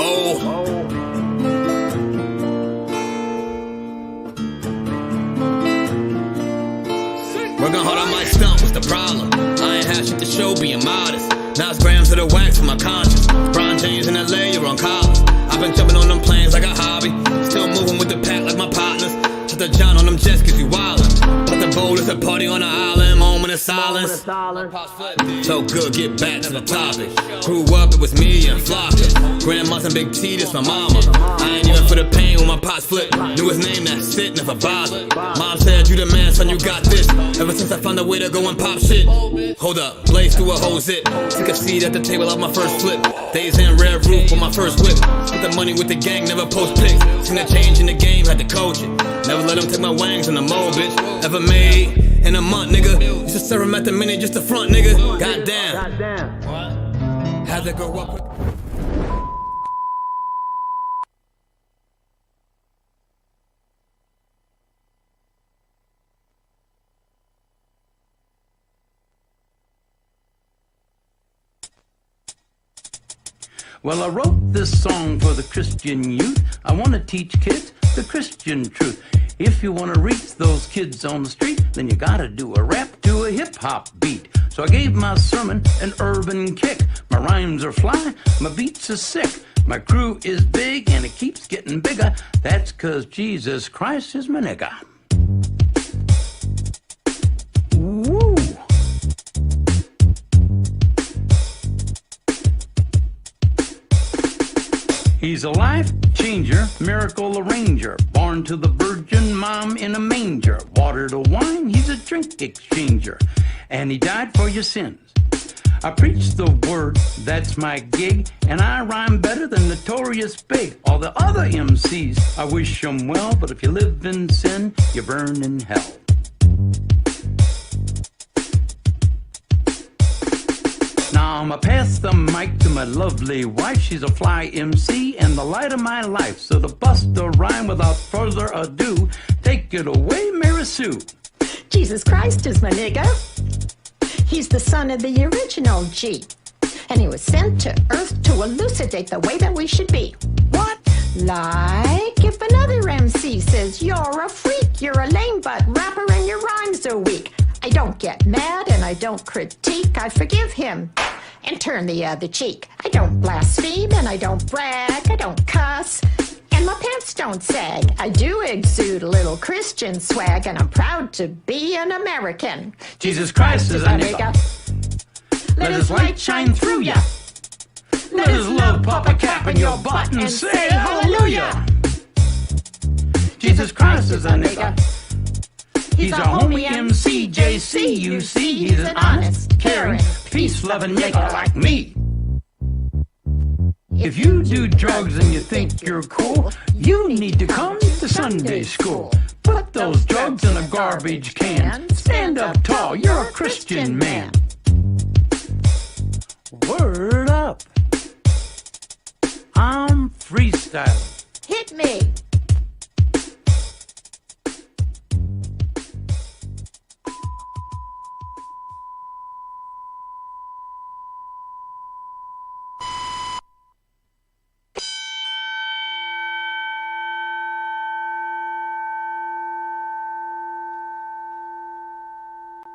Working hard on my stump, what's the problem? I ain't had shit to show, being modest. Now it's grams of the wax for my conscience. Bron James in LA, you're on collars. I've been jumping on them planes like a hobby. Still moving with the pack like my partners. Shut the John on them jets cause you wildin'. But the bowl is a party on the island, moment of silence. So good, get back to the topic. Grew up, it was me and Flocka. Grandma's and Big T, this my mama. I ain't even for the pain when my pots flip. Knew his name, that's it, never bothered. Mom said, you the man, son, you got this. Ever since I found a way to go and pop shit. Hold up, blaze through a whole zip. Took a seat at the table of my first flip. Days in red roof on my first whip. Spent the money with the gang, never post pics. Seen a change in the game, had to coach it. Never let them take my wangs in the mold, bitch. Ever made in a month, nigga. Used to serve him at the minute, just the front, nigga. Goddamn. What? Had to go up with. Well, I wrote this song for the Christian youth. I want to teach kids the Christian truth. If you want to reach those kids on the street, then you gotta do a rap to a hip-hop beat. So I gave my sermon an urban kick. My rhymes are fly, my beats are sick. My crew is big and it keeps getting bigger. That's 'cause Jesus Christ is my nigga. Woo! He's a life changer, miracle arranger, born to the virgin mom in a manger. Water to wine, he's a drink exchanger, and he died for your sins. I preach the word, that's my gig, and I rhyme better than Notorious Big. All the other MCs, I wish them well, but if you live in sin, you burn in hell. Now I'ma pass the mic to my lovely wife. She's a fly MC and the light of my life. So to bust the rhyme without further ado, take it away, Mary Sue. Jesus Christ is my nigga. He's the son of the original G. And he was sent to earth to elucidate the way that we should be. What? Like if another MC says you're a freak, you're a lame butt rapper and your rhymes are weak. I don't get mad and I don't critique. I forgive him and turn the other cheek. I don't blaspheme and I don't brag. I don't cuss and my pants don't sag. I do exude a little Christian swag and I'm proud to be an American. Jesus Christ is a nigga. Let his light shine through ya. Let his love pop a cap in your butt and say hallelujah. Jesus Christ is a nigga. He's a homie MC, JC, you see. He's an honest, caring, peace-loving nigga like me. If you do drugs and you think you're cool, you need to come to Sunday school. Put those drugs in a garbage can. Stand up tall, you're a Christian man. Word up. I'm freestyling. Hit me.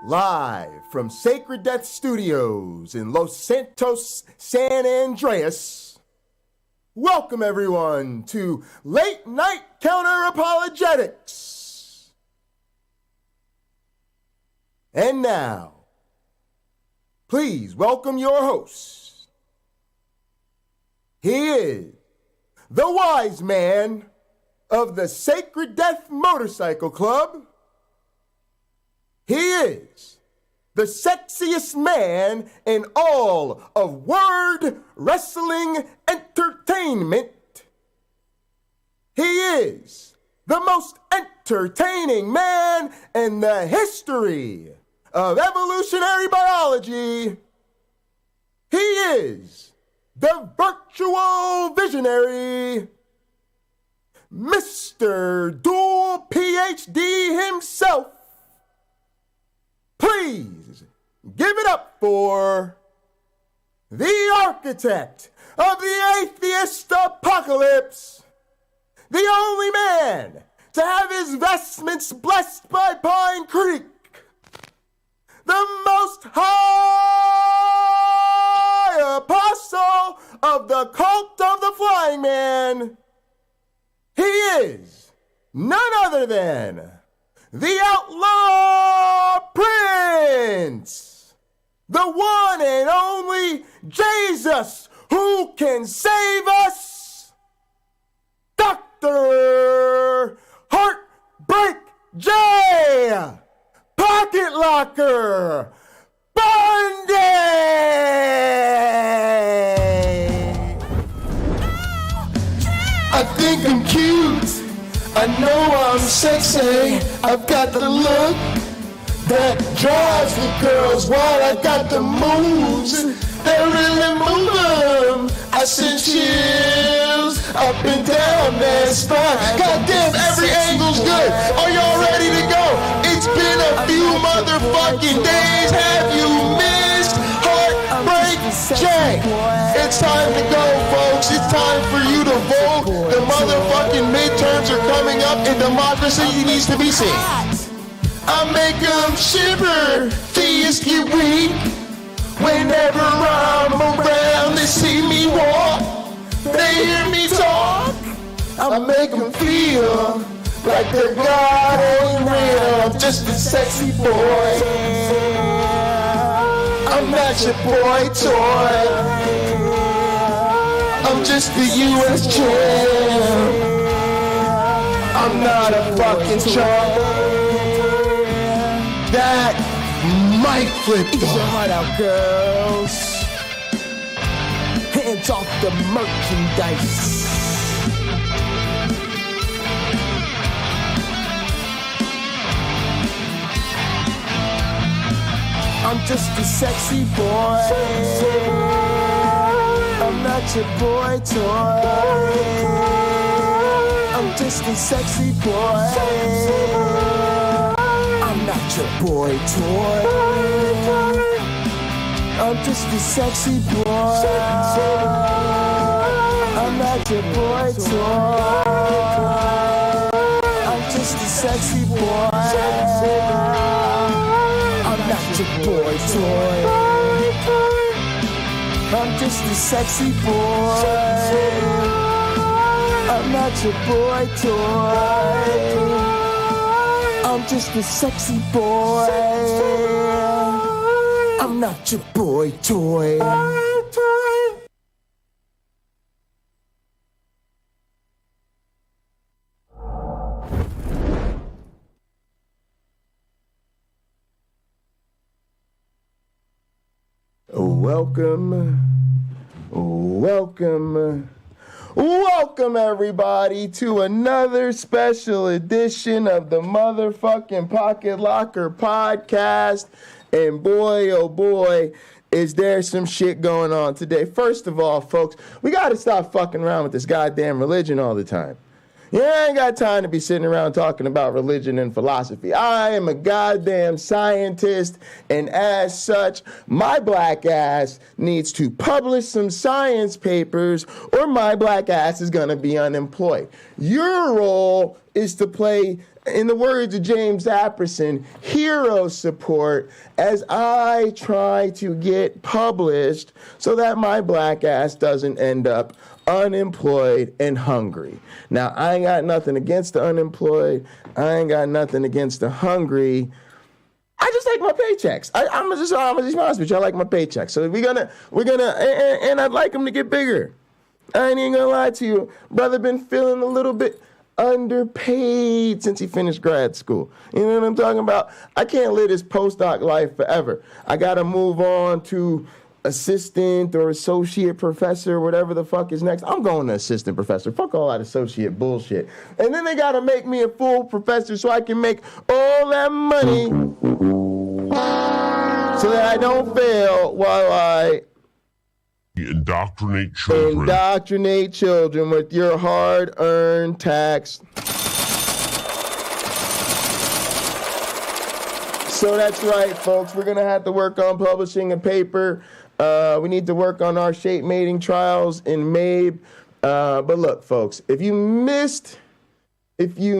Live from Sacred Death Studios in Los Santos, San Andreas. Welcome everyone to Late Night Counter-Apologetics. And now, please welcome your host. He is the wise man of the Sacred Death Motorcycle Club. He is the sexiest man in all of word wrestling entertainment. He is the most entertaining man in the history of evolutionary biology. He is the virtual visionary, Mr. Dual PhD himself. Please give it up for the architect of the Atheist the only man to have his vestments blessed by PineCreek, the most high apostle of the cult of the flying man. He is none other than the outlaw prince, the one and only Jesus who can save us, Dr. Heartbreak J. Pocket Locker BUNDY! I think I'm cute, I know I'm sexy, I've got the look that drives the girls while I got the moves that really move them. I send chills up and down that spine. Goddamn, every angle's good. Are y'all ready to go? It's been a few motherfucking days. Have you missed Heartbreak J? It's time to go, folks. It's time for you to vote. The motherfucking midterms are coming up and democracy needs to be seen. I make them shiver, theists get weak. Whenever I'm around, they see me walk, they hear me talk. I make them feel like their God ain't real. I'm just a sexy boy. I'm not your boy toy. I'm just the U.S. champ. I'm not a fucking chump. That might flip. Ease your heart out, girls. Hands off the merchandise. I'm just a sexy boy. I'm not your boy toy. I'm just a sexy boy. I'm not your boy toy. I'm just a sexy boy. I'm not your boy toy. I'm just a sexy boy. I'm not your boy toy. I'm just a sexy boy. I'm not your boy toy. I'm just a sexy boy. I'm not your boy toy. Welcome everybody to another special edition of the motherfucking Pocket Locker podcast. And boy, oh boy, is there some shit going on today. First of all, folks, we gotta stop fucking around with this goddamn religion all the time. Yeah, I ain't got time to be sitting around talking about religion and philosophy. I am a goddamn scientist, and as such, my black ass needs to publish some science papers or my black ass is gonna be unemployed. Your role is to play, in the words of James Apperson, hero support as I try to get published so that my black ass doesn't end up unemployed and hungry. Now, I ain't got nothing against the unemployed. I ain't got nothing against the hungry. I just like my paychecks. I'm just honest with you. I like my paychecks. So we're gonna, and I'd like them to get bigger. I ain't even gonna lie to you. Brother been feeling a little bit underpaid since he finished grad school. You know what I'm talking about? I can't live this postdoc life forever. I gotta move on to assistant or associate professor, whatever the fuck is next. I'm going to assistant professor. Fuck all that associate bullshit. And then they gotta make me a full professor so I can make all that money so that I don't fail while I indoctrinate children with your hard-earned tax. So that's right, folks. We're going to have to work on publishing a paper. We need to work on our shape mating trials in MABE. But look, folks, if you missed you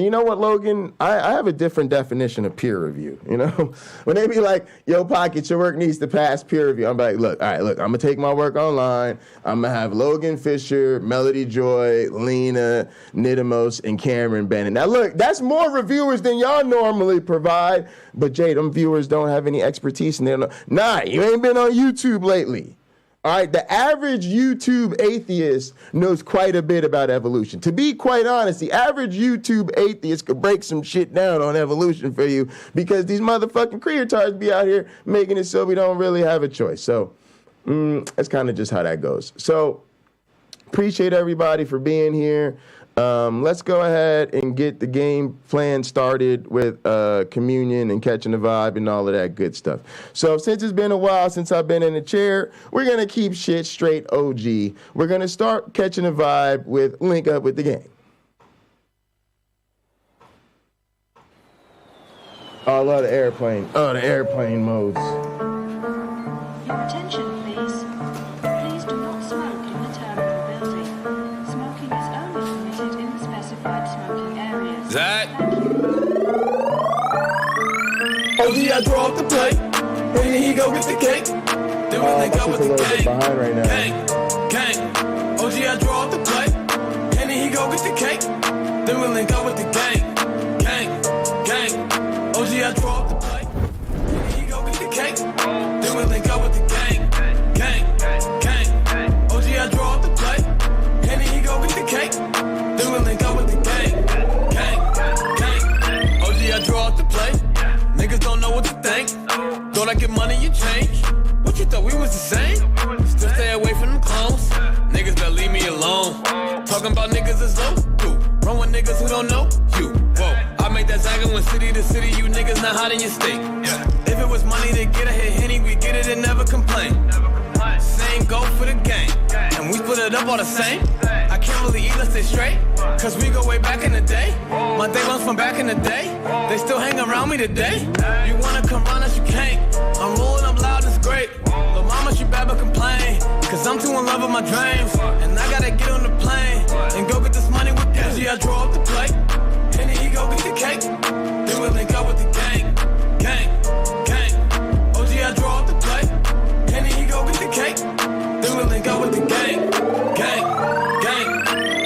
know what, Logan? I have a different definition of peer review. You know, when they be like, "Yo, Pocket, your work needs to pass peer review," I'm like, look, I'm gonna take my work online. I'm gonna have Logan Fisher, Melody Joy, Lena, Nidamos, and Cameron Bennett. Now, look, that's more reviewers than y'all normally provide. But Jay, them viewers don't have any expertise, and they don't know. Nah, you ain't been on YouTube lately. All right, the average YouTube atheist knows quite a bit about evolution. To be quite honest, the average YouTube atheist could break some shit down on evolution for you because these motherfucking creators be out here making it so we don't really have a choice. So that's kind of just how that goes. So appreciate everybody for being here. Let's go ahead and get the game plan started with communion and catching the vibe and all of that good stuff. So since it's been a while since I've been in the chair, we're going to keep shit straight OG. We're going to start catching the vibe with Link Up with the Game. Oh, I love the airplane. Oh, the airplane modes. Your attention, please. Please do not smoke in the terminal building. Smoking is only permitted in the specified smoking areas. Zach? OG, I draw up the plate, and then he go get the cake. Then we link up with the gang. Behind right now. Gang. OG, I draw up the plate, and then he go get the cake. Then we link up with the gang. OG, I draw up the plate, and then he go get the cake. Then we link up with the gang. OG, I draw up the plate, and then he go get the cake. Then we link up with the gang. OG, I draw up the plate. Niggas don't know what to think. Thought I get money, you change. What you thought we was the same? Still stay away from them clones. Niggas better leave me alone. Talking about niggas is low. Run with niggas who don't know you. Whoa, I made that zagging when city to city. You niggas not hot in your state. If it was money to get a hit Henny, we get it and never complain. Same go for the gang, and we split it up all the same. I can't really eat, let's stay straight, cause we go way back in the day. My day ones from back in the day, they still hang around me today. You wanna come round us, you can't. I'm rolling up loud, it's great. But mama, she bad but complain, cause I'm too in love with my dreams. And I gotta get on the plane, and go get this money with cash. I draw up the plate, and then he go get the cake. Then we link up with the gang. OG, I draw up the plate, and then he go get the cake. Then we link up with the gang.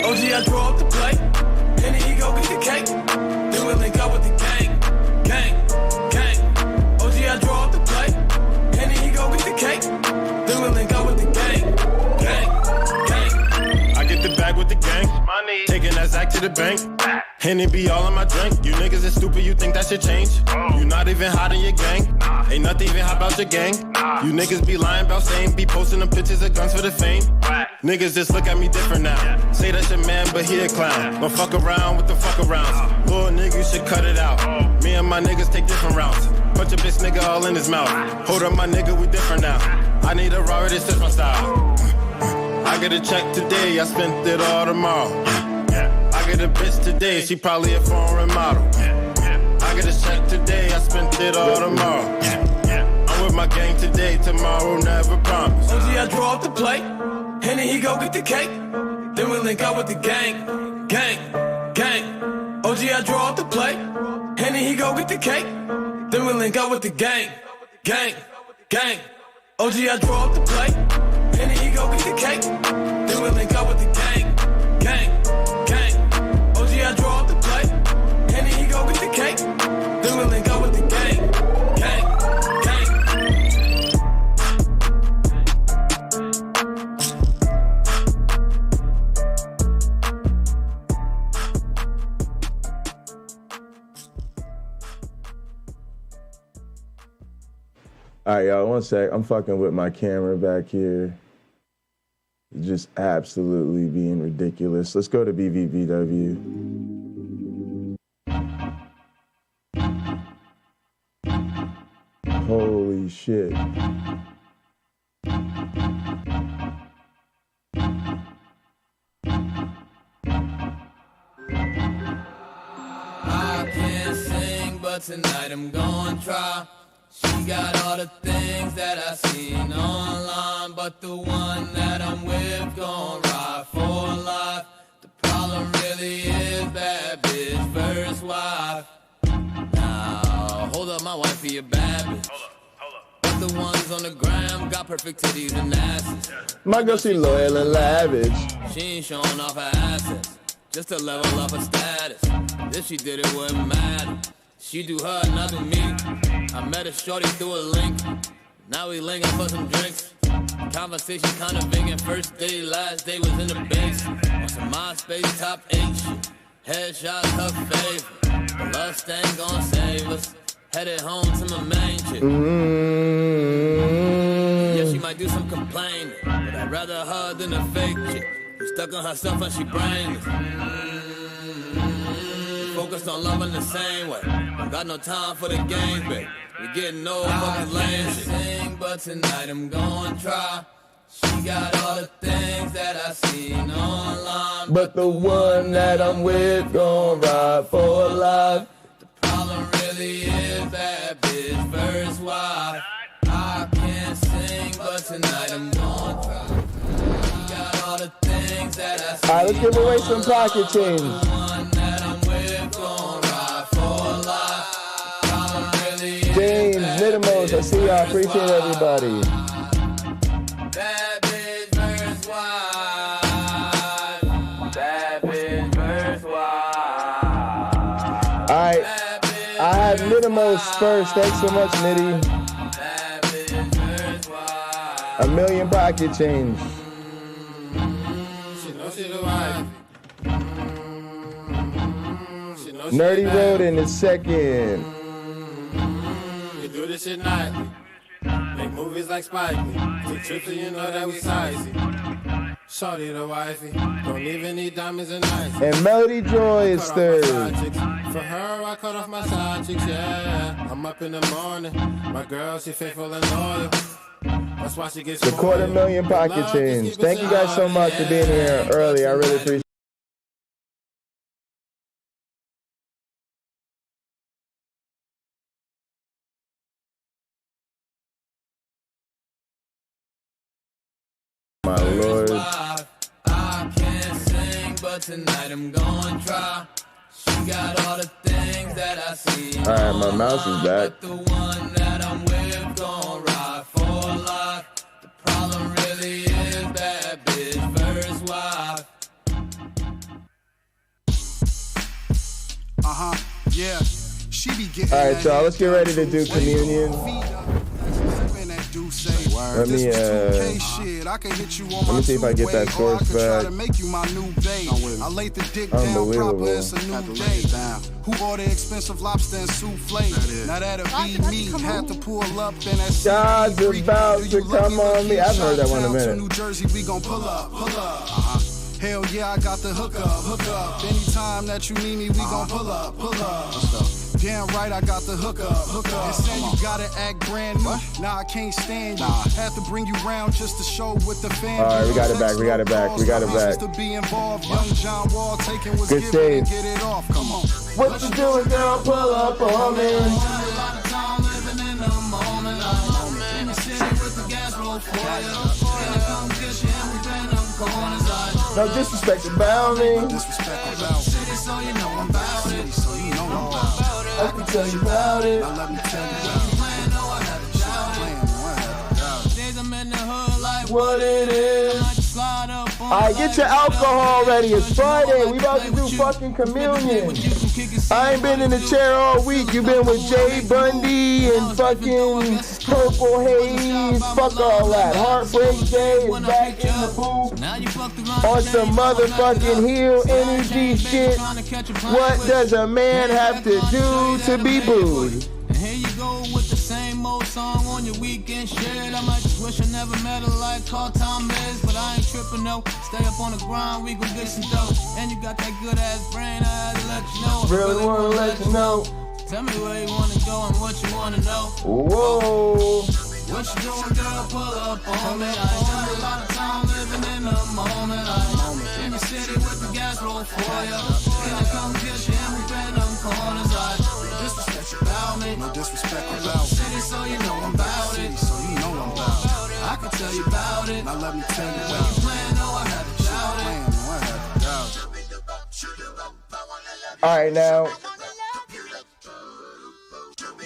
OG, I draw up the plate, and then he go get the cake. Then we link up with the gang. OG, I draw up the plate, and then he go get the cake. Then we link up with the gang. I get the bag with the gang. Money. Taking that Zach to the bank. Henny be all in my drink. You niggas is stupid, you think that should change? You not even hot in your gang. Ain't nothing even hot about your gang. You niggas be lying about same. Be posting them pictures of guns for the fame. Niggas just look at me different now. Say that's your man, but he a clown. Don't fuck around with the fuck arounds. Little nigga, you should cut it out. Me and my niggas take different routes. Punch a bitch nigga all in his mouth. Hold up my nigga, we different now. I need a Robert, this is my style. I get a check today, I spent it all tomorrow. I get a bitch today, she probably a foreign model. I get a check today, I spent it all tomorrow. I'm with my gang today, tomorrow never promise. OG, I draw up the plate, and then he go get the cake. Then we link up with the gang. OG, I draw up the plate, and then he go get the cake. Then we link up with the gang. OG, I draw up the plate, and then he go get the cake. Then we link up with the gang. OG, I draw up the plate, and then he go get the cake. Then we link up with the gang. All right, y'all, one sec. I'm fucking with my camera back here. Just absolutely being ridiculous. Let's go to BVBW. Holy shit. I can't sing, but tonight I'm gonna try. She got all the things that I seen online, but the one that I'm with gon' ride for life. The problem really is that up, my wifey a bad bitch. But the ones on the gram got perfect titties and asses. My girl, she loyal and lavish. She ain't showing off her assets, just to level up her status. If she did it, wouldn't matter. She do her, not do me. I met a shorty through a link. Now we linking for some drinks. Conversation kinda vacant. First day, last day was in the base. On some MySpace top 8 shit. Headshots her favorite. The lust ain't gon' save us. Headed home to my main chick. Yeah, she might do some complaining, but I'd rather her than a fake chick who's stuck on herself and she brainless. Focused on loving the same way. Don't got no time for the games, babe. We getting no fucking lame shit. Sing, but tonight I'm gonna try. She got all the things that I seen online, but the one that I'm with gon' ride for life. The problem really is that bitch first wife. I can't sing, but tonight I'm gonna try. She got all the things that I seen. Alright, let's give away some pocket change. The one that I'm with gon' ride for life. The problem really is James, Midterm, I see y'all. Appreciate everybody. bad bitch first wife. Bad bitch first wife. Alright, I have Midterm first. Thanks so much, Nitty. Bad bitch first wife. $1 million pocket change. She know she the wife. She know she Nerdy the Road in the second. We do this shit nightly. Make movies like Spike Lee. Take trips and you know that we sightsee. Shorty the wifey. Don't even need diamonds and ice. And Melody Joy is third. For her, I cut off my side chicks, yeah. I'm up in the morning. My girl, she faithful and loyal. That's why she gets The $250,000 pocket change. Thank you guys so much for being here early. I really appreciate it. My Lord. I can't sing, but tonight I'm gonna try. She got all the things that I see. Alright, my mouse is back. But the one that I'm with gon' ride for life. The problem really is that bitch first wife. Yeah. She be getting Alright, y'all, let's get ready to do communion. Let me see if I get that source back. Unbelievable. Who order expensive lobster and souffle? Now that'll be me. Had to pull up in that God's about to come on me. I haven't heard that one in a minute. New Jersey, we gon' pull up. Hell yeah, I got the hook up. Anytime that you need me, we gon' pull up. Damn right, I got the hook up. And saying you gotta act brand new. Nah, I can't stand you. Had to bring you round just to show with the fam. Alright, we got it back. To be involved, young John Wall taking was Good given save. and get it off. Come on. What you doing, girl? Pull up on me. No disrespect about me. I can tell you about it. What it is. Alright, get your alcohol ready. It's Friday. We about to do fucking communion. I ain't been in the chair all week. You been with Jay Bundy and fucking Purple Haze. Fuck all that. Heartbreak Day is back in the booth. On some motherfucking heel energy shit. What does a man have to do to be booed? And here you go with the same old song on your weekend shit. I might just wish I never met a like called Tom Liz, but I ain't tripping no. Stay up on the grind, we gon' get some dough. And you got that good ass brain, I had to let you know. Really wanna let you know. Tell me where you wanna go and what you wanna know. Whoa. What you doing, girl? Pull up on me. I ain't got a lot of time living in the moment. I'm in the city with the gas roll for ya. Can I come get you and we bend them corners? I disrespect about me. No disrespect about City, so you know I'm about it. So you know I'm about it. I can tell you about it. Now let me tell you When you playing, no, I had to shout it. Alright, now.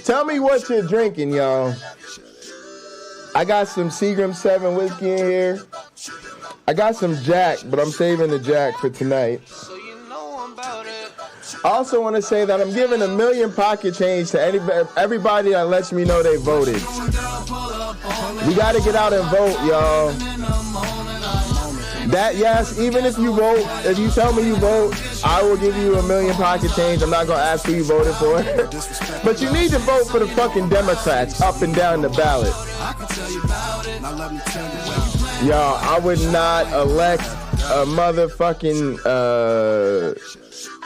Tell me what you're drinking, y'all. I got some Seagram 7 whiskey in here. I got some Jack, but I'm saving the Jack for tonight. I also want to say that I'm giving $1 million pocket change to everybody that lets me know they voted. We got to get out and vote, y'all. That, yes, even if you vote, if you tell me you vote, I will give you $1 million pocket change. I'm not going to ask who you voted for. But you need to vote for the fucking Democrats up and down the ballot. Y'all, I would not elect a motherfucking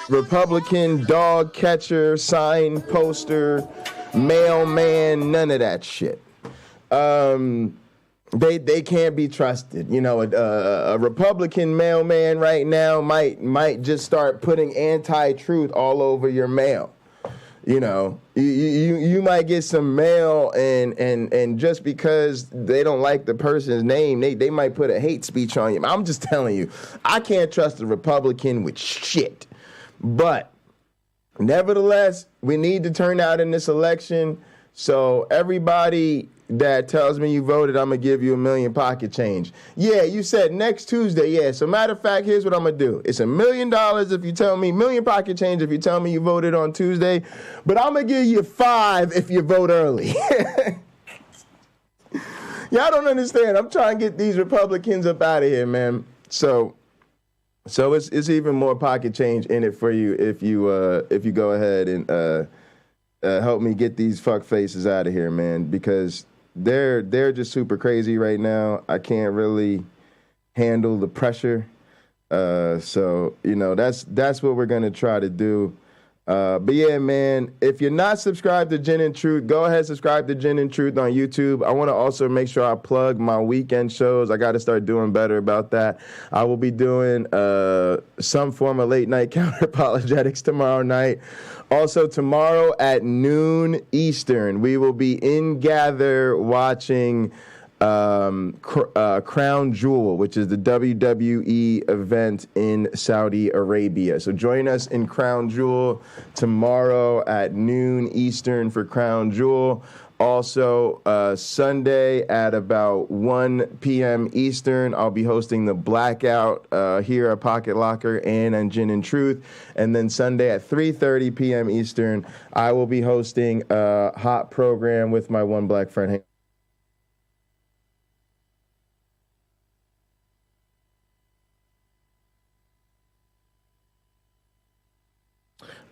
Republican dog catcher, sign poster, mailman, none of that shit. They can't be trusted. You know, a Republican mailman right now might just start putting anti-truth all over your mail. You know, you might get some mail and just because they don't like the person's name, they might put a hate speech on you. I'm just telling you, I can't trust a Republican with shit. But nevertheless, we need to turn out in this election. So everybody that tells me you voted, I'm going to give you $1 million pocket change. Yeah, you said next Tuesday. Yeah, so matter of fact, here's what I'm going to do. It's $1 million if you tell me, $1 million pocket change if you tell me you voted on Tuesday. But I'm going to give you 5 if you vote early. Y'all don't understand. I'm trying to get these Republicans up out of here, man. So it's even more pocket change in it for you if you go ahead and help me get these fuck faces out of here, man, because they're just super crazy right now. I can't really handle the pressure. So you know that's what we're gonna try to do. But yeah, man, if you're not subscribed to Gin and Truth, go ahead, subscribe to Gin and Truth on YouTube. I want to also make sure I plug my weekend shows. I got to start doing better about that. I will be doing some form of late night Counter-Apologetics tomorrow night. Also, tomorrow at noon Eastern, we will be in Gather watching Crown Jewel, which is the WWE event in Saudi Arabia. So join us in Crown Jewel tomorrow at noon Eastern for Crown Jewel. Also, Sunday at about 1 p.m. Eastern, I'll be hosting the Blackout here at Pocket Locker and on Gin and Truth. And then Sunday at 3:30 p.m. Eastern, I will be hosting a hot program with my one black friend.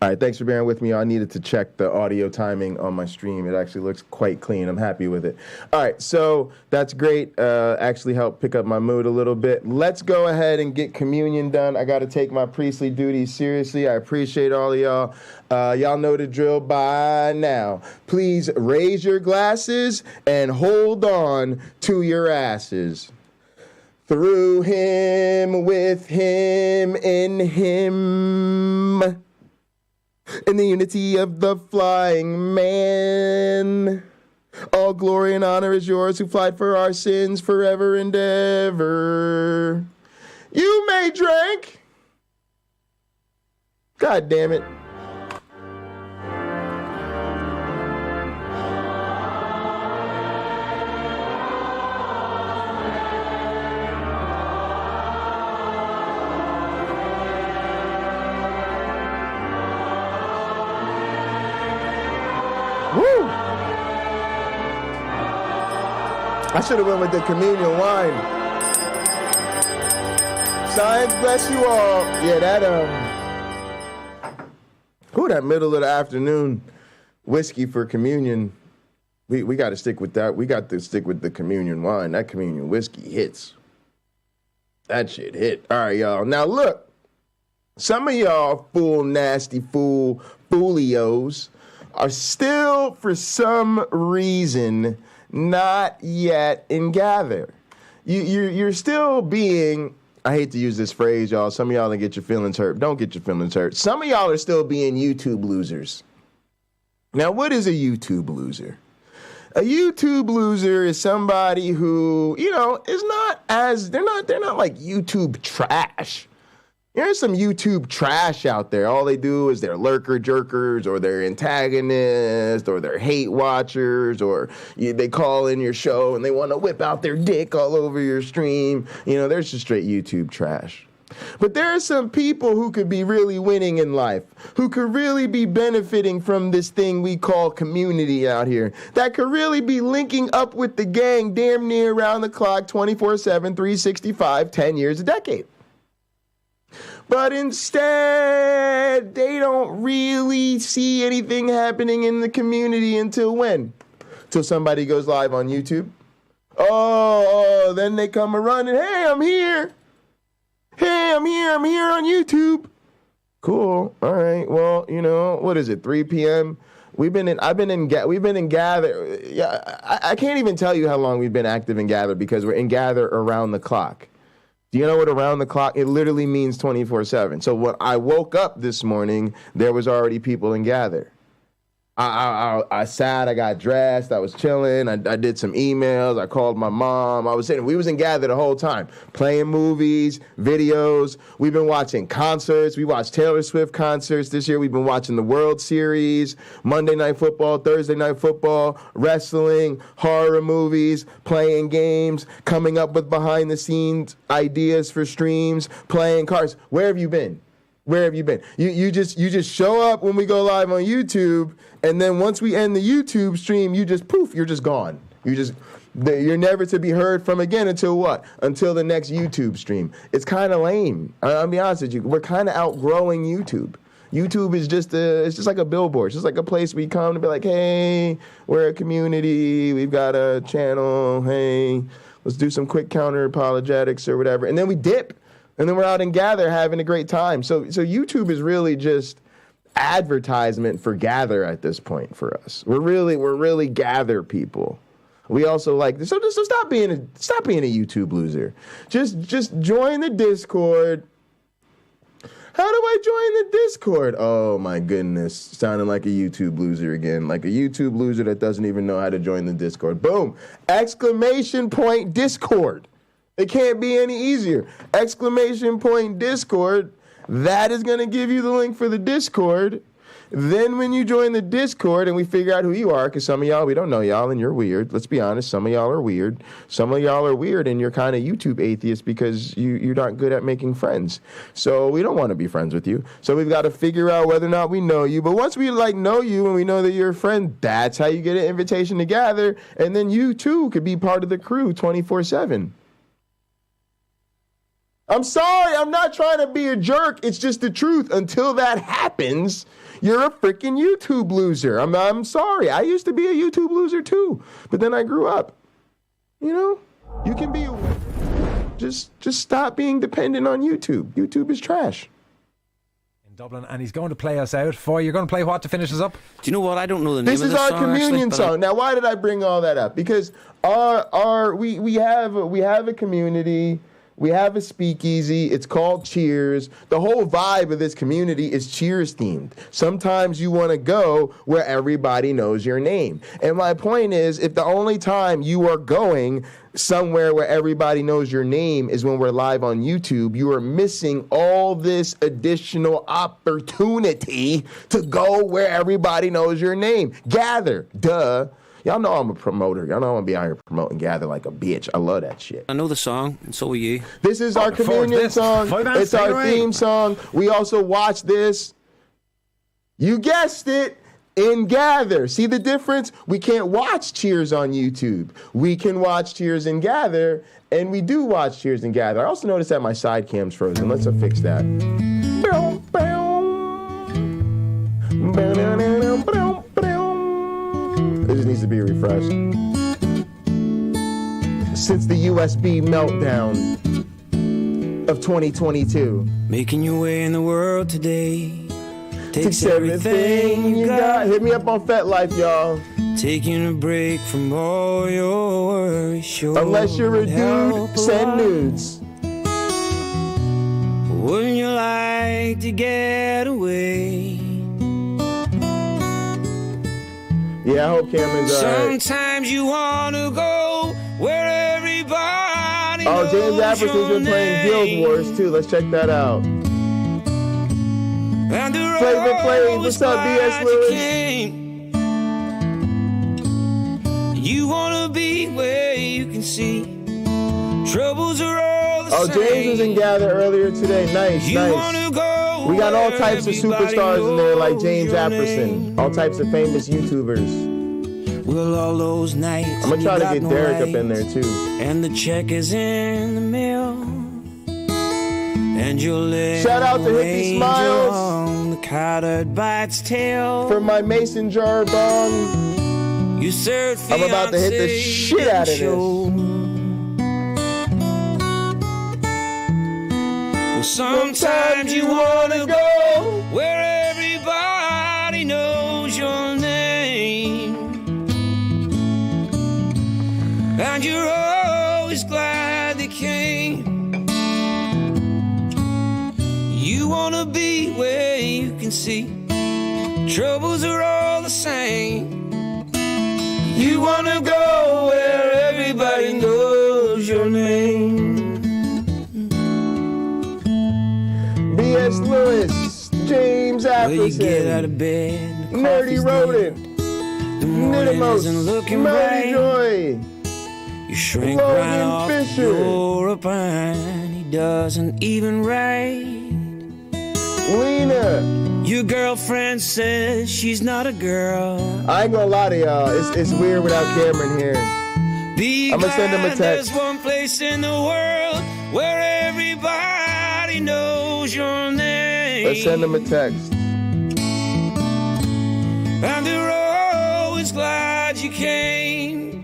All right, thanks for bearing with me. I needed to check the audio timing on my stream. It actually looks quite clean. I'm happy with it. All right, so that's great. Actually helped pick up my mood a little bit. Let's go ahead and get communion done. I got to take my priestly duties seriously. I appreciate all of y'all. Y'all know the drill by now. Please raise your glasses and hold on to your asses. Through him, with him, in him. In the unity of the flying man, all glory and honor is yours who flight for our sins forever and ever. You may drink. God damn it. Woo! I should have went with the communion wine. Science bless you all. Yeah, that middle of the afternoon whiskey for communion. We got to stick with that. We got to stick with the communion wine. That communion whiskey hits. That shit hit. All right, y'all. Now look, some of y'all nasty foolios are still, for some reason, not yet in Gather. You're still being, I hate to use this phrase, y'all. Some of y'all don't get your feelings hurt. Don't get your feelings hurt. Some of y'all are still being YouTube losers. Now, what is a YouTube loser? A YouTube loser is somebody who, is not they're not like YouTube trash. There's some YouTube trash out there. All they do is they're lurker jerkers or they're antagonists or they're hate watchers or they call in your show and they want to whip out their dick all over your stream. You know, there's just straight YouTube trash. But there are some people who could be really winning in life, who could really be benefiting from this thing we call community out here, that could really be linking up with the gang damn near around the clock, 24/7, 365, 10 years a decade. But instead, they don't really see anything happening in the community until when? Till somebody goes live on YouTube. Oh, then they come running. Hey, I'm here. Hey, I'm here on YouTube. Cool. All right. Well, you know, what is it? 3 p.m. We've been in Gather. Yeah, I can't even tell you how long we've been active in Gather because we're in Gather around the clock. Do you know what around the clock? It literally means 24/7. So when I woke up this morning, there was already people in Gather. I sat, I got dressed, I was chilling, I did some emails, I called my mom. We was in Gather the whole time, playing movies, videos. We've been watching concerts. We watched Taylor Swift concerts this year. We've been watching the World Series, Monday Night Football, Thursday Night Football, wrestling, horror movies, playing games, coming up with behind the scenes ideas for streams, playing cards. Where have you been? Where have you been? You just show up when we go live on YouTube, and then once we end the YouTube stream, you just poof, you're just gone. You're never to be heard from again until what? Until the next YouTube stream. It's kind of lame. I'll be honest with you. We're kind of outgrowing YouTube. YouTube is it's just like a billboard. It's just like a place we come to be like, hey, we're a community. We've got a channel. Hey, let's do some quick counter-apologetics or whatever. And then we dip. And then we're out in Gather having a great time. So YouTube is really just advertisement for Gather at this point for us. We're really Gather people. We also like this. So stop being a YouTube loser. Just join the Discord. How do I join the Discord? Oh my goodness. Sounding like a YouTube loser again. Like a YouTube loser that doesn't even know how to join the Discord. Boom. ! Discord. It can't be any easier. ! Discord. That is going to give you the link for the Discord. Then when you join the Discord and we figure out who you are, because some of y'all, we don't know y'all and you're weird. Let's be honest. Some of y'all are weird. Some of y'all are weird and you're kind of YouTube atheists because you're not good at making friends. So we don't want to be friends with you. So we've got to figure out whether or not we know you. But once we know you and we know that you're a friend, that's how you get an invitation to Gather. And then you too could be part of the crew 24/7. I'm sorry, I'm not trying to be a jerk. It's just the truth. Until that happens, you're a freaking YouTube loser. I'm sorry. I used to be a YouTube loser too, but then I grew up. You know, you can be just stop being dependent on YouTube. YouTube is trash. In Dublin, and he's going to play us out. You're going to play what to finish us up? Do you know what? I don't know the name of this this song. This is our communion actually, song. Now, why did I bring all that up? Because we have a community. We have a speakeasy. It's called Cheers. The whole vibe of this community is Cheers themed. Sometimes you want to go where everybody knows your name. And my point is, if the only time you are going somewhere where everybody knows your name is when we're live on YouTube, you are missing all this additional opportunity to go where everybody knows your name. Gather. Duh. Y'all know I'm a promoter. Y'all know I'm going to be out here promoting Gather like a bitch. I love that shit. I know the song, and so will you. This is our communion song. It's our theme song. We also watch this. You guessed it. In Gather. See the difference? We can't watch Cheers on YouTube. We can watch Cheers in Gather, and we do watch Cheers in Gather. I also noticed that my side cam's frozen. Let's fix that. It just needs to be refreshed. Since the USB meltdown of 2022. Making your way in the world today takes everything you got. Hit me up on FetLife, y'all. Taking a break from all your worries. Sure, unless you're a dude, send nudes. Wouldn't you like to get away? Yeah, I hope Cameron's alright. Sometimes you want to go where everybody knows James Apperson's been playing Guild Wars too. Let's check that out. Flavor Flav, what's up, B.S. Lewis? You wanna be where you can see troubles are all the same. James was in Gather earlier today. Nice. We got all types of superstars in there, like James Apperson. All types of famous YouTubers. Well, all those nights I'm gonna try to get Derek up in there too. And the check is in the mail. And you'll shout out to Hippie Smiles on the collared by its tail. For my mason jar bong. You served I'm about to hit the shit out of this. Well, sometimes you wanna go where everybody knows your name. And you're always glad they came. You wanna be where you can see troubles are all the same. You wanna go where everybody knows your name. B.S. Lewis, James Apperson, well, you get out of bed, Nerdy Rodent, Nidamos, Melody Joy, you shrink Logan right off Fisher. You're a pine. He doesn't even write. Lena, your girlfriend says she's not a girl. I ain't gonna lie to y'all, it's weird without Cameron here. I'm gonna send him a text. There's one place in the world where everybody knows your name. Let's send him a text. And they're always glad you came.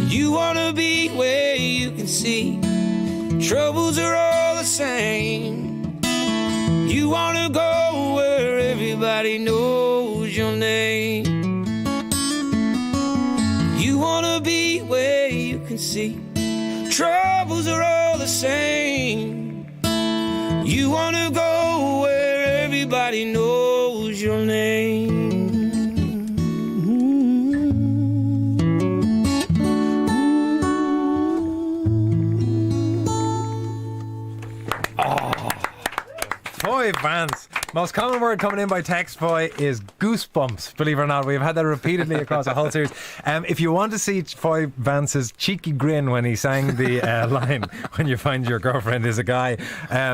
You wanna be where you can see troubles are all the same. You wanna go where everybody knows your name. You wanna be where you can see troubles are all the same. You wanna go where everybody knows your name. Boy, Vance. Most common word coming in by text, Foy, is goosebumps. Believe it or not, we've had that repeatedly across the whole series. If you want to see Foy Vance's cheeky grin when he sang the line, "When you find your girlfriend is a guy,"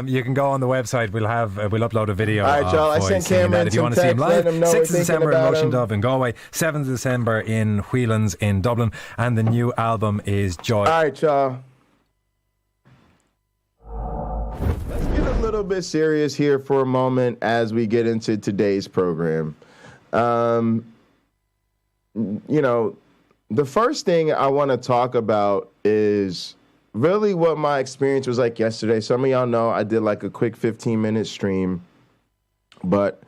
you can go on the website. We'll upload a video. All right, y'all. I sent Cameron if you some want to see him text, live. let him know 6th we're of December in thinking about Motion him. Dove in Galway, 7th of December in Whelan's in Dublin, and the new album is Joy. All right, y'all. Let's get a little bit serious here for a moment as we get into today's program. You know, the first thing I want to talk about is really what my experience was like yesterday. Some of y'all know I did like a quick 15-minute stream, but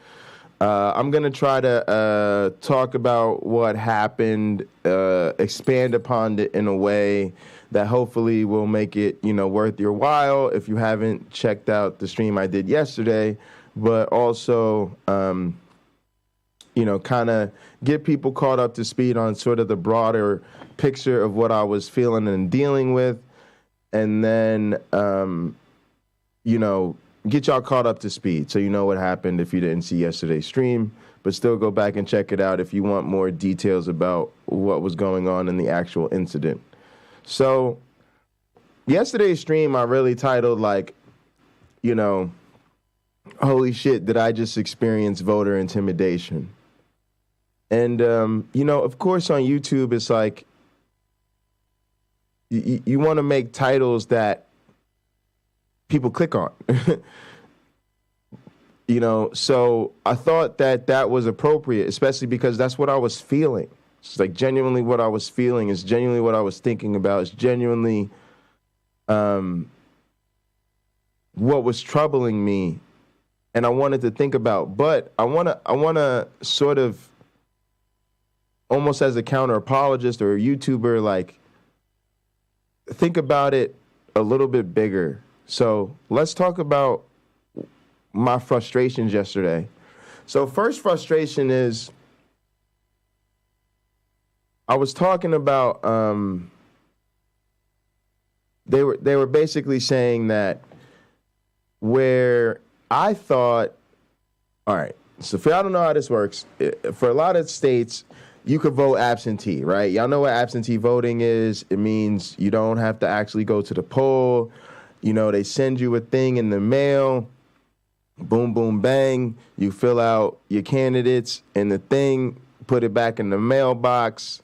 I'm going to try to talk about what happened, expand upon it in a way that hopefully will make it, worth your while if you haven't checked out the stream I did yesterday, but also, kind of get people caught up to speed on sort of the broader picture of what I was feeling and dealing with, and then, get y'all caught up to speed so you know what happened if you didn't see yesterday's stream, but still go back and check it out if you want more details about what was going on in the actual incident. So yesterday's stream, I really titled holy shit, did I just experience voter intimidation? And, of course on YouTube, it's like, you want to make titles that people click on, so I thought that was appropriate, especially because that's what I was feeling. It's like genuinely what I was feeling. It's genuinely what I was thinking about. It's genuinely what was troubling me, and I wanted to think about. But I wanna sort of, almost as a counter-apologist or a YouTuber, think about it a little bit bigger. So let's talk about my frustrations yesterday. So first frustration is, I was talking about, they were basically saying that where I thought, all right, so for y'all don't know how this works, for a lot of states, you could vote absentee, right? Y'all know what absentee voting is. It means you don't have to actually go to the poll. You know, they send you a thing in the mail. Boom, boom, bang. You fill out your candidates and the thing, put it back in the mailbox,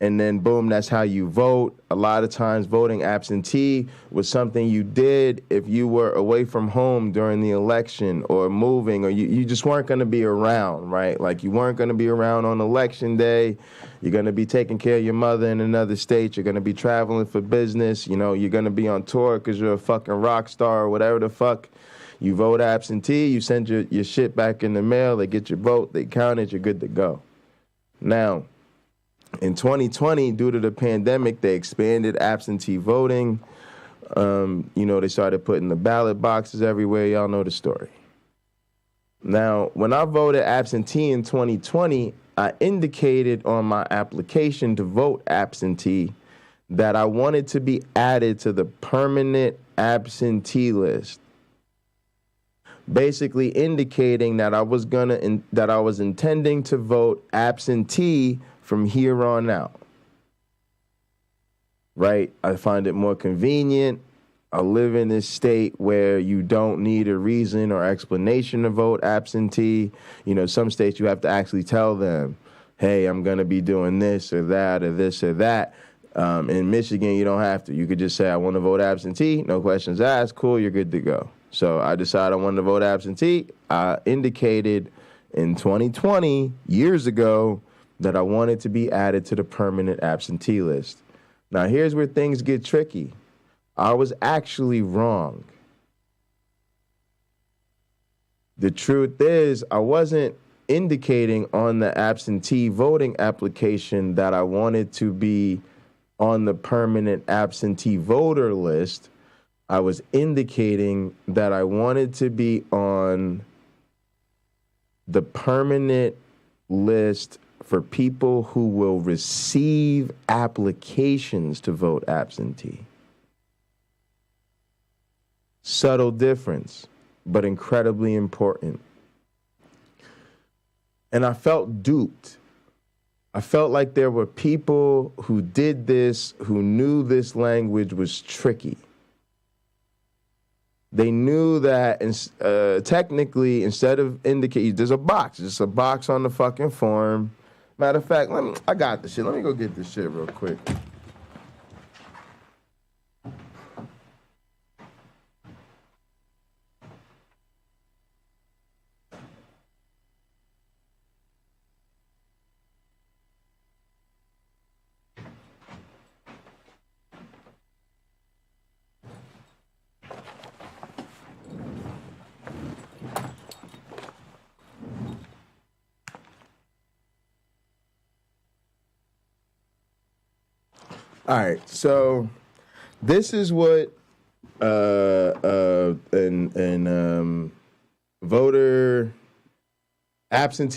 and then boom, that's how you vote. A lot of times voting absentee was something you did if you were away from home during the election or moving, or you just weren't going to be around, right? Like you weren't going to be around on election day. You're going to be taking care of your mother in another state. You're going to be traveling for business. You know, you're going to be on tour because you're a fucking rock star or whatever the fuck. You vote absentee, you send your shit back in the mail, they get your vote, they count it, you're good to go. Now, in 2020, due to the pandemic, they expanded absentee voting. You know, they started putting the ballot boxes everywhere. Y'all know the story. Now, when I voted absentee in 2020, I indicated on my application to vote absentee that I wanted to be added to the permanent absentee list, basically indicating that I was intending to vote absentee from here on out. Right? I find it more convenient. I live in this state where you don't need a reason or explanation to vote absentee. You know, some states you have to actually tell them, hey, I'm going to be doing this or that or this or that. In Michigan, you don't have to. You could just say, I want to vote absentee. No questions asked. Cool, you're good to go. So I decided I wanted to vote absentee. I indicated in 2020, years ago, that I wanted to be added to the permanent absentee list. Now, here's where things get tricky. I was actually wrong. The truth is, I wasn't indicating on the absentee voting application that I wanted to be on the permanent absentee voter list. I was indicating that I wanted to be on the permanent list for people who will receive applications to vote absentee. Subtle difference, but incredibly important. And I felt duped. I felt like there were people who did this, who knew this language was tricky. They knew that technically, instead of indicate, there's a box. There's a box on the fucking form. Matter of fact, I got this shit. Let me go get this shit real quick. All right, so this is what voter absent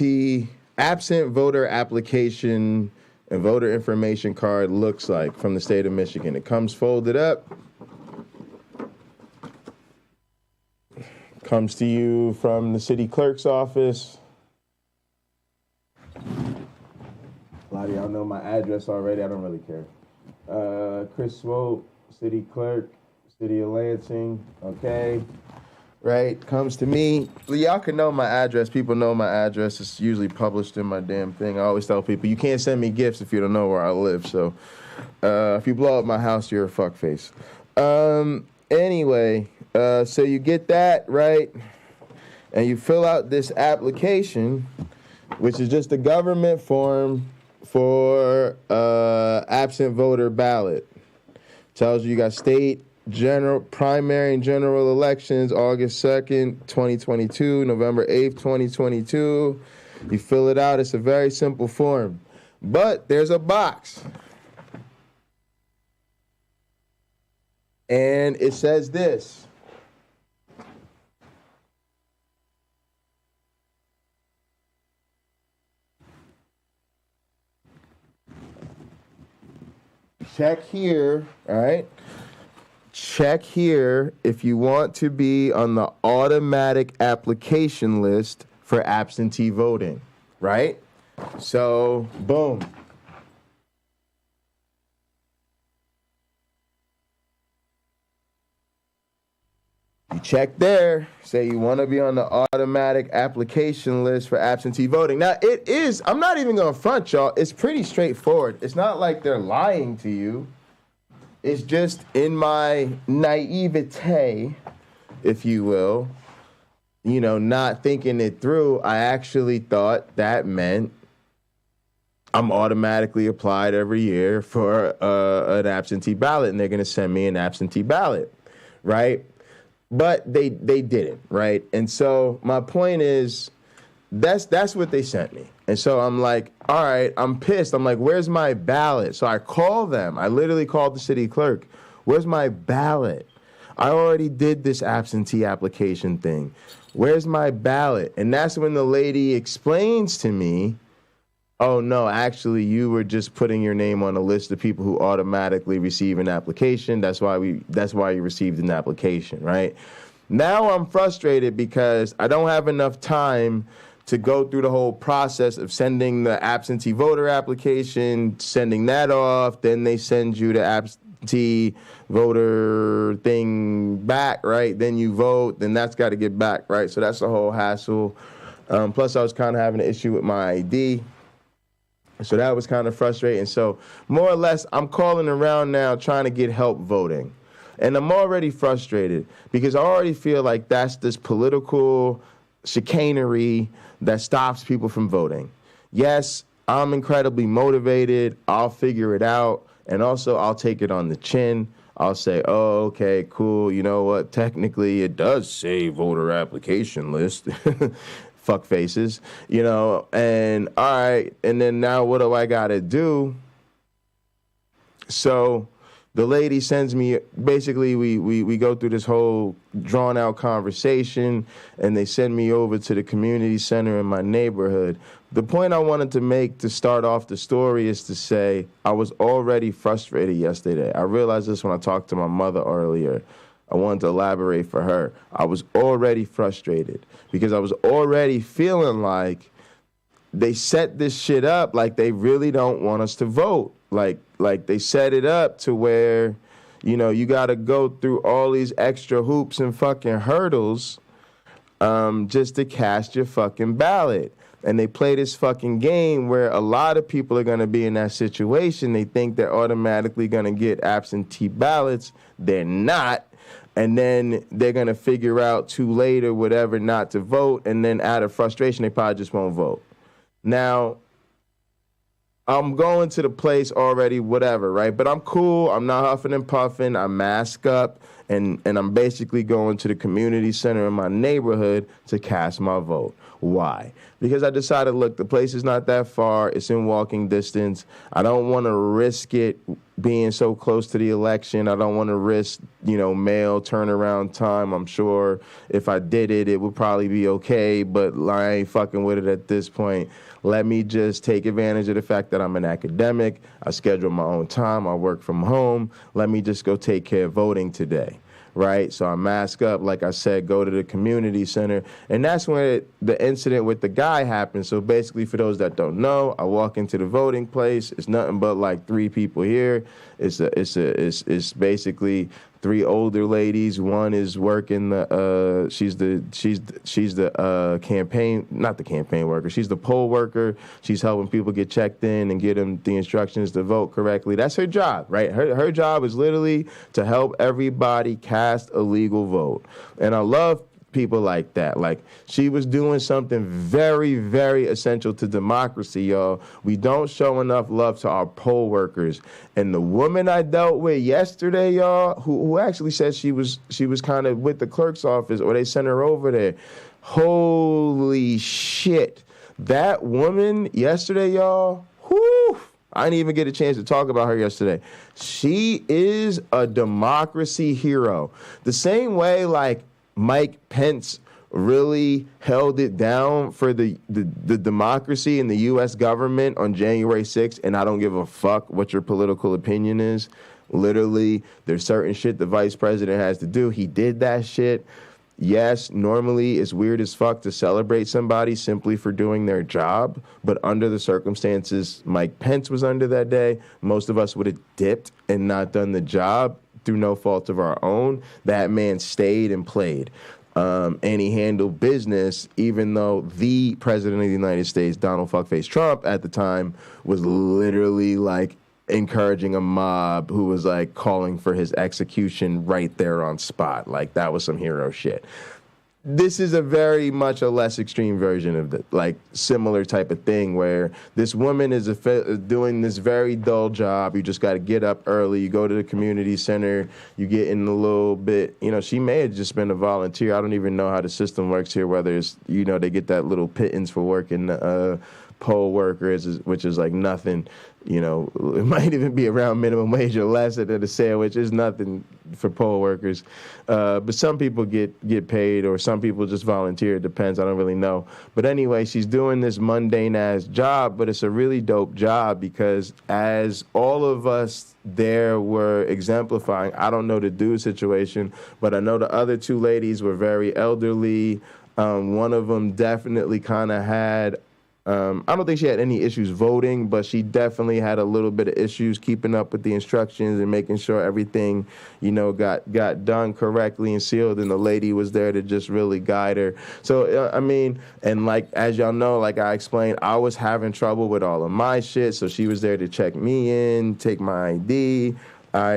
voter application and voter information card looks like from the state of Michigan. It comes folded up. Comes to you from the city clerk's office. A lot of y'all know my address already. I don't really care. Chris Swope, city clerk, city of Lansing, okay, right, comes to me. Y'all can know my address. People know my address. It's usually published in my damn thing. I always tell people, you can't send me gifts if you don't know where I live, so if you blow up my house, you're a fuckface. Anyway, so you get that, right, and you fill out this application, which is just a government form for absent voter ballot. Tells you got state, general, primary and general elections, August 2nd, 2022, November 8th, 2022. You fill it out. It's a very simple form. But there's a box. And it says this. Check here, all right? check here if you want to be on the automatic application list for absentee voting, right? So, boom. You check there, say you want to be on the automatic application list for absentee voting. Now, it is, I'm not even going to front y'all, it's pretty straightforward. It's not like they're lying to you. It's just in my naivete, if you will, you know, not thinking it through, I actually thought that meant I'm automatically applied every year for an absentee ballot, and they're going to send me an absentee ballot, right? But they didn't, right? And so my point is, that's what they sent me. And so I'm like, all right, I'm pissed. I'm like, where's my ballot? So I call them. I literally called the city clerk. Where's my ballot? I already did this absentee application thing. Where's my ballot? And that's when the lady explains to me, oh, no, actually, you were just putting your name on a list of people who automatically receive an application. That's why you received an application, right? Now I'm frustrated because I don't have enough time to go through the whole process of sending the absentee voter application, sending that off, then they send you the absentee voter thing back, right? Then you vote, then that's got to get back, right? So that's a whole hassle. Plus, I was kind of having an issue with my ID. So that was kind of frustrating. So more or less, I'm calling around now trying to get help voting. And I'm already frustrated because I already feel like that's this political chicanery that stops people from voting. Yes, I'm incredibly motivated. I'll figure it out. And also, I'll take it on the chin. I'll say, oh, okay, cool. You know what? Technically, it does say voter application list. Fuck faces, you know, and all right. And then now what do I got to do? So the lady sends me, basically we go through this whole drawn out conversation, and they send me over to the community center in my neighborhood. The point I wanted to make to start off the story is to say I was already frustrated yesterday. I realized this when I talked to my mother earlier. I wanted to elaborate for her. I was already frustrated because I was already feeling like they set this shit up like they really don't want us to vote. Like they set it up to where, you know, you got to go through all these extra hoops and fucking hurdles just to cast your fucking ballot. And they play this fucking game where a lot of people are going to be in that situation. They think they're automatically going to get absentee ballots. They're not. And then they're going to figure out too late or whatever not to vote. And then out of frustration, they probably just won't vote. Now, I'm going to the place already, whatever, right? But I'm cool. I'm not huffing and puffing. I mask up. And I'm basically going to the community center in my neighborhood to cast my vote. Why? Because I decided, look, the place is not that far. It's in walking distance. I don't want to risk it being so close to the election. I don't want to risk, you know, mail turnaround time. I'm sure if I did it, it would probably be okay, but I ain't fucking with it at this point. Let me just take advantage of the fact that I'm an academic. I schedule my own time. I work from home. Let me just go take care of voting today, right? So I mask up, like I said, go to the community center. And that's when the incident with the guy happened. So basically, for those that don't know, I walk into the voting place. It's nothing but like 3 people here. It's basically 3 older ladies. One is working she's the campaign, not the campaign worker. She's the poll worker. She's helping people get checked in and get them the instructions to vote correctly. That's her job, right? Her job is literally to help everybody cast a legal vote. And I love people like that. Like, she was doing something very, very essential to democracy, y'all. We don't show enough love to our poll workers. And the woman I dealt with yesterday, y'all, who actually said she was kind of with the clerk's office, or they sent her over there. Holy shit. That woman yesterday, y'all, whew, I didn't even get a chance to talk about her yesterday. She is a democracy hero. The same way, like, Mike Pence really held it down for the democracy in the U.S. government on January 6th, and I don't give a fuck what your political opinion is. Literally, there's certain shit the vice president has to do. He did that shit. Yes, normally it's weird as fuck to celebrate somebody simply for doing their job, but under the circumstances Mike Pence was under that day, most of us would have dipped and not done the job through no fault of our own. That man stayed and played. And he handled business, even though the president of the United States, Donald Fuckface Trump, at the time, was literally like encouraging a mob who was like calling for his execution right there on spot. Like, that was some hero shit. This is a very much a less extreme version of the like similar type of thing where this woman is doing this very dull job. You just got to get up early. You go to the community center. You get in a little bit. You know, she may have just been a volunteer. I don't even know how the system works here, whether it's, you know, they get that little pittance for working poll workers, which is like nothing. You know, it might even be around minimum wage or less at a sale, which is nothing for poll workers. But some people get paid, or some people just volunteer. It depends. I don't really know. But anyway, she's doing this mundane-ass job, but it's a really dope job because as all of us there were exemplifying, I don't know the dude situation, but I know the other two ladies were very elderly. One of them definitely kind of had... I don't think she had any issues voting, but she definitely had a little bit of issues keeping up with the instructions and making sure everything, you know, got done correctly and sealed, and the lady was there to just really guide her. So, I mean, and like, as y'all know, like I explained, I was having trouble with all of my shit, so she was there to check me in, take my ID,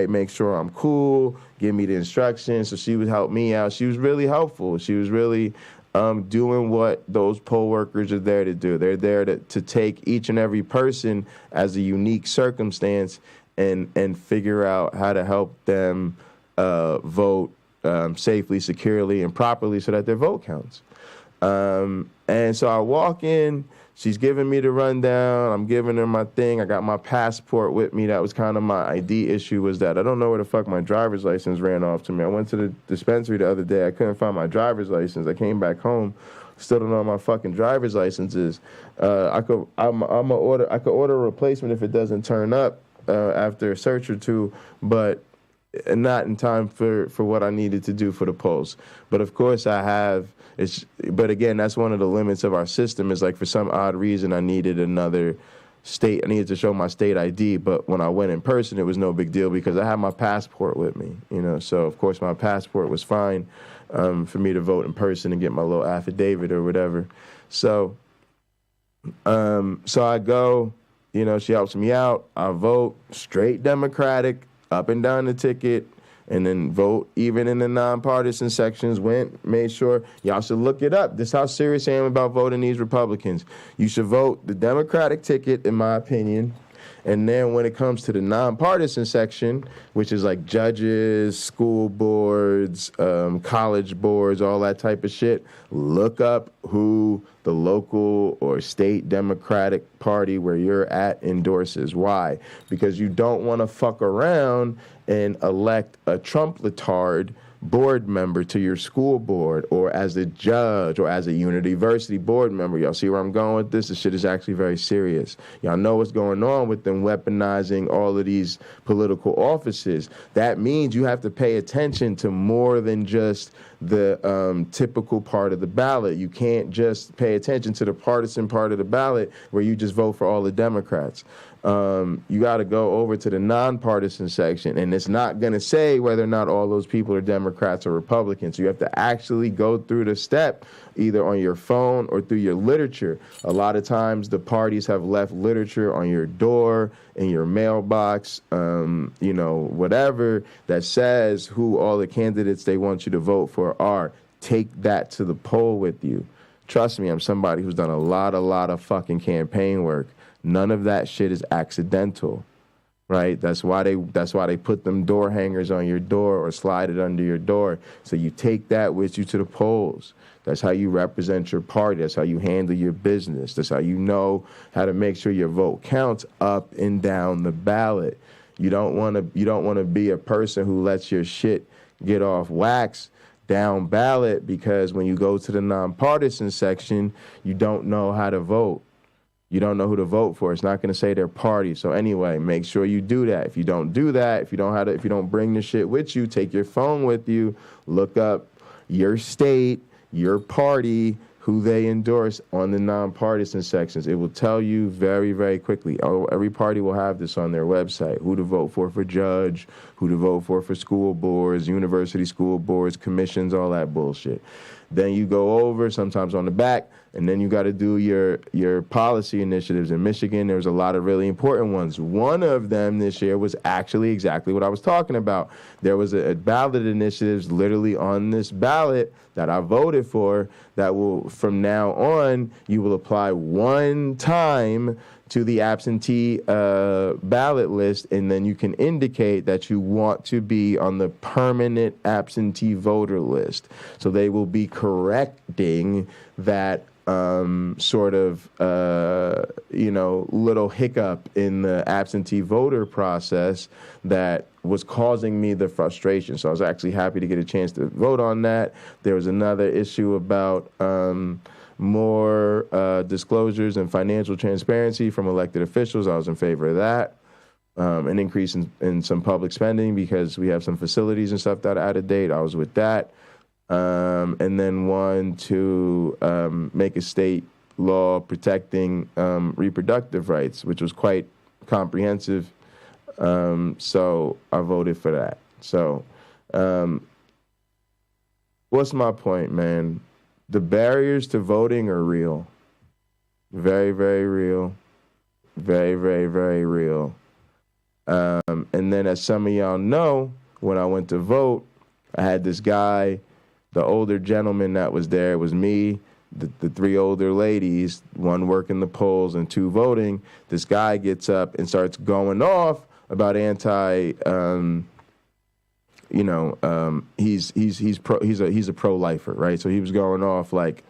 make sure I'm cool, give me the instructions, so she would help me out. She was really helpful. She was really... doing what those poll workers are there to do. They're there to take each and every person as a unique circumstance and figure out how to help them vote safely, securely, and properly so that their vote counts. And so I walk in, she's giving me the rundown, I'm giving her my thing, I got my passport with me. That was kind of my ID issue, was that I don't know where the fuck my driver's license ran off to me. I went to the dispensary the other day, I couldn't find my driver's license. I came back home, still don't know what my fucking driver's license is. I could order a replacement if it doesn't turn up after a search or two, but not in time for what I needed to do for the polls. But of course I have... But again, that's one of the limits of our system, is like for some odd reason I needed another state. I needed to show my state ID, but when I went in person, it was no big deal because I had my passport with me, you know. So of course my passport was fine for me to vote in person and get my little affidavit or whatever. So I go, you know, she helps me out. I vote straight Democratic, up and down the ticket. And then vote even in the nonpartisan sections, made sure, y'all should look it up. This is how serious I am about voting these Republicans. You should vote the Democratic ticket, in my opinion. And then when it comes to the nonpartisan section, which is like judges, school boards, college boards, all that type of shit, look up who the local or state Democratic Party where you're at endorses. Why? Because you don't want to fuck around and elect a Trump-litard board member to your school board, or as a judge, or as a university board member. Y'all see where I'm going with this? This shit is actually very serious. Y'all know what's going on with them weaponizing all of these political offices. That means you have to pay attention to more than just the typical part of the ballot. You can't just pay attention to the partisan part of the ballot where you just vote for all the Democrats. You got to go over to the nonpartisan section, and it's not going to say whether or not all those people are Democrats or Republicans. You have to actually go through the step, either on your phone or through your literature. A lot of times the parties have left literature on your door, in your mailbox, you know, whatever, that says who all the candidates they want you to vote for are. Take that to the poll with you. Trust me, I'm somebody who's done a lot of fucking campaign work. None of that shit is accidental, right? That's why they put them door hangers on your door or slide it under your door. So you take that with you to the polls. That's how you represent your party. That's how you handle your business. That's how you know how to make sure your vote counts up and down the ballot. You don't want to be a person who lets your shit get off wax down ballot because when you go to the nonpartisan section, you don't know how to vote. You don't know who to vote for. It's not going to say their party. So anyway, make sure you do that. If you don't do that, if you don't bring the shit with you, take your phone with you, look up your state, your party, who they endorse on the nonpartisan sections. It will tell you very, very quickly. Every party will have this on their website. Who to vote for judge, who to vote for school boards, university school boards, commissions, all that bullshit. Then you go over, sometimes on the back, and then you got to do your policy initiatives. In Michigan, there's a lot of really important ones. One of them this year was actually exactly what I was talking about. There was a ballot initiatives literally on this ballot that I voted for that will, from now on, you will apply one time to the absentee ballot list, and then you can indicate that you want to be on the permanent absentee voter list. So they will be correcting that little hiccup in the absentee voter process that was causing me the frustration. So I was actually happy to get a chance to vote on that. There was another issue about more disclosures and financial transparency from elected officials. I was in favor of that. An increase in some public spending because we have some facilities and stuff that are out of date. I was with that. And then one to make a state law protecting reproductive rights, which was quite comprehensive. So I voted for that. So what's my point, man? The barriers to voting are real. Very, very real. Very, very, very real. And then as some of y'all know, when I went to vote, I had this guy, the older gentleman that was there. It was me, the three older ladies, one working the polls and two voting. This guy gets up and starts going off about he's a pro-lifer, right? So he was going off like,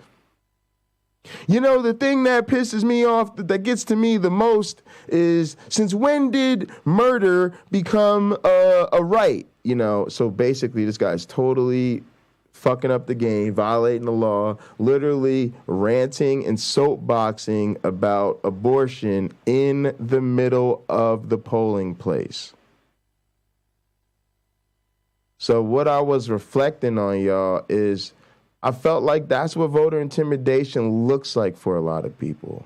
the thing that pisses me off, that gets to me the most is, since when did murder become a right? So basically this guy's totally fucking up the game, violating the law, literally ranting and soapboxing about abortion in the middle of the polling place. So what I was reflecting on, y'all, is I felt like that's what voter intimidation looks like for a lot of people.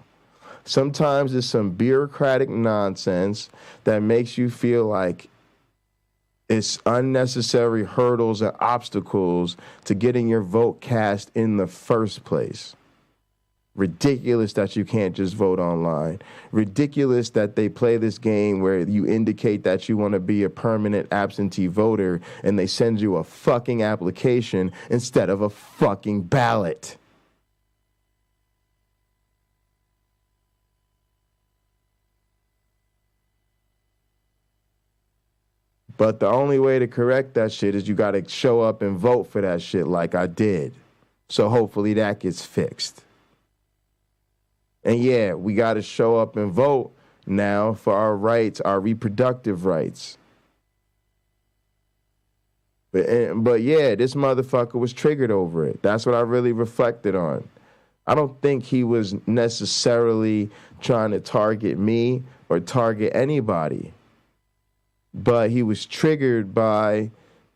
Sometimes it's some bureaucratic nonsense that makes you feel like it's unnecessary hurdles and obstacles to getting your vote cast in the first place. Ridiculous that you can't just vote online. Ridiculous that they play this game where you indicate that you want to be a permanent absentee voter and they send you a fucking application instead of a fucking ballot. But the only way to correct that shit is you got to show up and vote for that shit like I did. So hopefully that gets fixed. And yeah, we got to show up and vote now for our rights, our reproductive rights. But yeah, this motherfucker was triggered over it. That's what I really reflected on. I don't think he was necessarily trying to target me or target anybody. But he was triggered by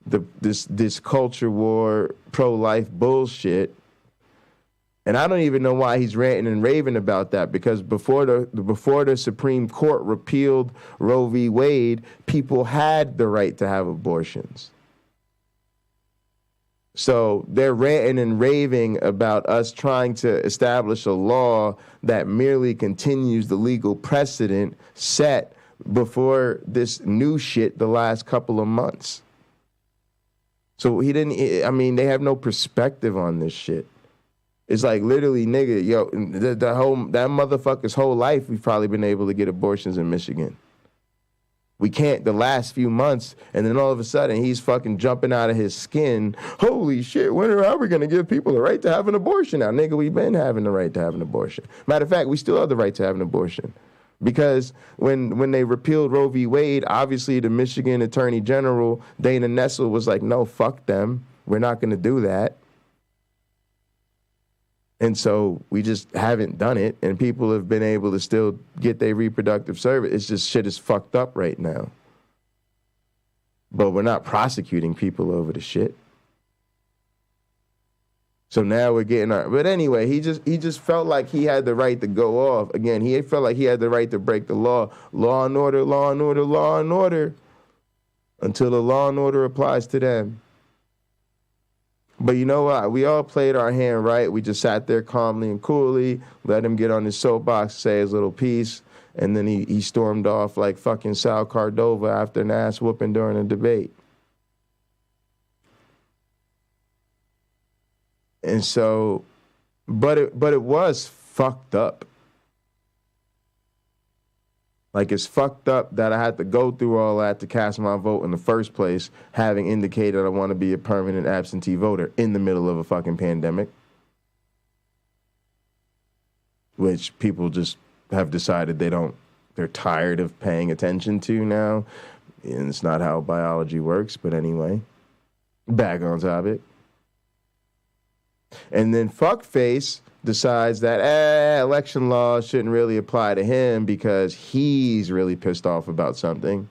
this culture war, pro-life bullshit. And I don't even know why he's ranting and raving about that, because before the Supreme Court repealed Roe v. Wade, people had the right to have abortions. So they're ranting and raving about us trying to establish a law that merely continues the legal precedent set before this new shit the last couple of months. So they have no perspective on this shit. It's like, literally, nigga, that motherfucker's whole life we've probably been able to get abortions in Michigan. We can't the last few months, and then all of a sudden he's fucking jumping out of his skin. Holy shit, how are we going to give people the right to have an abortion now? Nigga, we've been having the right to have an abortion. Matter of fact, we still have the right to have an abortion. Because when they repealed Roe v. Wade, obviously the Michigan Attorney General, Dana Nessel, was like, no, fuck them. We're not going to do that. And so we just haven't done it, and people have been able to still get their reproductive service. It's just shit is fucked up right now. But we're not prosecuting people over the shit. So now we're getting our, but anyway, he just felt like he had the right to go off. Again, he felt like he had the right to break the law. Law and order, law and order, law and order. Until the law and order applies to them. But you know what? We all played our hand right. We just sat there calmly and coolly, let him get on his soapbox, say his little piece, and then he stormed off like fucking Sal Cordova after an ass whooping during a debate. And so, but it was fucked up. Like, it's fucked up that I had to go through all that to cast my vote in the first place, having indicated I want to be a permanent absentee voter in the middle of a fucking pandemic, which people just have decided they're tired of paying attention to now. And it's not how biology works, but anyway, back on topic. And then fuckface decides that election laws shouldn't really apply to him because he's really pissed off about something.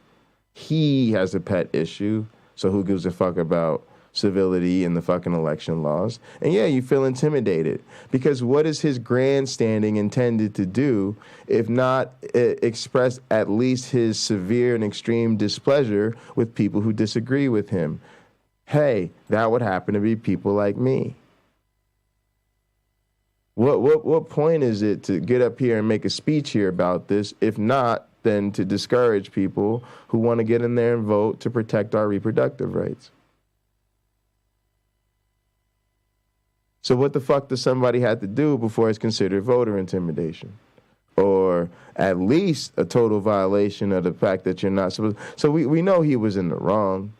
He has a pet issue, so who gives a fuck about civility and the fucking election laws? And yeah, you feel intimidated because what is his grandstanding intended to do if not express at least his severe and extreme displeasure with people who disagree with him? Hey, that would happen to be people like me. What point is it to get up here and make a speech here about this, if not then to discourage people who want to get in there and vote to protect our reproductive rights? So what the fuck does somebody have to do before it's considered voter intimidation? Or at least a total violation of the fact that you're not supposed. So we know he was in the wrong.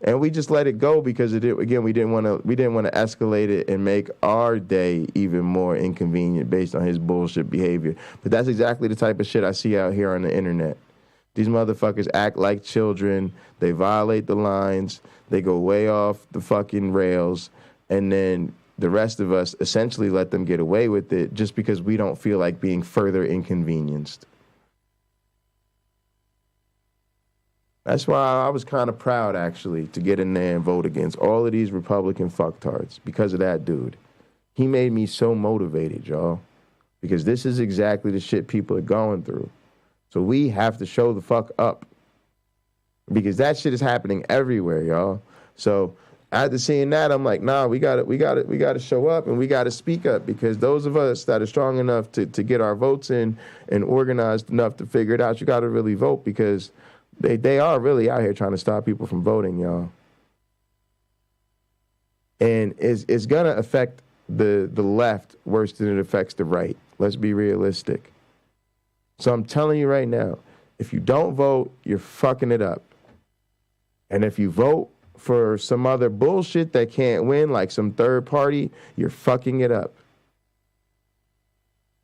And we just let it go because we didn't want to escalate it and make our day even more inconvenient based on his bullshit behavior. But that's exactly the type of shit I see out here on the internet. These motherfuckers act like children. They violate the lines. They go way off the fucking rails. And then the rest of us essentially let them get away with it just because we don't feel like being further inconvenienced. That's why I was kind of proud, actually, to get in there and vote against all of these Republican fucktards because of that dude. He made me so motivated, y'all, because this is exactly the shit people are going through. So we have to show the fuck up because that shit is happening everywhere, y'all. So after seeing that, I'm like, nah, we got to show up and we got to speak up because those of us that are strong enough to get our votes in and organized enough to figure it out, you got to really vote because they are really out here trying to stop people from voting, y'all. And it's going to affect the left worse than it affects the right. Let's be realistic. So I'm telling you right now, if you don't vote, you're fucking it up. And if you vote for some other bullshit that can't win, like some third party, you're fucking it up.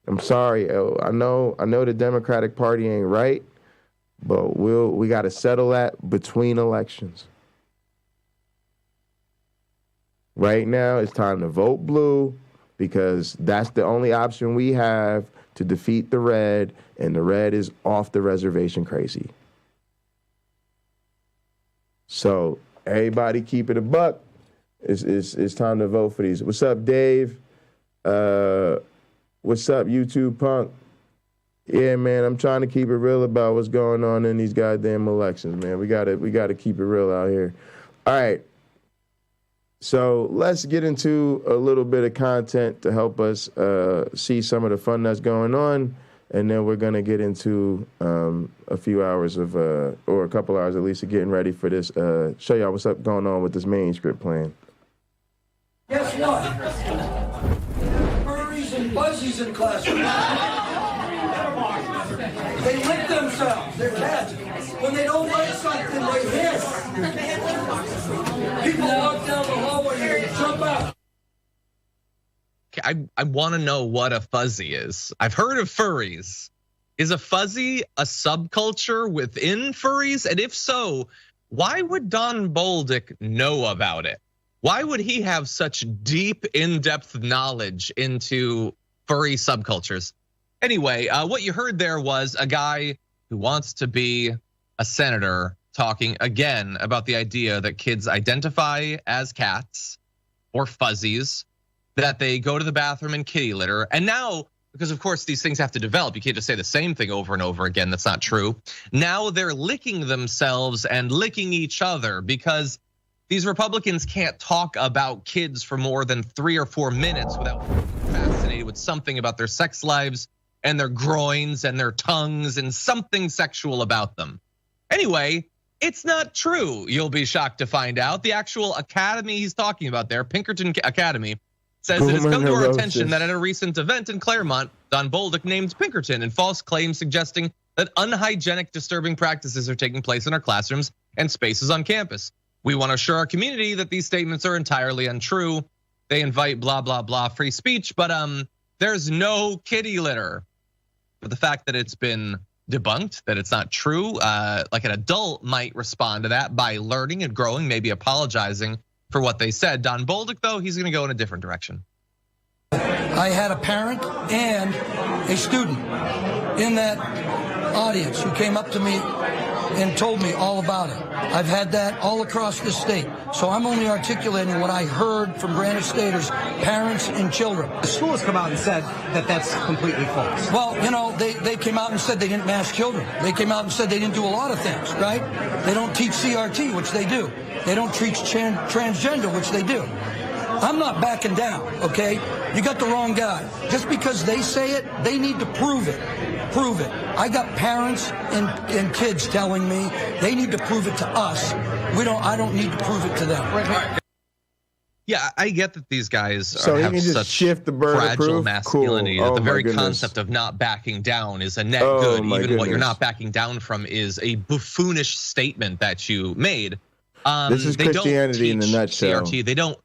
I'm sorry. I know the Democratic Party ain't right. But we got to settle that between elections. Right now, it's time to vote blue because that's the only option we have to defeat the red, and the red is off the reservation crazy. So everybody keep it a buck. It's time to vote for these. What's up, Dave? What's up, YouTube Punk? Yeah, man, I'm trying to keep it real about what's going on in these goddamn elections, man. We gotta keep it real out here. All right. So let's get into a little bit of content to help us see some of the fun that's going on, and then we're gonna get into a few hours of, or a couple hours at least, of getting ready for this. Show y'all what's up going on with this Manuscript plan. Guess what? Furries and fuzzies in classroom. They lick themselves. They're cats. When they don't like something, they hiss. People walk down the hallway and jump out. I want to know what a fuzzy is. I've heard of furries. Is a fuzzy a subculture within furries? And if so, why would Don Bolduc know about it? Why would he have such deep, in-depth knowledge into furry subcultures? Anyway, what you heard there was a guy who wants to be a senator talking again about the idea that kids identify as cats or fuzzies, that they go to the bathroom in kitty litter. And now, because of course these things have to develop, you can't just say the same thing over and over again. That's not true. Now they're licking themselves and licking each other because these Republicans can't talk about kids for more than 3 or 4 minutes without being fascinated with something about their sex lives and their groins and their tongues and something sexual about them. Anyway, it's not true. You'll be shocked to find out. The actual academy he's talking about there, Pinkerton Academy, says it has come to our attention that at a recent event in Claremont, Don Bolduc named Pinkerton in false claims suggesting that unhygienic, disturbing practices are taking place in our classrooms and spaces on campus. We want to assure our community that these statements are entirely untrue. They invite blah, blah, blah free speech, but there's no kitty litter. But the fact that it's been debunked, that it's not true, like an adult might respond to that by learning and growing, maybe apologizing for what they said. Don Bolduc, though, he's gonna go in a different direction. I had a parent and a student in that audience who came up to me and told me all about it. I've had that all across the state. So I'm only articulating what I heard from Granite Staters, parents and children. The school has come out and said that that's completely false. Well, you know, they came out and said they didn't mass children. They came out and said they didn't do a lot of things, right? They don't teach CRT, which they do. They don't teach transgender, which they do. I'm not backing down, okay? You got the wrong guy. Just because they say it, they need to prove it. Prove it. I got parents and kids telling me they need to prove it to us. I don't need to prove it to them. Right. Yeah, I get that these guys have such shift the fragile masculinity. Cool. That the very concept of not backing down is a net good. Even what you're not backing down from is a buffoonish statement that you made. This is Christianity in a nutshell. CRT. They don't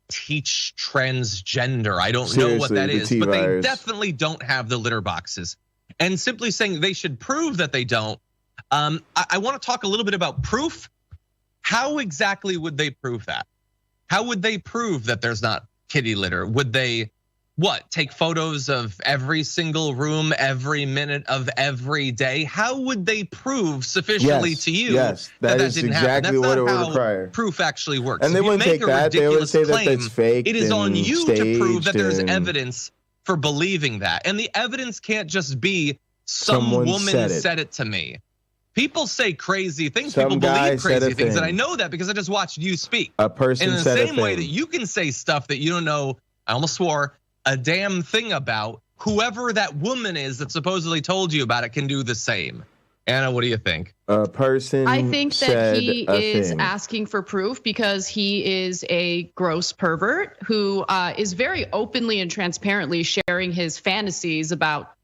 teach transgender. I don't know what that is, but they definitely don't have the litter boxes. And simply saying they should prove that they don't. I want to talk a little bit about proof. How exactly would they prove that? How would they prove that there's not kitty litter? Would they, take photos of every single room, every minute of every day? How would they prove sufficiently to you that is didn't exactly happen? what it would That's not require. how proof actually works. And they wouldn't take that. They would say that that's fake. It is on you to prove that there's evidence for believing that. And the evidence can't just be some woman said it to me. People say crazy things. People believe crazy things. And I know that because I just watched you speak. A person in the same way that you can say stuff that you don't know, I almost swore, a damn thing about, whoever that woman is that supposedly told you about it can do the same. Anna, what do you think? A person I think that he is asking for proof because he is a gross pervert who is very openly and transparently sharing his fantasies about,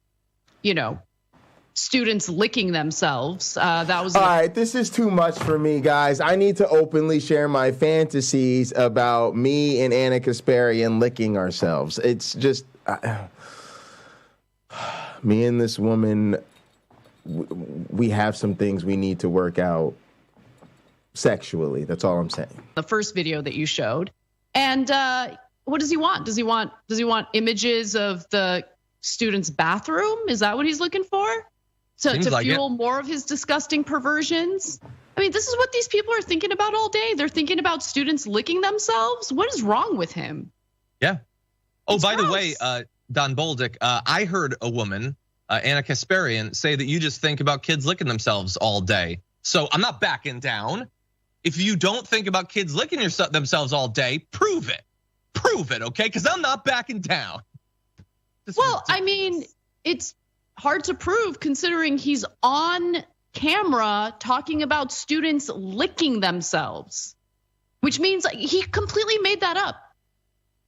students licking themselves. That was all right. This is too much for me, guys. I need to openly share my fantasies about me and Anna Kasparian licking ourselves. It's just me and this woman. We have some things we need to work out sexually. That's all I'm saying. The first video that you showed, and what does he want? Does he want images of the student's bathroom? Is that what he's looking for? To fuel more of his disgusting perversions? I mean, this is what these people are thinking about all day. They're thinking about students licking themselves. What is wrong with him? Yeah. Oh, by the way, Don Bolduc, I heard a woman, Anna Kasparian, say that you just think about kids licking themselves all day. So I'm not backing down. If you don't think about kids licking themselves all day, prove it. Prove it, okay? Because I'm not backing down. Well, I mean, it's hard to prove considering he's on camera talking about students licking themselves, which means he completely made that up.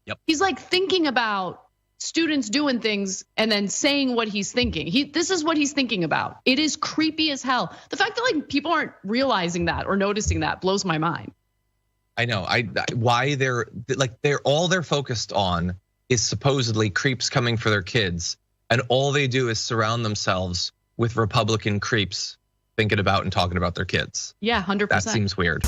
Yep. He's like thinking about students doing things and then saying what he's thinking. This is what he's thinking about. It is creepy as hell. The fact that people aren't realizing that or noticing that blows my mind. I know. Why they're all they're focused on is supposedly creeps coming for their kids. And all they do is surround themselves with Republican creeps thinking about and talking about their kids. Yeah, 100%. That seems weird.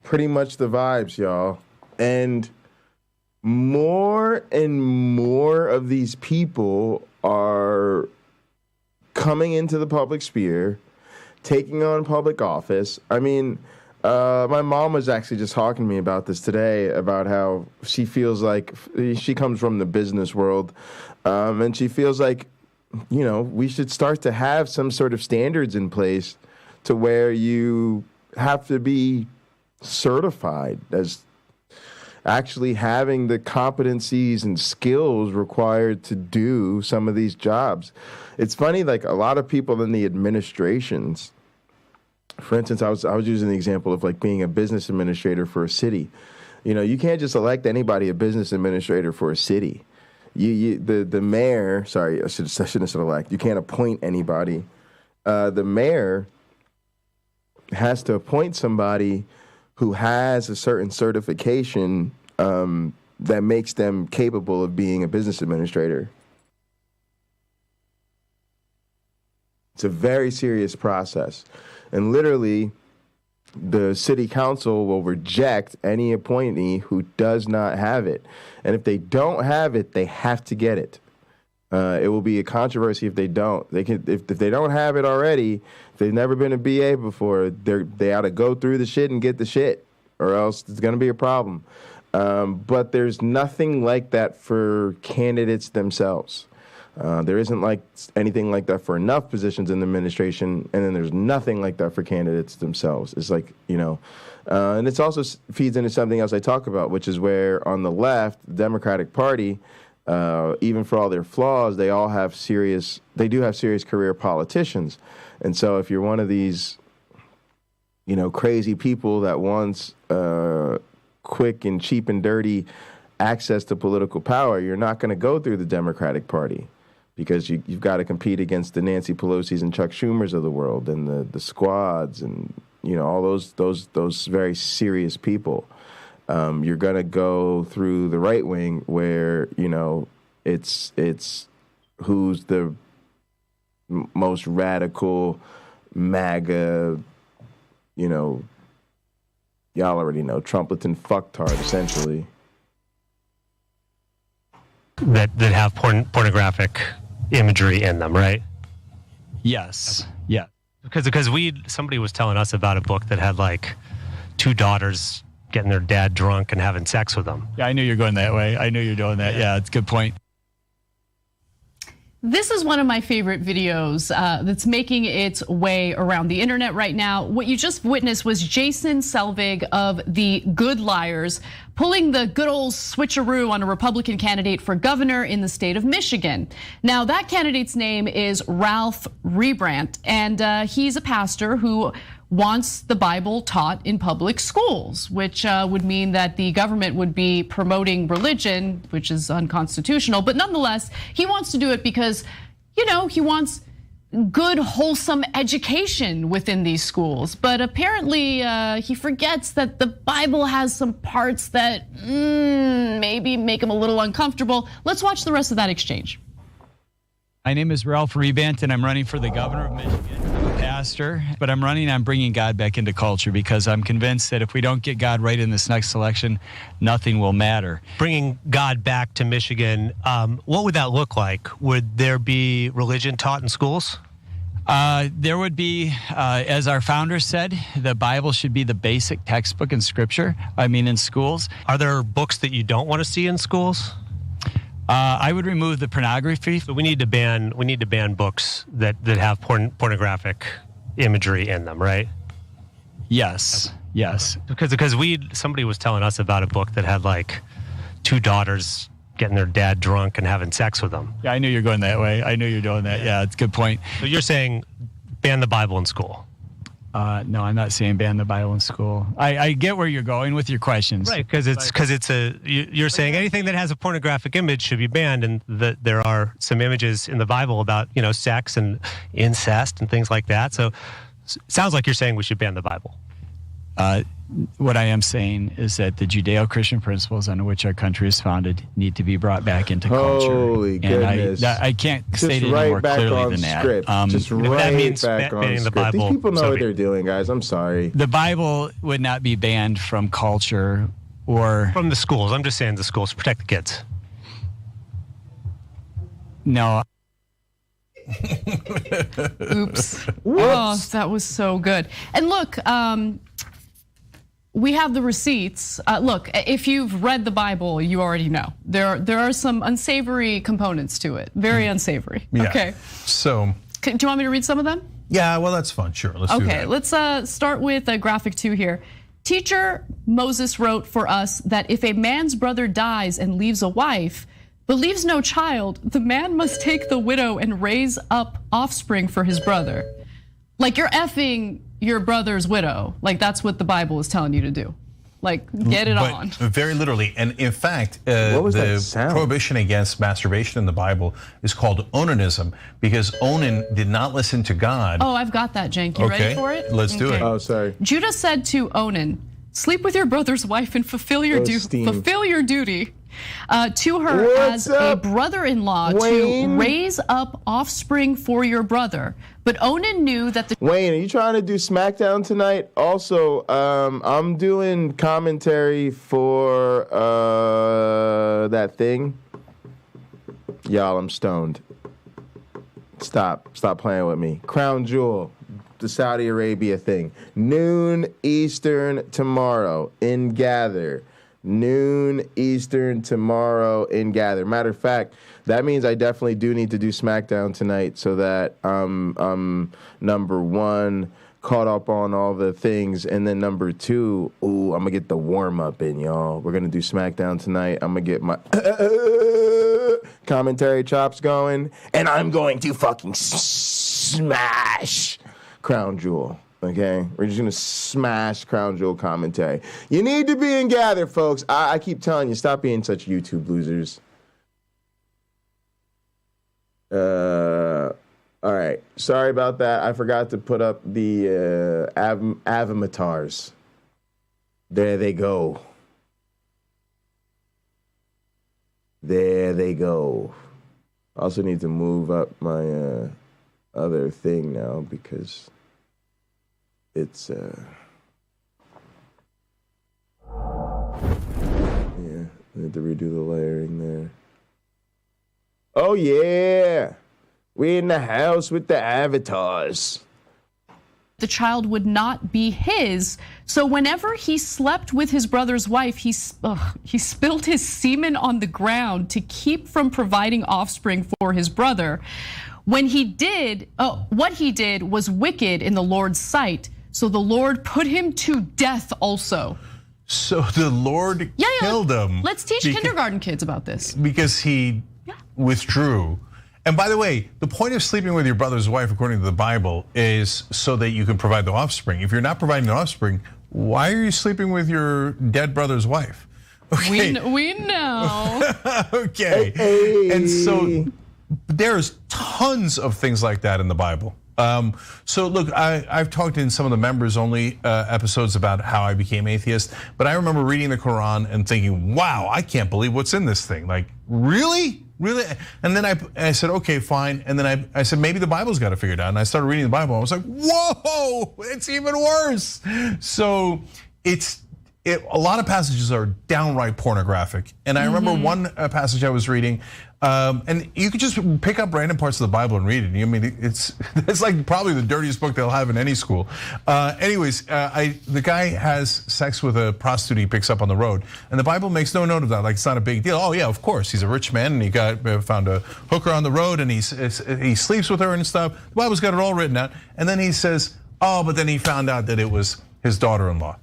pretty much the vibes, y'all. And more of these people are coming into the public sphere, taking on public office. I mean, my mom was actually just talking to me about this today, about how she feels like she comes from the business world, and she feels like, you know, we should start to have some sort of standards in place to where you have to be certified as actually having the competencies and skills required to do some of these jobs. It's funny, like a lot of people in the administrations, for instance, I was using the example of like being a business administrator for a city. You know, you can't just elect anybody a business administrator for a city. The mayor, sorry, I shouldn't have said elect. You can't appoint anybody. The mayor has to appoint somebody who has a certain certification that makes them capable of being a business administrator. It's a very serious process. And literally, the city council will reject any appointee who does not have it. And if they don't have it, they have to get it. It will be a controversy if they don't. They can, if they don't have it already, if they've never been a BA before, they ought to go through the shit and get the shit, or else it's going to be a problem. But there's nothing like that for candidates themselves. There isn't like anything like that for enough positions in the administration, and then there's nothing like that for candidates themselves. It's like, you know, and it also feeds into something else I talk about, which is where on the left, the Democratic Party, even for all their flaws, they do have serious career politicians. And so if you're one of these, you know, crazy people that wants quick and cheap and dirty access to political power, you're not going to go through the Democratic Party, because you've got to compete against the Nancy Pelosi's and Chuck Schumers of the world, and the squads, and, you know, all those very serious people. You're going to go through the right wing, where, you know, it's who's the most radical MAGA, you know, y'all already know, Trumpleton fucktard, essentially. That have pornographic imagery in them, right? Yes. Yeah. Because somebody was telling us about a book that had like two daughters getting their dad drunk and having sex with them. Yeah, I knew you're going that way. I knew you're doing that. Yeah, it's a good point. This is one of my favorite videos that's making its way around the internet right now. What you just witnessed was Jason Selvig of the Good Liars pulling the good old switcheroo on a Republican candidate for governor in the state of Michigan. Now, that candidate's name is Ralph Rebrandt, and he's a pastor who wants the Bible taught in public schools, which would mean that the government would be promoting religion, which is unconstitutional. But nonetheless, he wants to do it because, you know, he wants good, wholesome education within these schools. But apparently, he forgets that the Bible has some parts that maybe make him a little uncomfortable. Let's watch the rest of that exchange. My name is Ralph Rebant, and I'm running for the governor of Michigan. I'm a pastor, but I'm running on bringing God back into culture, because I'm convinced that if we don't get God right in this next election, nothing will matter. Bringing God back to Michigan, what would that look like? Would there be religion taught in schools? There would be, as our founder said, the Bible should be the basic textbook in Scripture. I mean, in schools. Are there books that you don't want to see in schools? I would remove the pornography. So we need to ban books that have pornographic imagery in them, right? Yes. Yes. Because somebody was telling us about a book that had like two daughters getting their dad drunk and having sex with them. Yeah, I knew you're going that way. I knew you're doing that. Yeah, it's a good point. So you're saying ban the Bible in school? No, I'm not saying ban the Bible in school. I get where you're going with your questions. Right, because you're saying anything that has a pornographic image should be banned, and there are some images in the Bible about, you know, sex and incest and things like that. So it sounds like you're saying we should ban the Bible. what I am saying is that the Judeo-Christian principles on which our country is founded need to be brought back into culture. Holy goodness. And I can't state it right any more back clearly on than that. script. Just right that means back on banning the script. These Bible, people know so what they're doing, guys. I'm sorry. The Bible would not be banned from culture or from the schools. I'm just saying the schools protect the kids. No. Oops. Oh, that was so good. And look, we have the receipts. Look, if you've read the Bible, you already know there are some unsavory components to it. Very unsavory. Yeah. Okay. So. Do you want me to read some of them? Yeah, well, that's fun. Sure, let's do that. Okay, let's start with graphic 2 here. Teacher Moses wrote for us that if a man's brother dies and leaves a wife, but leaves no child, the man must take the widow and raise up offspring for his brother. Like you're effing your brother's widow. Like that's what the Bible is telling you to do. Like get it on. Very literally, and in fact, the prohibition against masturbation in the Bible is called onanism because Onan did not listen to God. Oh, I've got that, Cenk. You ready for it? Let's do it. Oh, sorry. Judah said to Onan, "Sleep with your brother's wife and fulfill your duty." To her as a brother-in-law to raise up offspring for your brother. But Onan knew that the Wayne, are you trying to do SmackDown tonight? Also, I'm doing commentary for that thing. Y'all, I'm stoned. Stop playing with me. Crown Jewel, the Saudi Arabia thing. Noon Eastern tomorrow in Gather. Noon Eastern tomorrow in Gather. Matter of fact, that means I definitely do need to do SmackDown tonight so that I'm number one, caught up on all the things, and then number two, I'm gonna get the warm up in, y'all. We're gonna do SmackDown tonight. I'm gonna get my commentary chops going, and I'm going to fucking smash Crown Jewel. Okay, we're just gonna smash Crown Jewel commentary. You need to be in Gather, folks. I keep telling you, stop being such YouTube losers. All right, sorry about that. I forgot to put up the avatars. There they go. There they go. I also need to move up my other thing now because it's yeah, I need to redo the layering there. Oh yeah, we're in the house with the avatars. The child would not be his. So whenever he slept with his brother's wife, he spilled his semen on the ground to keep from providing offspring for his brother. When he did, what he did was wicked in the Lord's sight. So the Lord put him to death also. So the Lord killed him. Let's teach kindergarten kids about this. Because he withdrew. And by the way, the point of sleeping with your brother's wife, according to the Bible, is so that you can provide the offspring. If you're not providing the offspring, why are you sleeping with your dead brother's wife? Okay. We know. Okay. And so there's tons of things like that in the Bible. So look, I've talked in some of the members only episodes about how I became atheist, but I remember reading the Quran and thinking, wow, I can't believe what's in this thing. Like, really? Really? And then I said, okay, fine. And then I said, maybe the Bible's got to figure it out. And I started reading the Bible. I was like, whoa, it's even worse. So a lot of passages are downright pornographic. And I remember one passage I was reading, and you could just pick up random parts of the Bible and read it. I mean, it's like probably the dirtiest book they'll have in any school. The guy has sex with a prostitute he picks up on the road, and the Bible makes no note of that. Like it's not a big deal. Oh yeah, of course, he's a rich man and he found a hooker on the road and he sleeps with her and stuff. The Bible's got it all written out. And then he says, oh, but then he found out that it was his daughter-in-law.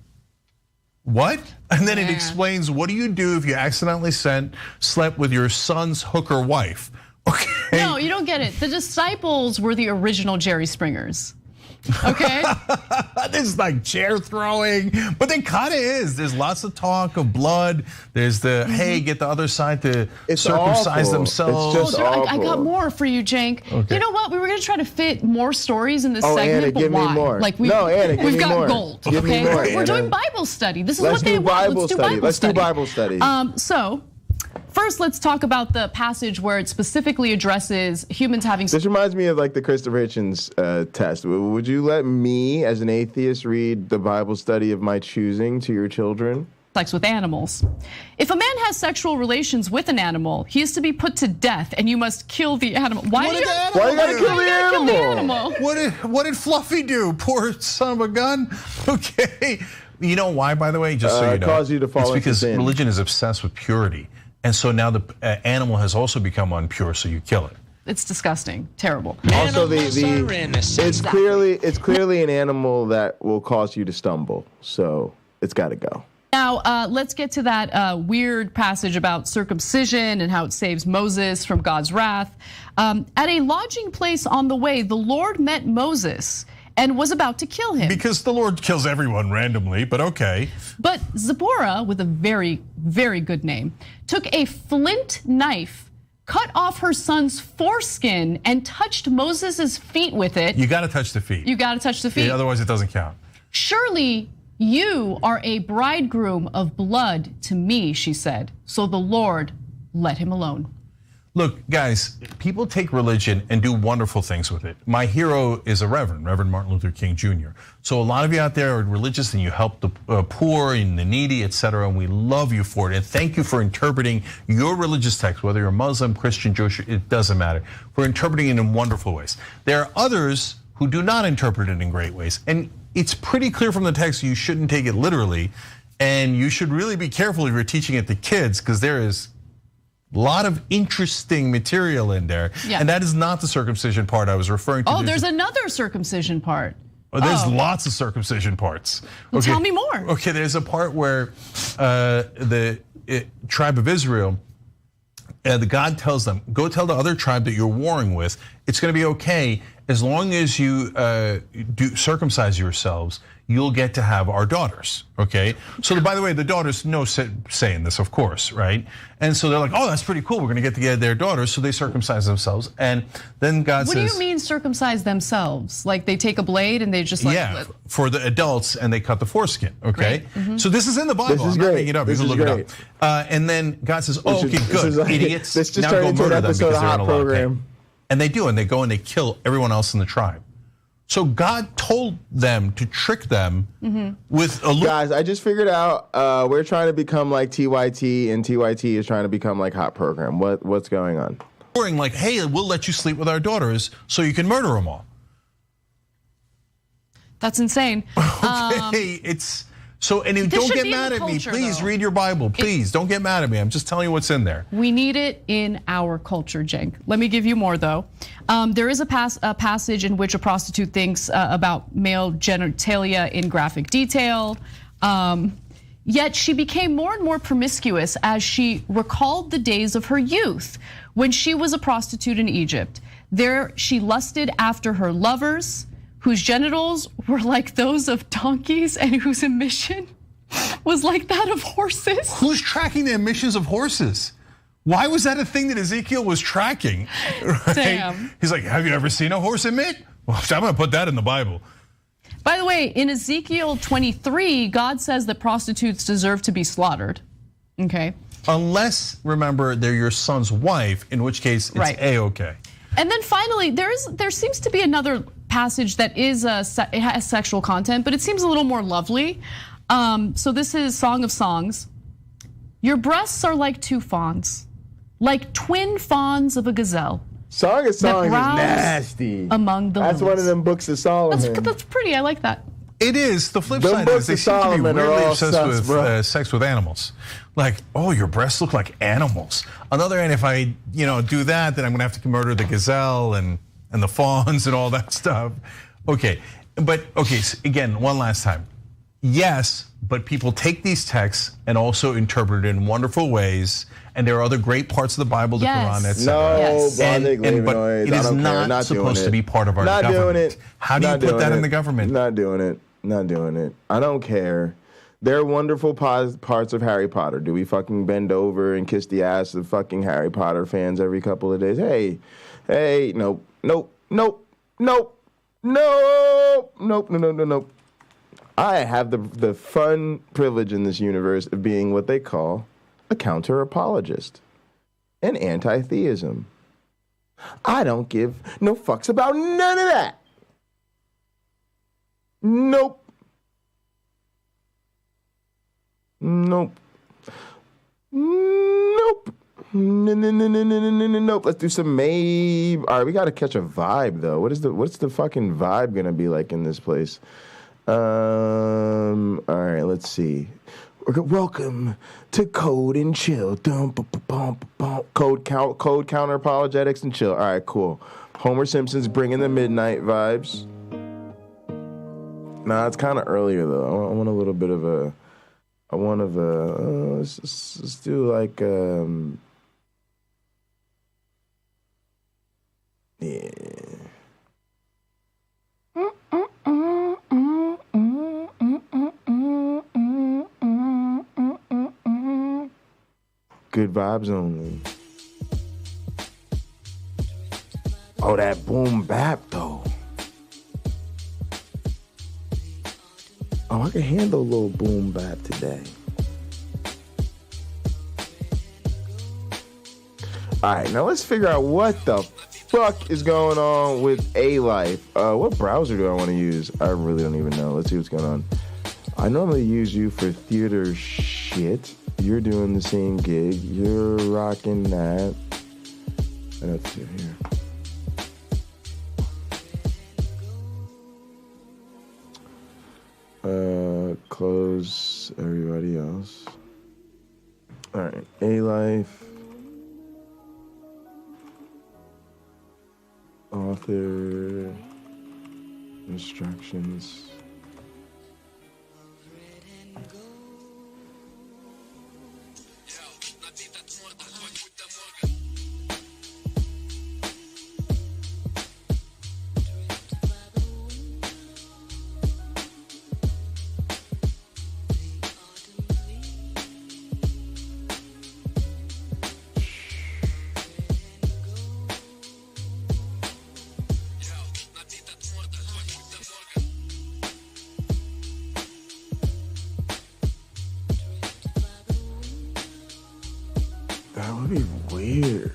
What? And then it explains, what do you do if you accidentally slept with your son's hooker wife? Okay. No, you don't get it. The disciples were the original Jerry Springers. Okay. This is like chair throwing, but there kind of is. There's lots of talk of blood. There's the hey, get the other side to circumcise themselves. It's just awful. I got more for you, Cenk. Okay. You know what? We were gonna try to fit more stories in this segment, Anna, but give me why? more. Like Anna, give we've me got more. gold. Give me Okay, more, we're doing Anna. Bible study. This is Let's what they do want. Bible Let's do study. Bible Let's do study. Bible study. So. First, let's talk about the passage where it specifically addresses humans having. This reminds me of like the Christopher Hitchens test. Would you let me, as an atheist, read the Bible study of my choosing to your children? Sex with animals. If a man has sexual relations with an animal, he is to be put to death, and you must kill the animal. Why do you gotta kill the animal? What did Fluffy do? Poor son of a gun. Okay. You know why, by the way? Just so you know. Cause you to fall it's into because sin. religion is obsessed with purity. And so now the animal has also become impure, so you kill it. It's disgusting, terrible. Also, it's clearly an animal that will cause you to stumble, so it's got to go. Now, let's get to that weird passage about circumcision and how it saves Moses from God's wrath. At a lodging place on the way, the Lord met Moses and was about to kill him. Because the Lord kills everyone randomly, but okay. But Zipporah, with a very, very good name, took a flint knife, cut off her son's foreskin, and touched Moses' feet with it. You gotta touch the feet. You gotta touch the feet. Yeah, otherwise it doesn't count. Surely you are a bridegroom of blood to me, she said. So the Lord let him alone. Look, guys, people take religion and do wonderful things with it. My hero is a Reverend Martin Luther King Jr. So a lot of you out there are religious and you help the poor and the needy, etc. And we love you for it. And thank you for interpreting your religious text, whether you're Muslim, Christian, Jewish, it doesn't matter. For interpreting it in wonderful ways. There are others who do not interpret it in great ways. And it's pretty clear from the text you shouldn't take it literally. And you should really be careful if you're teaching it to kids, because there is a lot of interesting material in there. Yeah. And that is not the circumcision part I was referring to. Oh, there's another circumcision part. Oh, there's lots of circumcision parts. Well, tell me more. Okay, there's a part where the tribe of Israel, the God tells them, go tell the other tribe that you're warring with, it's gonna be okay as long as you do circumcise yourselves, you'll get to have our daughters, okay? So by the way, the daughters no say in this, of course, right? And so they're like, oh, that's pretty cool, we're gonna get to get their daughters, so they circumcise themselves. And then God says— What do you mean circumcise themselves? Like they take a blade and they just like— Yeah, for the adults, and they cut the foreskin, okay? So this is in the Bible, This is I'm not great. making it up, This you can is look it up. And then God says, oh, okay, This is good, like- idiots, this just now turned go into an murder them episode because of they're Hot in a law, okay? Program. And they do, and they go and they kill everyone else in the tribe. So God told them to trick them with a Guys, I just figured out we're trying to become like TYT, and TYT is trying to become like Hot Program. What's going on? Like, hey, we'll let you sleep with our daughters so you can murder them all. That's insane. Okay, it's so, and This don't should get be in mad the at me. culture, Please though. read your Bible. Please don't get mad at me. I'm just telling you what's in there. We need it in our culture, Cenk. Let me give you more though. There is a passage in which a prostitute thinks about male genitalia in graphic detail. Yet she became more and more promiscuous as she recalled the days of her youth when she was a prostitute in Egypt. There she lusted after her lovers, whose genitals were like those of donkeys and whose emission was like that of horses. Who's tracking the emissions of horses? Why was that a thing that Ezekiel was tracking? Right? Damn. He's like, have you ever seen a horse emit? Well, I'm gonna put that in the Bible. By the way, in Ezekiel 23, God says that prostitutes deserve to be slaughtered. Okay. Unless, remember, they're your son's wife, in which case it's Right. A-okay. And then finally, there seems to be another passage that is it has sexual content, but it seems a little more lovely. So this is Song of Songs. Your breasts are like two fawns, like twin fawns of a gazelle. Song of Songs is browse nasty. Among the That's one of lilies. them books of Solomon. That's pretty. I like that. It is. The flip Them side books is they of seem to be Solomon are weirdly all obsessed sus, with bro. sex with animals. Like, oh, your breasts look like animals. On the other hand, if I do that, then I'm gonna have to murder the gazelle and the fawns and all that stuff. Okay, but okay, so again, one last time. Yes, but people take these texts and also interpret it in wonderful ways. And there are other great parts of the Bible, the Quran, etc. But it is not supposed to be part of our government. Doing it. How do you put that in the government? Not doing it. Not doing it. I don't care. There are wonderful parts of Harry Potter. Do we fucking bend over and kiss the ass of fucking Harry Potter fans every couple of days? Hey, nope. I have the fun privilege in this universe of being what they call a counter-apologist, an anti-theism. I don't give no fucks about none of that. Nope. No. Let's do some MABE. All right, we got to catch a vibe though. What's the fucking vibe gonna be like in this place? All right, let's see. Welcome to Code and Chill. Code Counter-Apologetics and Chill. All right, cool. Homer Simpson's bringing the midnight vibes. Nah, it's kind of earlier though. I want a little bit of a. Let's do like yeah. Good vibes only. Oh, that boom bap though. Oh, I can handle a little boom bap today. All right, now let's figure out what the fuck is going on with A-Life. What browser do I want to use? I really don't even know. Let's see what's going on. I normally use you for theater shit. You're doing the same gig. You're rocking that. Let's see here. Close everybody else. All right, A-Life. Author. Instructions. That would be weird.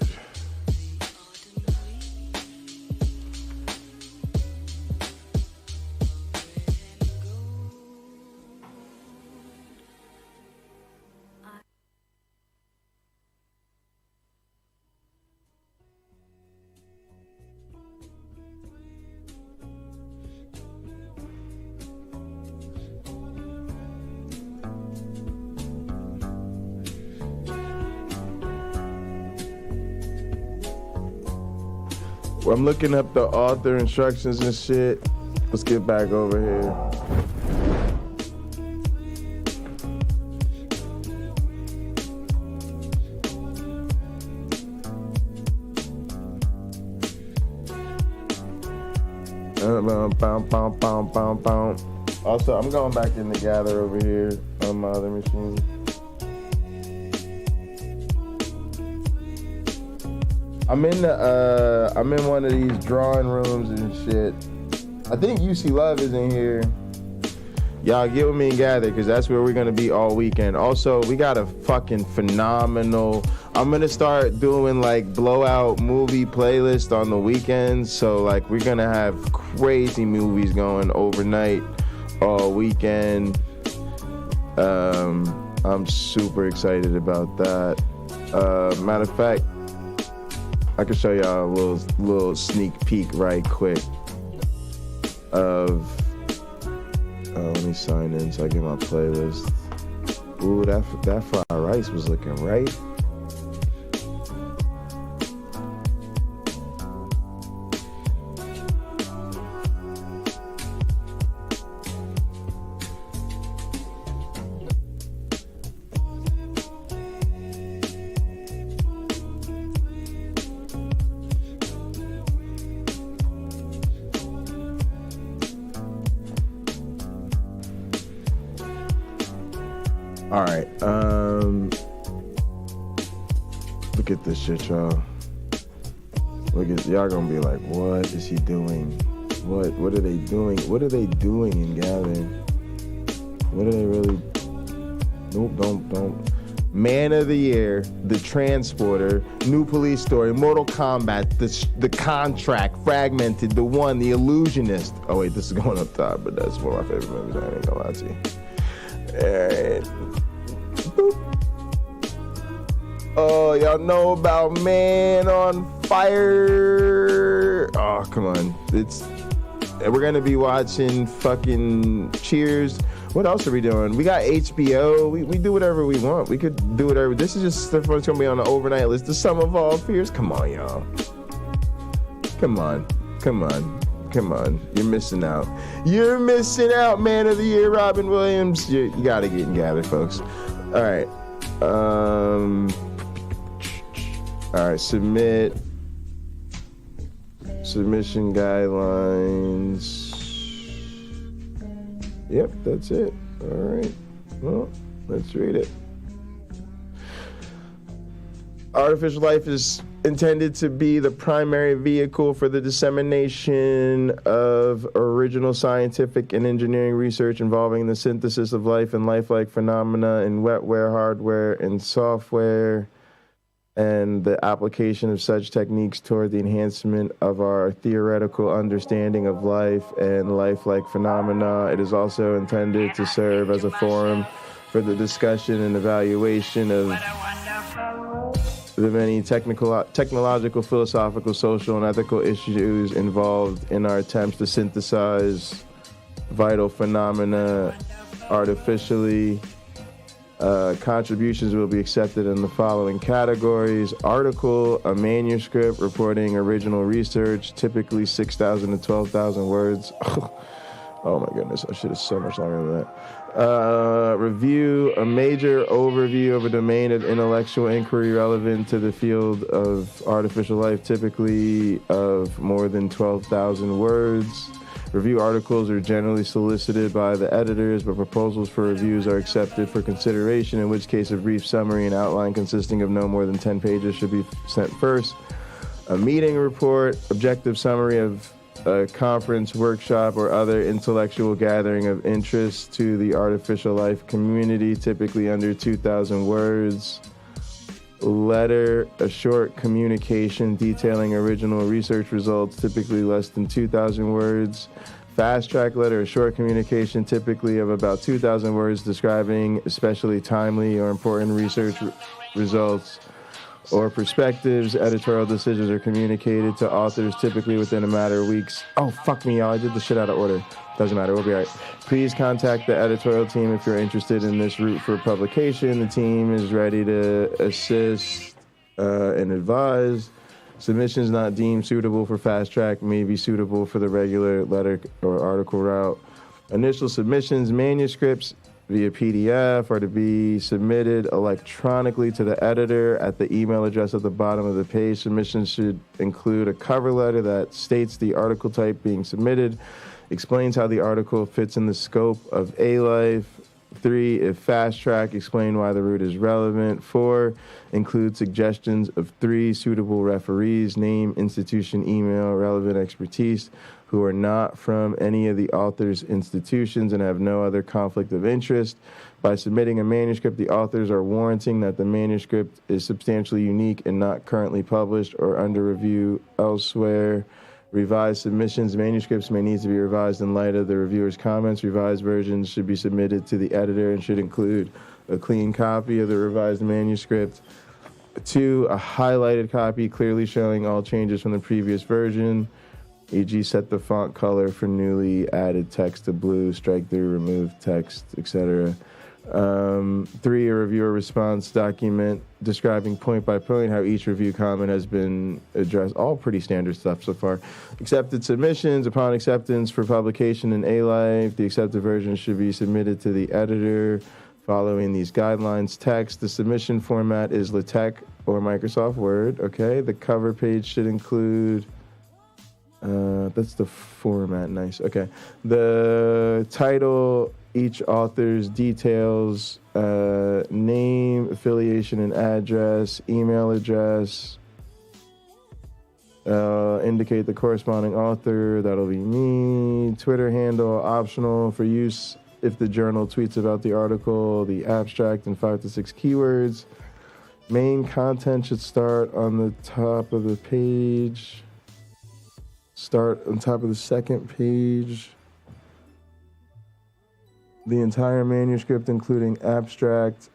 I'm looking up the author instructions and shit. Let's get back over here. Also, I'm going back in the Gather over here on my other machine. I'm in one of these drawing rooms and shit. I think UC Love is in here. Y'all get with me and Gather, because that's where we're gonna be all weekend. Also, we got a fucking phenomenal. I'm gonna start doing like blowout movie playlist on the weekends. So like we're gonna have crazy movies going overnight, all weekend. I'm super excited about that. Matter of fact, I can show y'all a little sneak peek right quick of, let me sign in so I get my playlist. Ooh, that fried rice was looking right. All right. Look at this shit, y'all. Look at y'all gonna be like, what is he doing? What are they doing? What are they doing in gathering? What are they really? Nope, don't. Man of the Year, The Transporter, New Police Story, Mortal Kombat, the Contract, Fragmented, The One, The Illusionist. Oh wait, this is going up top, but that's one of my favorite movies. I ain't gonna lie to you. All right. Boop. Oh, y'all know about Man on Fire? Oh, come on. We're gonna be watching fucking Cheers. What else are we doing? We got HBO. We do whatever we want. We could do whatever. This is just stuff that's gonna be on the overnight list. The Sum of All Fears. Come on, y'all. Come on. You're missing out. You're missing out, Man of the Year, Robin Williams. You gotta get gathered, folks. All right. All right. Submission guidelines. Yep, that's it. All right. Well, let's read it. Artificial life is intended to be the primary vehicle for the dissemination of original scientific and engineering research involving the synthesis of life and lifelike phenomena in wetware, hardware, and software, and the application of such techniques toward the enhancement of our theoretical understanding of life and lifelike phenomena. It is also intended to serve as a forum for the discussion and evaluation of the many technological, philosophical, social, and ethical issues involved in our attempts to synthesize vital phenomena artificially. Contributions will be accepted in the following categories: article, a manuscript reporting original research, typically 6,000 to 12,000 words. Oh my goodness, that shit is so much longer than that. Review, a major overview of a domain of intellectual inquiry relevant to the field of artificial life, typically of more than 12,000 words. Review articles are generally solicited by the editors, but proposals for reviews are accepted for consideration, in which case a brief summary and outline consisting of no more than 10 pages should be sent first. A meeting report, objective summary of a conference, workshop, or other intellectual gathering of interest to the artificial life community, typically under 2,000 words. Letter, a short communication detailing original research results, typically less than 2,000 words. Fast track letter, a short communication typically of about 2,000 words describing especially timely or important research results or perspectives. Editorial decisions are communicated to authors typically within a matter of weeks. Oh, fuck me, y'all. I did the shit out of order. Doesn't matter. We'll be all right. Please contact the editorial team if you're interested in this route for publication. The team is ready to assist and advise. Submissions not deemed suitable for fast track may be suitable for the regular letter or article route. Initial submissions, manuscripts via PDF are to be submitted electronically to the editor at the email address at the bottom of the page. Submissions should include a cover letter that states the article type being submitted, explains how the article fits in the scope of A-Life. 3, if fast track, explain why the route is relevant. 4, include suggestions of 3 suitable referees, name, institution, email, relevant expertise, who are not from any of the author's institutions and have no other conflict of interest. By submitting a manuscript, the authors are warranting that the manuscript is substantially unique and not currently published or under review elsewhere. Revised submissions, manuscripts may need to be revised in light of the reviewer's comments. Revised versions should be submitted to the editor and should include a clean copy of the revised manuscript. 2, a highlighted copy clearly showing all changes from the previous version, e.g. set the font color for newly added text to blue, strike through, remove text, etc. 3, a reviewer response document describing point by point how each review comment has been addressed. All pretty standard stuff so far. Accepted submissions. Upon acceptance for publication in A-Life, the accepted version should be submitted to the editor following these guidelines. Text. The submission format is LaTeX or Microsoft Word. Okay. The cover page should include... that's the format. Nice. Okay. The title... each author's details, name, affiliation, and address, email address. Indicate the corresponding author, that'll be me. Twitter handle, optional for use if the journal tweets about the article, the abstract, and 5 to 6 keywords. Main content should start on the top of the page. Start on top of the second page. The entire manuscript, including abstract,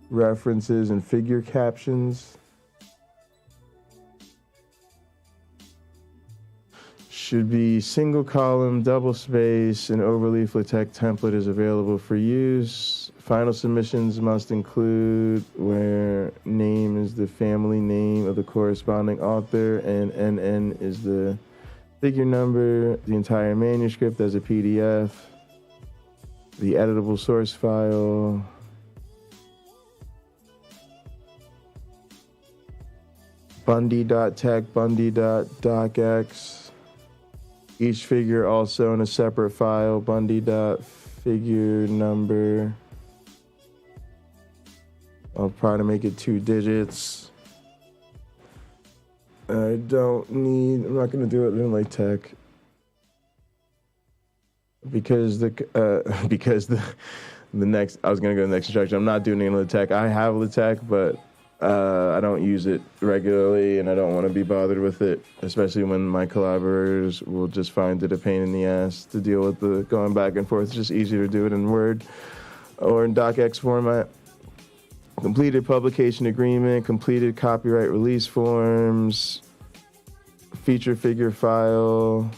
references, and figure captions. Should be single column, double space, an overleaf LaTeX template is available for use. Final submissions must include where name is the family name of the corresponding author and NN is the figure number, the entire manuscript as a PDF, the editable source file, bundy.tech, bundy.docx. Each figure also in a separate file, bundy.figure number. I'll try to make it 2 digits. I'm not gonna do it in LaTeX. Because the next, I was gonna go to the next instruction. I'm not doing it in LaTeX. I have LaTeX, but I don't use it regularly, and I don't want to be bothered with it, especially when my collaborators will just find it a pain in the ass to deal with the going back and forth. It's just easier to do it in Word or in DocX format. Completed publication agreement, completed copyright release forms, feature figure file,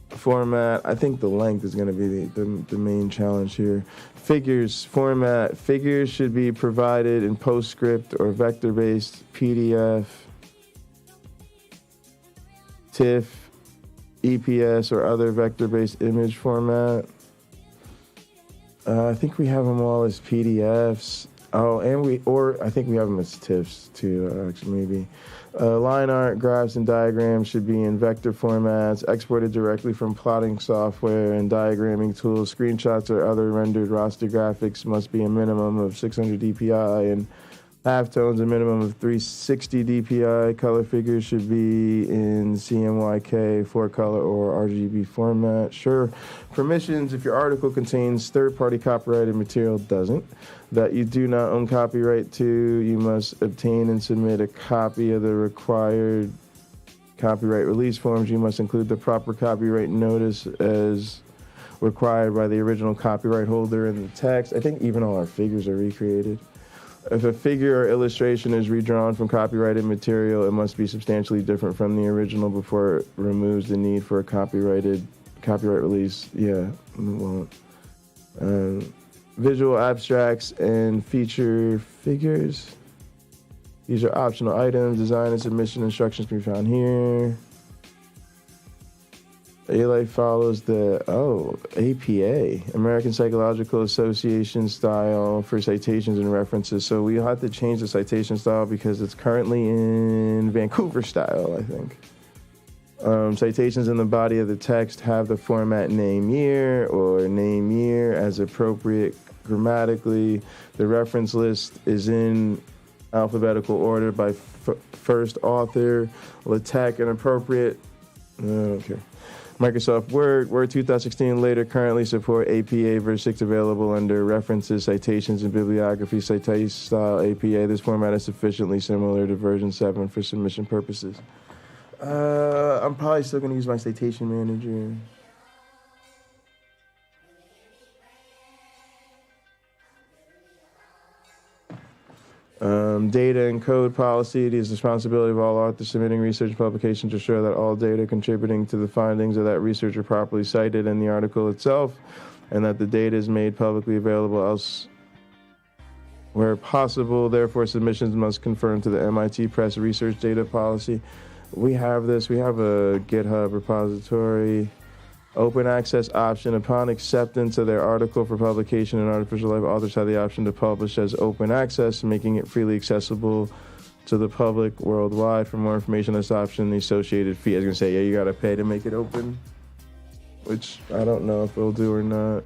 format. I think the length is going to be the main challenge here. Figures format. Figures should be provided in PostScript or vector-based PDF, TIFF, EPS, or other vector-based image format. I think we have them all as PDFs. Oh, I think we have them as TIFFs too, actually, maybe. Line art, graphs, and diagrams should be in vector formats, exported directly from plotting software and diagramming tools. Screenshots or other rendered raster graphics must be a minimum of 600 dpi and halftones a minimum of 360 dpi. Color figures should be in CMYK, 4-color, or RGB format. Sure. Permissions, if your article contains third-party copyrighted material, doesn't. That you do not own copyright to, you must obtain and submit a copy of the required copyright release forms. You must include the proper copyright notice as required by the original copyright holder in the text. I think even all our figures are recreated. If a figure or illustration is redrawn from copyrighted material, it must be substantially different from the original before it removes the need for a copyright release. Yeah, it won't. Visual abstracts and feature figures. These are optional items. Design and submission instructions can be found here. ALA follows the, APA, American Psychological Association style for citations and references. So we'll have to change the citation style because it's currently in Vancouver style, I think. Citations in the body of the text have the format name year or name year as appropriate grammatically. The reference list is in alphabetical order by first author. LaTeX and appropriate. Okay. Microsoft Word, Word 2016 later currently support APA version 6 available under References, Citations, and Bibliography. Citation style APA. This format is sufficiently similar to version 7 for submission purposes. I'm probably still going to use my citation manager. Data and code policy. It is the responsibility of all authors submitting research publications to ensure that all data contributing to the findings of that research are properly cited in the article itself, and that the data is made publicly available else where possible. Therefore, submissions must conform to the MIT Press research data policy. We have this. We have a GitHub repository. Open access option. Upon acceptance of their article for publication in Artificial Life, authors have the option to publish as open access, making it freely accessible to the public worldwide. For more information on this option, the associated fee. I was going to say, yeah, you got to pay to make it open. which I don't know if it'll do or not.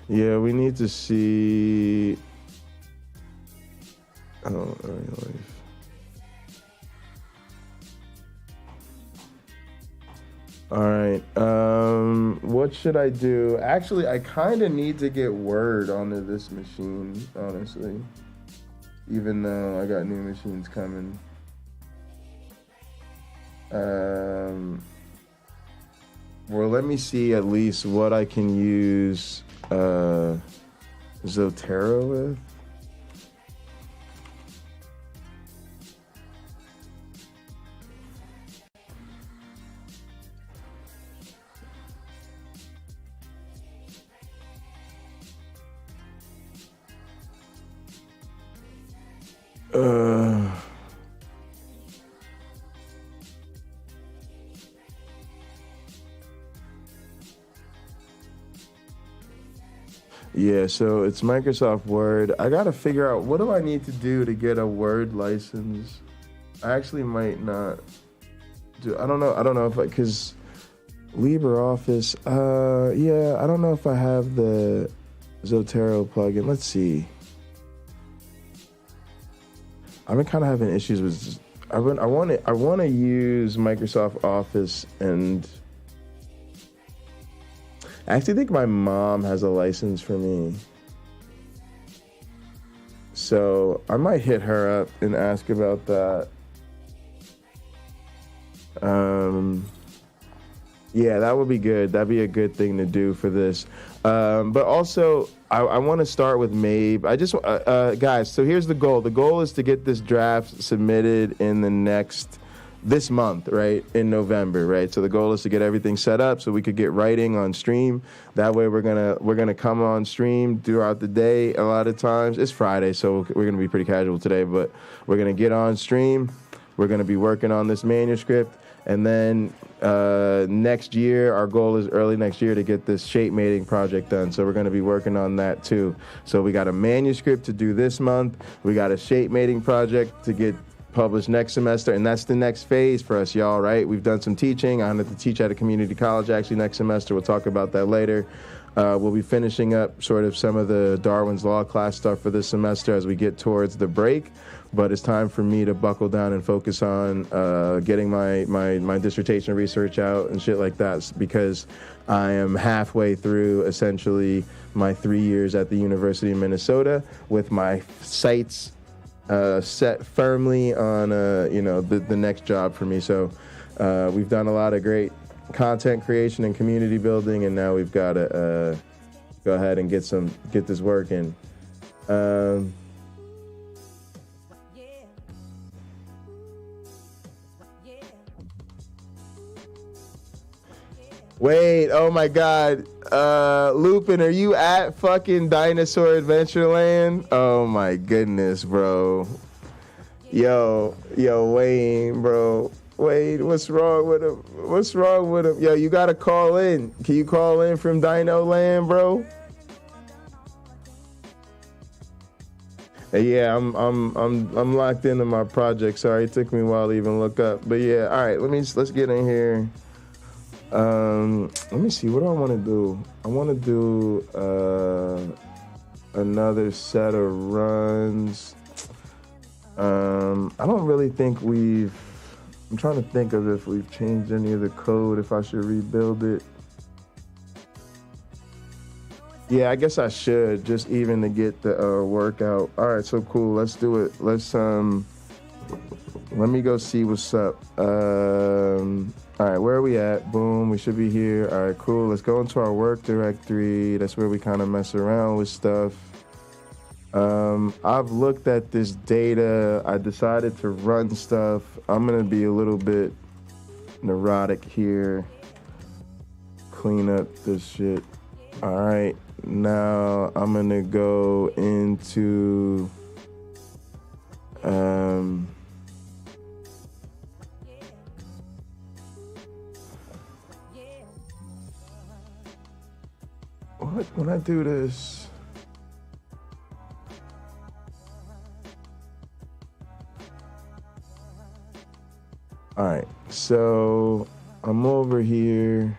Yeah, we need to see. Oh, all right. What should I do? Actually, I kind of need to get Word onto this machine, honestly. Even though I got new machines coming. Well, let me see at least what I can use Zotero with. Yeah, so it's Microsoft Word. I gotta figure out, what do I need to do to get a Word license? I actually might not do, I don't know if because LibreOffice, yeah, I don't know if I have the Zotero plugin. Let's see. I've been kind of having issues with, I want to use Microsoft Office, and I actually think my mom has a license for me. So I might hit her up and ask about that. Yeah, that would be good. That'd be a good thing to do for this. But also, I want to start with MABE. I just, guys, so here's the goal. The goal is to get this draft submitted in this month, right? In November, right? So the goal is to get everything set up so we could get writing on stream. That way we're gonna come on stream throughout the day. A lot of times it's Friday, so we're gonna be pretty casual today, but we're gonna get on stream. We're gonna be working on this manuscript, and then next year, our goal is early next year to get this shape mating project done. So we're gonna be working on that too. So we got a manuscript to do this month. We got a shape mating project to get published next semester, and that's the next phase for us, y'all, right? We've done some teaching. I'm going to teach at a community college actually next semester. We'll talk about that later. We'll be finishing up sort of some of the Darwin's Law class stuff for this semester as we get towards the break, but it's time for me to buckle down and focus on getting my dissertation research out and shit like that, because I am halfway through essentially my 3 years at the University of Minnesota with my sights set firmly on the next job for me. So we've done a lot of great content creation and community building, and now we've got to go ahead and get this working. Wait, oh my God. Lupin, are you at fucking Dinosaur Adventureland? Oh my goodness, bro. Yo, Wayne, bro. Wayne, what's wrong with him? Yo, you gotta call in. Can you call in from Dino Land, bro? Yeah, I'm locked into my project. Sorry, it took me a while to even look up. But yeah, all right, let's get in here. Let me see, what do I want to do? I want to do another set of runs. I don't really think I'm trying to think of if we've changed any of the code, if I should rebuild it. Yeah, I guess I should, just even to get the workout. All right, so cool, let's do it. Let me go see what's up. All right, where are we at? Boom, we should be here. All right, cool. Let's go into our work directory. That's where we kind of mess around with stuff. I've looked at this data. I decided to run stuff. I'm gonna be a little bit neurotic here. Clean up this shit. All right, now I'm gonna go into when I do this, so I'm over here.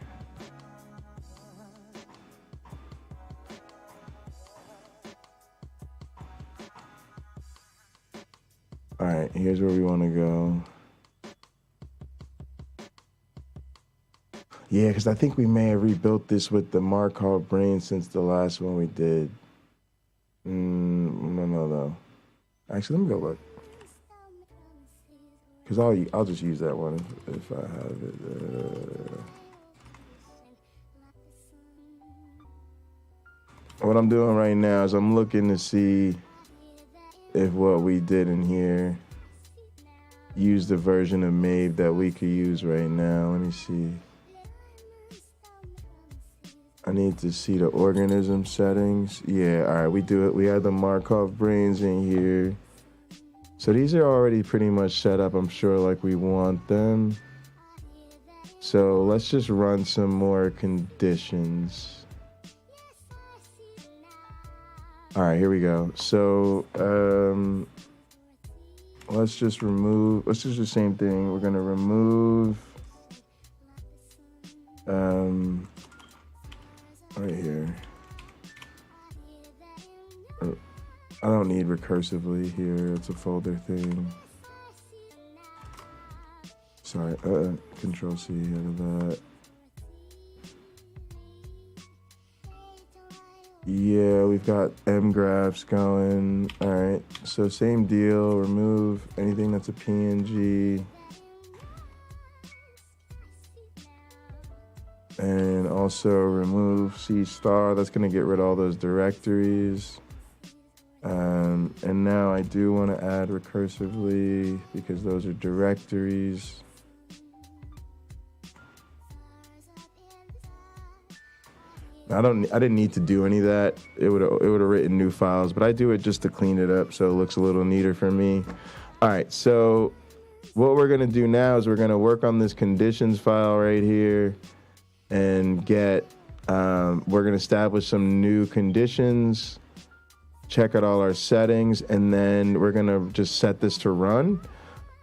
All right, here's where we want to go. Yeah, because I think we may have rebuilt this with the Markov brain since the last one we did. No. Actually, let me go look. Because I'll just use that one if I have it. What I'm doing right now is I'm looking to see if what we did in here used the version of MABE that we could use right now. Let me see. I need to see the organism settings. Yeah, all right, we do it. We have the Markov brains in here. So these are already pretty much set up, I'm sure, like we want them. So let's just run some more conditions. All right, here we go. So let's just do the same thing. We're gonna remove right here. I don't need recursively here. It's a folder thing. Sorry, Control C out of that. Yeah, we've got M graphs going. All right, so same deal. Remove anything that's a PNG. And also remove C star. That's gonna get rid of all those directories. And now I do want to add recursively because those are directories. I didn't need to do any of that. It would have written new files, but I do it just to clean it up so it looks a little neater for me. All right, so what we're gonna do now is we're gonna work on this conditions file right here and get, we're gonna establish some new conditions, check out all our settings, and then we're gonna just set this to run.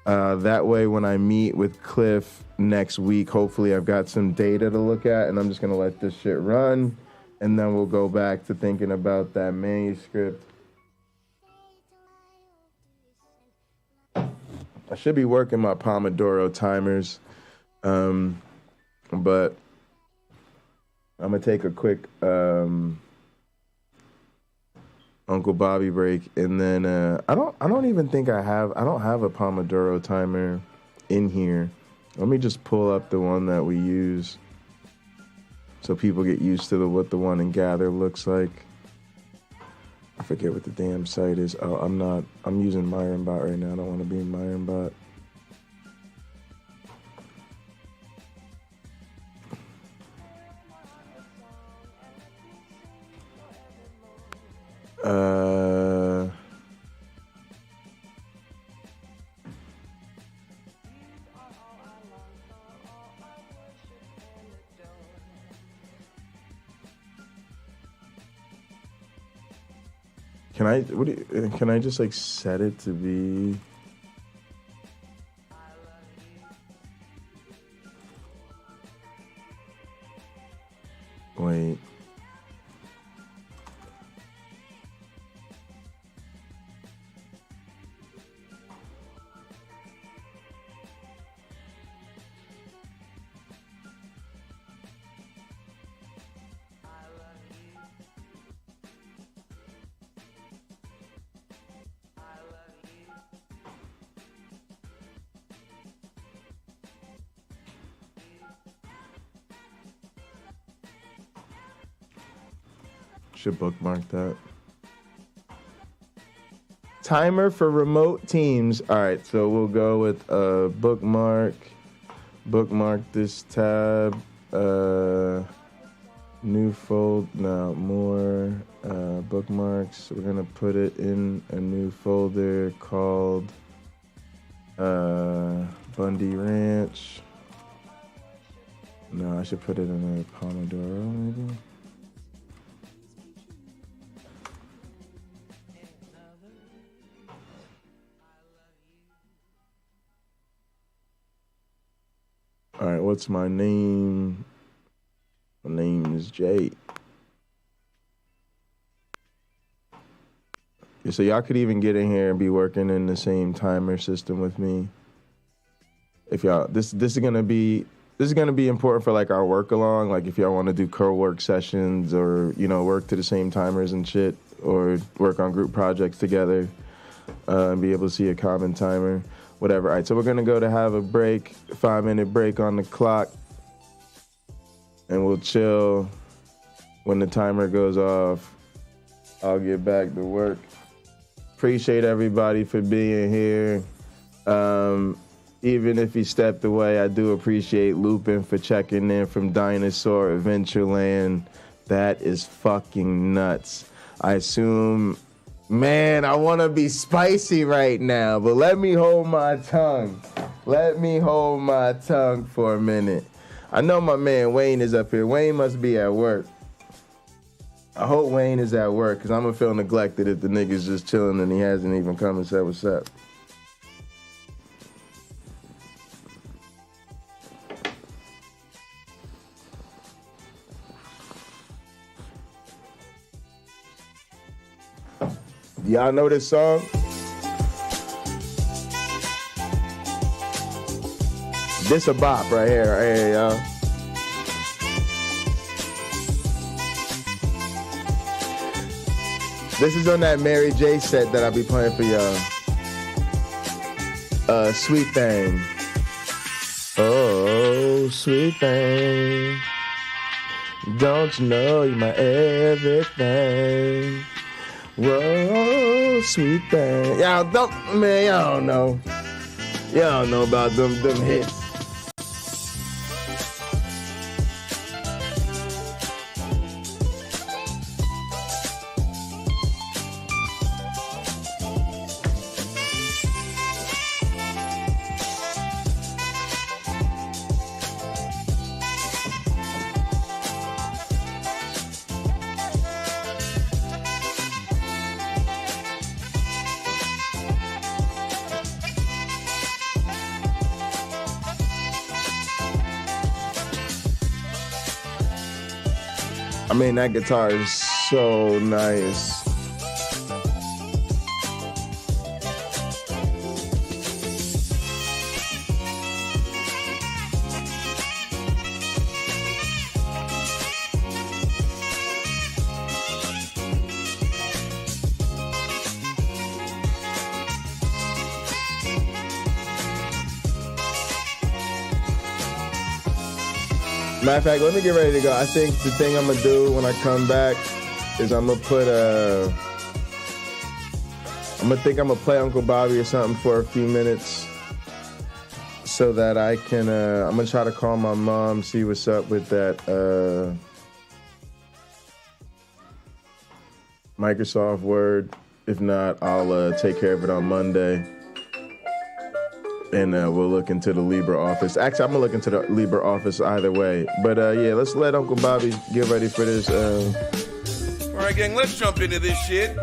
That way when I meet with Cliff next week, hopefully I've got some data to look at, and I'm just gonna let this shit run, and then we'll go back to thinking about that manuscript. I should be working my Pomodoro timers, but I'm gonna take a quick Uncle Bobby break, and then I don't even think I don't have a Pomodoro timer in here. Let me just pull up the one that we use so people get used to what the one in Gather looks like. I forget what the damn site is. Oh, I'm using MyronBot right now. I don't want to be in MyronBot. Can I just like set it to be? Wait. Should bookmark that. Timer for remote teams. All right, so we'll go with bookmark. Bookmark this tab. New fold. No, more bookmarks. We're gonna put it in a new folder called Bundy Ranch. No, I should put it in a Pomodoro maybe. what's my name? My name is Jay. So y'all could even get in here and be working in the same timer system with me. If y'all, this is gonna be important for like our work along. Like if y'all want to do co-work sessions or work to the same timers and shit, or work on group projects together, and be able to see a common timer, whatever. All right, so we're gonna go to have a break, 5-minute break on the clock, and we'll chill. When the timer goes off, I'll get back to work. Appreciate everybody for being here. Even if he stepped away, I do appreciate Lupin for checking in from Dinosaur Adventureland. That is fucking nuts. I assume, man, I want to be spicy right now, but let me hold my tongue. Let me hold my tongue for a minute. I know my man Wayne is up here. Wayne must be at work. I hope Wayne is at work, because I'm going to feel neglected if the nigga's just chilling and he hasn't even come and said what's up. Y'all know this song? This a bop right here, y'all. This is on that Mary J set that I'll be playing for y'all. Sweet Thing. Oh, sweet thing. Don't you know you're my everything? Whoa, sweet thing. Y'all don't know. Y'all don't know about them hits. I mean, that guitar is so nice. Matter of fact, let me get ready to go. I think the thing I'm gonna do when I come back is I'm gonna play Uncle Bobby or something for a few minutes so that I can, I'm gonna try to call my mom, see what's up with that Microsoft Word. If not, I'll take care of it on Monday. And we'll look into the LibreOffice. Actually, I'm gonna look into the LibreOffice either way. But yeah, let's let Uncle Bobby get ready for this. All right, gang, let's jump into this shit.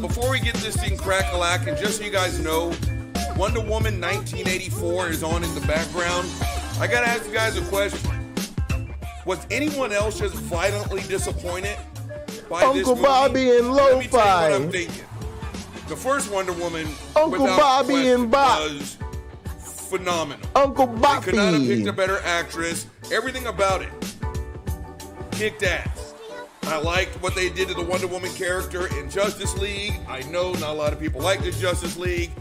Before we get this thing crack-a-lack, just so you guys know, Wonder Woman 1984 is on in the background. I gotta ask you guys a question. Was anyone else just violently disappointed by Uncle this movie? Bobby and Let me tell you what Lo-Fi. I'm thinking. The first Wonder Woman, Uncle without Bobby question, and Bob. was phenomenal. Uncle They Bobby. could not have picked a better actress. Everything about it kicked ass. I liked what they did to the Wonder Woman character in Justice League. I know not a lot of people like this Justice League.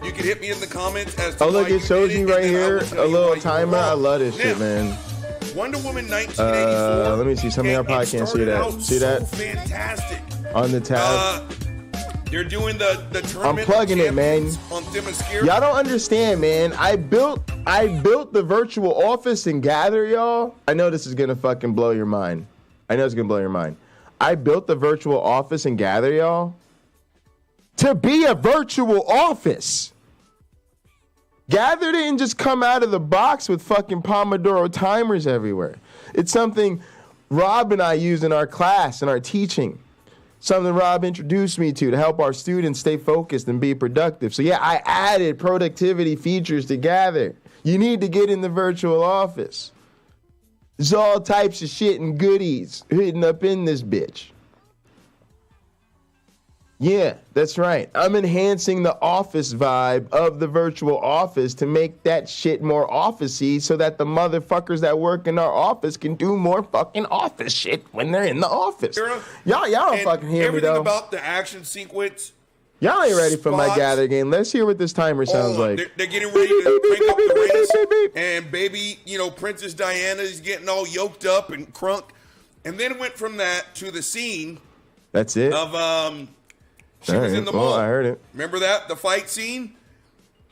You can hit me in the comments as to Oh, look, why it shows did you and right then I here, will tell a you little why you were timer. I wrong. love this shit, Now, man. Wonder Woman 1984. Let me see. Some of y'all probably can't see that. See that? Fantastic. On the tab. They're doing the I'm tournament. plugging it, man. On Themyscira. Y'all don't understand, man. I built the virtual office and Gather, y'all. I know this is gonna fucking blow your mind. I know it's gonna blow your mind. I built the virtual office and Gather, y'all, to be a virtual office. Gather didn't just come out of the box with fucking Pomodoro timers everywhere. It's something Rob and I use in our class, in our teaching. Something Rob introduced me to help our students stay focused and be productive. So yeah, I added productivity features to Gather. You need to get in the virtual office. There's all types of shit and goodies hidden up in this bitch. Yeah, that's right. I'm enhancing the office vibe of the virtual office to make that shit more officey so that the motherfuckers that work in our office can do more fucking office shit when they're in the office. Y'all don't fucking hear me though. Everything about the action sequence. Y'all ain't ready for my gather game. Let's hear what this timer sounds like. They're getting ready to crank up the race, and baby, Princess Diana is getting all yoked up and crunk. And then it went from that to the scene. That's it? Of, she was in the mall. I heard it. Remember that? The fight scene?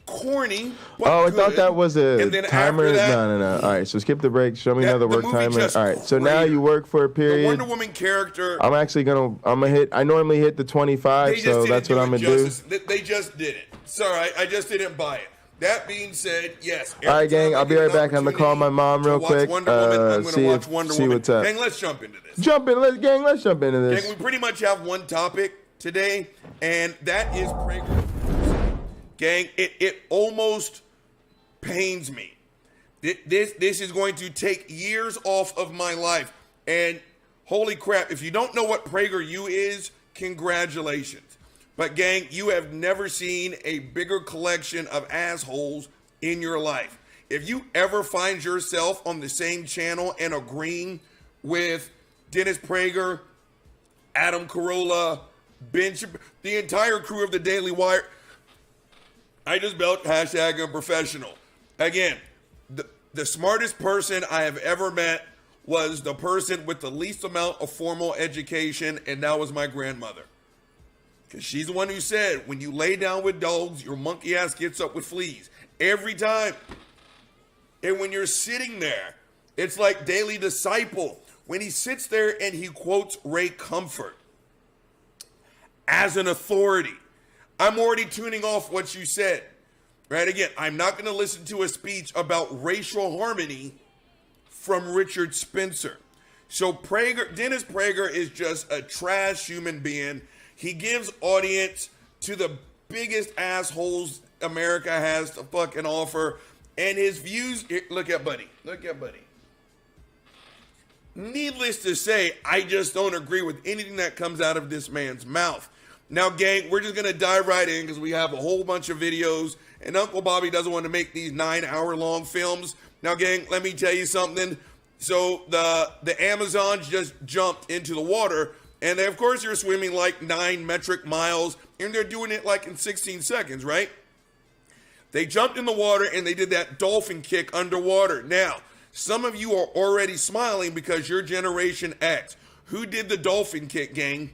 Corny, but I good. thought that was a And then timer. after that, No. All right, so skip the break. Show me another work movie timer. just All right, so now you work for a the period. Wonder Woman character. I'm gonna hit. I normally hit the 25, so that's what I'm gonna do. They just did it. Sorry, I just didn't buy it. That being said, yes. All right, gang. I'll be right back. I'm gonna call my mom real quick. See what's up. Gang, let's jump into this. Let's jump into this. Gang, we pretty much have one topic today, and that is Prager. Gang, it almost pains me. This is going to take years off of my life. And holy crap, if you don't know what PragerU is, congratulations. But gang, you have never seen a bigger collection of assholes in your life. If you ever find yourself on the same channel and agreeing with Dennis Prager, Adam Carolla, Ben Shapiro, the entire crew of the Daily Wire, I just built hashtag unprofessional. Again, the smartest person I have ever met was the person with the least amount of formal education, and that was my grandmother. Because she's the one who said, when you lay down with dogs, your monkey ass gets up with fleas. Every time. And when you're sitting there, it's like Daily Disciple. When he sits there and he quotes Ray Comfort as an authority, I'm already tuning off what you said. Right? Again, I'm not going to listen to a speech about racial harmony from Richard Spencer. So Dennis Prager is just a trash human being. He gives audience to the biggest assholes America has to fucking offer. And his views, look at Buddy. Needless to say, I just don't agree with anything that comes out of this man's mouth. Now, gang, we're just going to dive right in because we have a whole bunch of videos, and Uncle Bobby doesn't want to make these 9-hour-long films. Now, gang, let me tell you something. So the Amazons just jumped into the water, and they, of course, they're swimming like 9 metric miles, and they're doing it like in 16 seconds, right? They jumped in the water, and they did that dolphin kick underwater. Now, some of you are already smiling because you're Generation X. Who did the dolphin kick, gang?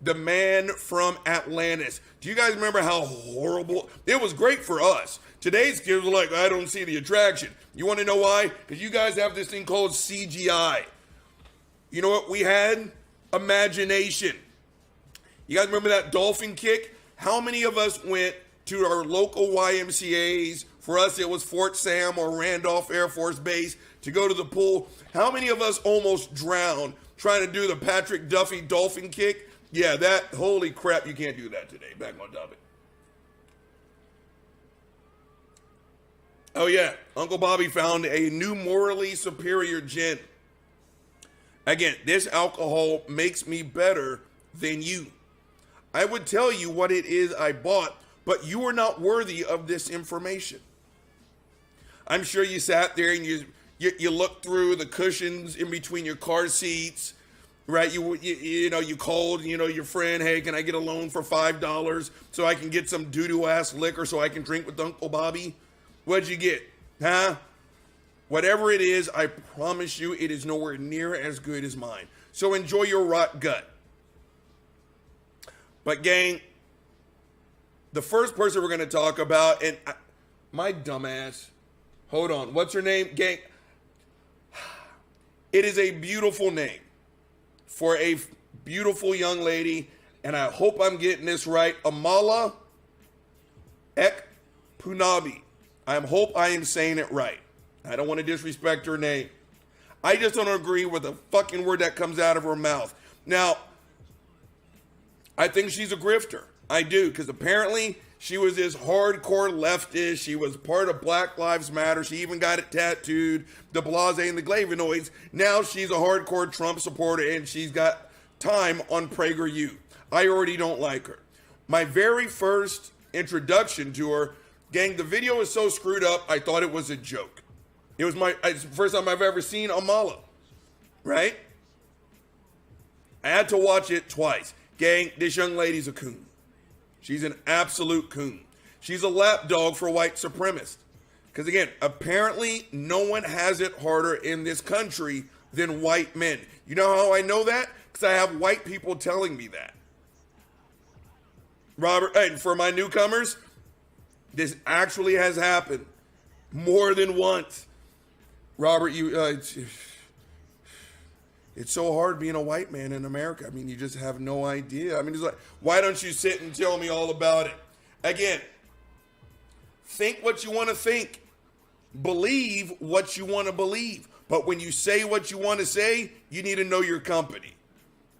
The man from Atlantis. Do you guys remember how horrible? It was great for us. Today's kids are like, I don't see the attraction. You want to know why? Because you guys have this thing called CGI. You know what we had? Imagination. You guys remember that dolphin kick? How many of us went to our local YMCAs? For us, it was Fort Sam or Randolph Air Force Base to go to the pool. How many of us almost drowned trying to do the Patrick Duffy dolphin kick? Yeah, holy crap, you can't do that today. Back on topic. Oh yeah, Uncle Bobby found a new morally superior gin. Again, this alcohol makes me better than you. I would tell you what it is I bought, but you are not worthy of this information. I'm sure you sat there and you looked through the cushions in between your car seats. Right, you called, your friend, hey, can I get a loan for $5 so I can get some doo-doo ass liquor so I can drink with Uncle Bobby? What'd you get, huh? Whatever it is, I promise you it is nowhere near as good as mine. So enjoy your rot gut. But gang, the first person we're going to talk about, and my dumbass, hold on, what's her name? Gang, it is a beautiful name for a beautiful young lady, and I hope I'm getting this right, Amala Ekpunabi. I hope I am saying it right. I don't want to disrespect her name. I just don't agree with a fucking word that comes out of her mouth. Now, I think she's a grifter. I do, because apparently She was this hardcore leftist. She was part of Black Lives Matter. She even got it tattooed, the blase and the Glavinoids. Now she's a hardcore Trump supporter, and she's got time on PragerU. I already don't like her. My very first introduction to her, gang, the video is so screwed up, I thought it was a joke. It was it's the first time I've ever seen Amala, right? I had to watch it twice. Gang, this young lady's a coon. She's an absolute coon. She's a lapdog for white supremacists. Because again, apparently no one has it harder in this country than white men. You know how I know that? Because I have white people telling me that. Robert, and for my newcomers, this actually has happened more than once. Robert, it's so hard being a white man in America. I mean, you just have no idea. I mean, it's like, why don't you sit and tell me all about it? Again, think what you want to think. Believe what you want to believe. But when you say what you want to say, you need to know your company.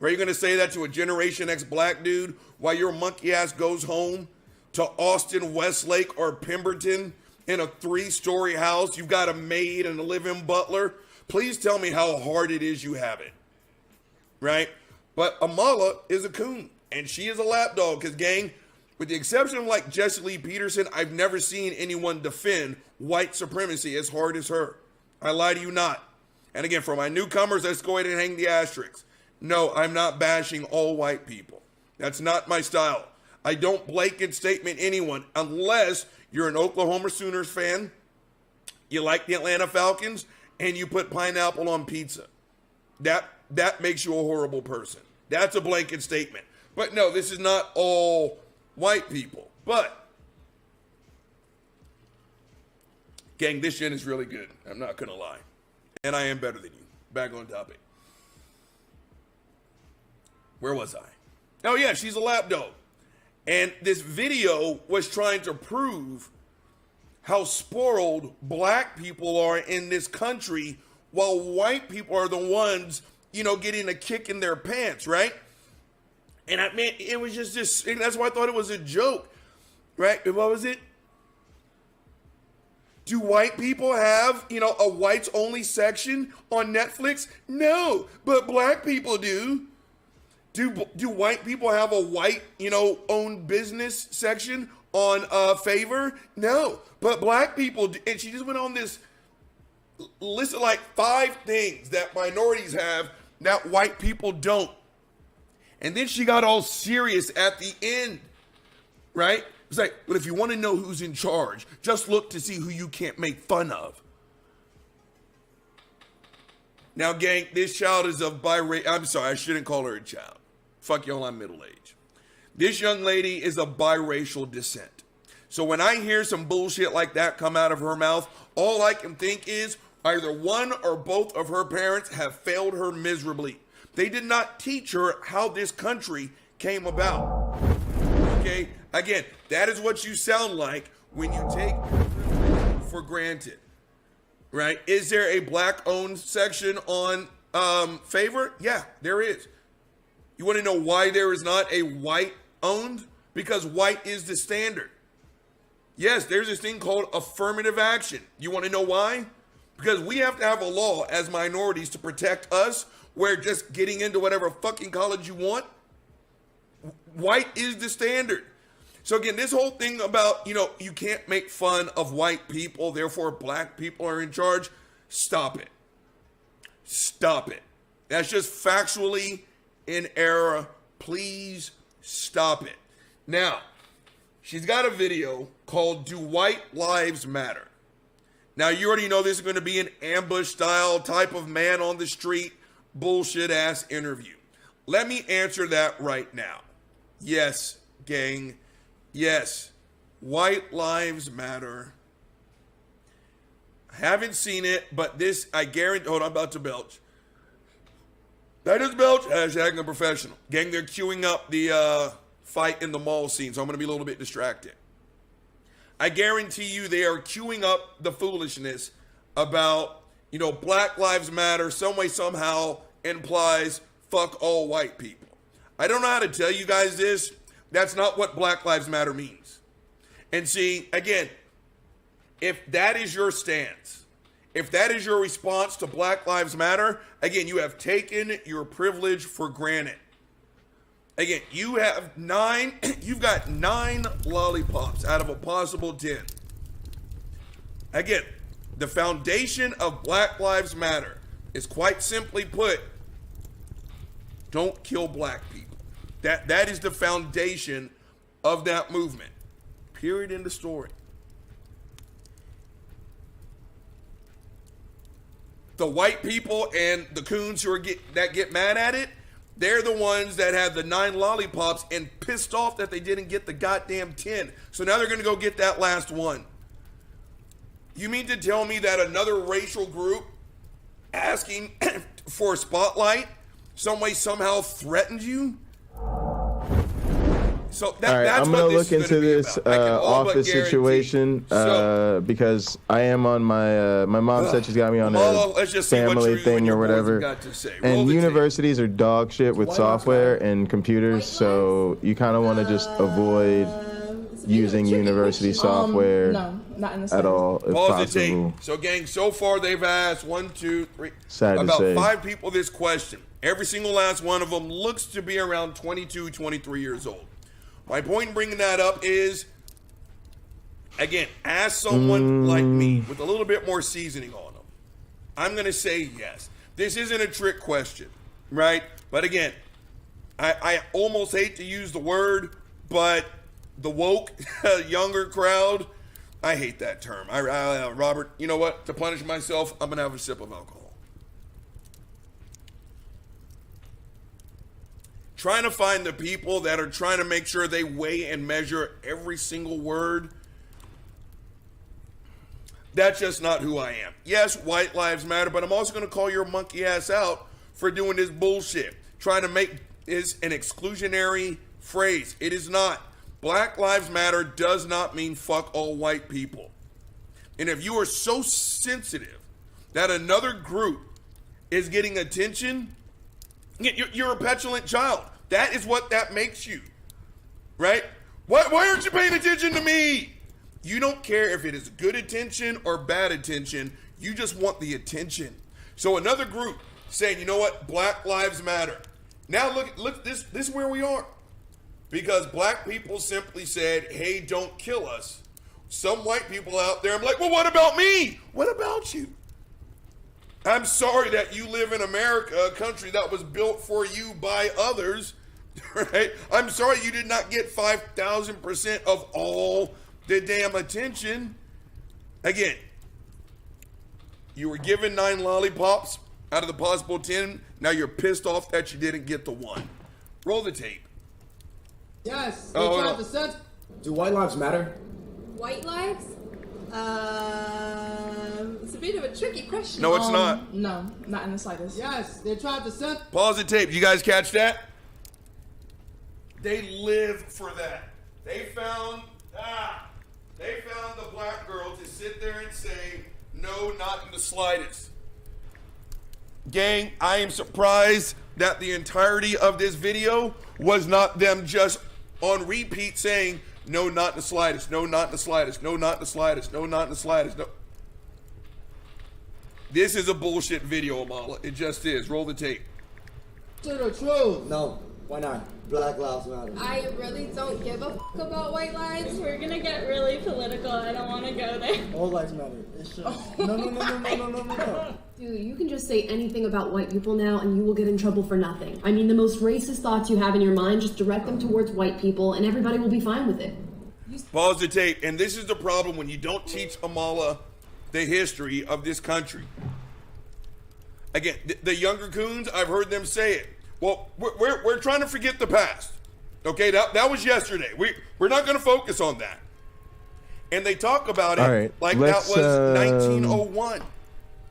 Are you going to say that to a Generation X black dude while your monkey ass goes home to Austin, Westlake, or Pemberton in a 3-story house? You've got a maid and a live-in butler. Please tell me how hard it is you have it, right? But Amala is a coon, and she is a lapdog because, gang, with the exception of like Jesse Lee Peterson, I've never seen anyone defend white supremacy as hard as her. I lie to you not. And again, for my newcomers, let's go ahead and hang the asterisks. No, I'm not bashing all white people. That's not my style. I don't blanket statement anyone unless you're an Oklahoma Sooners fan, you like the Atlanta Falcons, and you put pineapple on pizza. That makes you a horrible person. That's a blanket statement. But no, this is not all white people. But, gang, this shit is really good. I'm not going to lie. And I am better than you. Back on topic. Where was I? Oh, yeah, she's a lapdog. And this video was trying to prove how spoiled black people are in this country while white people are the ones, getting a kick in their pants, right? And I mean, it was just this, and that's why I thought it was a joke, right? What was it? Do white people have, a whites only section on Netflix? No, but black people do. Do white people have a white, owned business section on Favor? No, but black people do. And she just went on this list of like 5 things that minorities have that white people don't. And then she got all serious at the end, right? It's like, well, if you want to know who's in charge, just look to see who you can't make fun of. Now, gang, this child is of I'm sorry, I shouldn't call her a child. Fuck y'all, I'm middle-aged. This young lady is of biracial descent. So when I hear some bullshit like that come out of her mouth, all I can think is either one or both of her parents have failed her miserably. They did not teach her how this country came about. Okay? Again, that is what you sound like when you take for granted. Right? Is there a black-owned section on Favor? Yeah, there is. You want to know why there is not a white-owned? Because white is the standard. Yes, there's this thing called affirmative action. You want to know why? Because we have to have a law as minorities to protect us, where just getting into whatever fucking college you want, white is the standard. So again, this whole thing about, you can't make fun of white people, therefore black people are in charge. Stop it. Stop it. That's just factually in error. Please stop it. Now, she's got a video called Do White Lives Matter? Now, you already know this is going to be an ambush style type of man on the street bullshit ass interview. Let me answer that right now. Yes, gang. Yes, white lives matter. Haven't seen it, but this, I guarantee, hold on, I'm about to belch. That is belch, hashtag the professional. Gang, they're queuing up the fight in the mall scene, so I'm going to be a little bit distracted. I guarantee you they are queuing up the foolishness about, Black Lives Matter, some way, somehow implies fuck all white people. I don't know how to tell you guys this. That's not what Black Lives Matter means. And see, again, if that is your stance, if that is your response to Black Lives Matter, again, you have taken your privilege for granted. Again, you've got 9 lollipops out of a possible 10. Again, the foundation of Black Lives Matter is quite simply put, don't kill black people. That is the foundation of that movement. Period, in the story. The white people and the coons who get mad at it, they're the ones that have the 9 lollipops and pissed off that they didn't get the goddamn 10. So now they're going to go get that last one. You mean to tell me that another racial group asking for a spotlight some way somehow threatened you? So all right, I'm gonna look into this office situation because I am on my my mom said she's got me on a family thing or whatever. And universities are dog shit with software and computers, so you kind of want to just avoid using university software at all if possible. So gang, so far they've asked 1, 2, 3, Sad about to say. 5 people this question. Every single last one of them looks to be around 22, 23 years old. My point in bringing that up is, again, ask someone like me with a little bit more seasoning on them. I'm going to say yes. This isn't a trick question, right? But again, I almost hate to use the word, but the woke younger crowd, I hate that term. Robert, you know what? To punish myself, I'm going to have a sip of alcohol. Trying to find the people that are trying to make sure they weigh and measure every single word. That's just not who I am. Yes, white lives matter, but I'm also going to call your monkey ass out for doing this bullshit. Trying to make this an exclusionary phrase. It is not. Black lives matter does not mean fuck all white people. And if you are so sensitive that another group is getting attention, you're a petulant child. That is what that makes you, right? Why aren't you paying attention to me? You don't care if it is good attention or bad attention. You just want the attention. So another group saying, you know what? Black lives matter. Now look, this is where we are. Because black people simply said, hey, don't kill us. Some white people out there, I'm like, well, what about me? What about you? I'm sorry that you live in America, a country that was built for you by others, right? I'm sorry you did not get 5,000% of all the damn attention. Again, you were given 9 lollipops out of the possible 10. Now you're pissed off that you didn't get the 1. Roll the tape. Yes. Do white lives matter? White lives? It's a bit of a tricky question. No, it's not. No, not in the slightest. Yes, they tried to set. Pause the tape. You guys catch that? They lived for that. They found the black girl to sit there and say, no, not in the slightest. Gang, I am surprised that the entirety of this video was not them just on repeat saying, no, not in the slightest. No, not in the slightest. No, not in the slightest. No, not in the slightest. No. This is a bullshit video, Amala. It just is. Roll the tape. To the truth. No, why not? Black lives matter. I really don't give a fuck about white lives. We're gonna get really political. I don't want to go there. All lives matter. It's true. No. Dude, you can just say anything about white people now and you will get in trouble for nothing. I mean, the most racist thoughts you have in your mind, just direct them towards white people and everybody will be fine with it. Pause the tape. And this is the problem when you don't teach Amala the history of this country. Again, the younger coons, I've heard them say it. Well, we're trying to forget the past. Okay, that was yesterday. We're not going to focus on that. And they talk about it like that was 1901.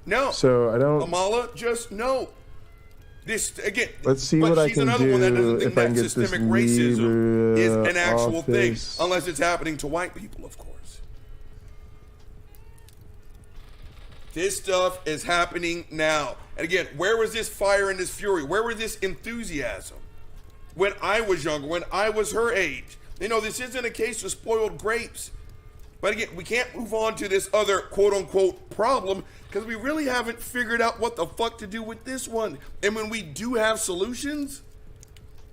No. So I don't. Amala, just no. This again. Let's see what I can do if I can get this racism is an actual thing, office. unless it's happening to white people, of course. This stuff is happening now. And again, where was this fire and this fury? Where was this enthusiasm? When I was younger, when I was her age. You know, this isn't a case of spoiled grapes. But again, we can't move on to this other quote-unquote problem because we really haven't figured out what the fuck to do with this one. And when we do have solutions,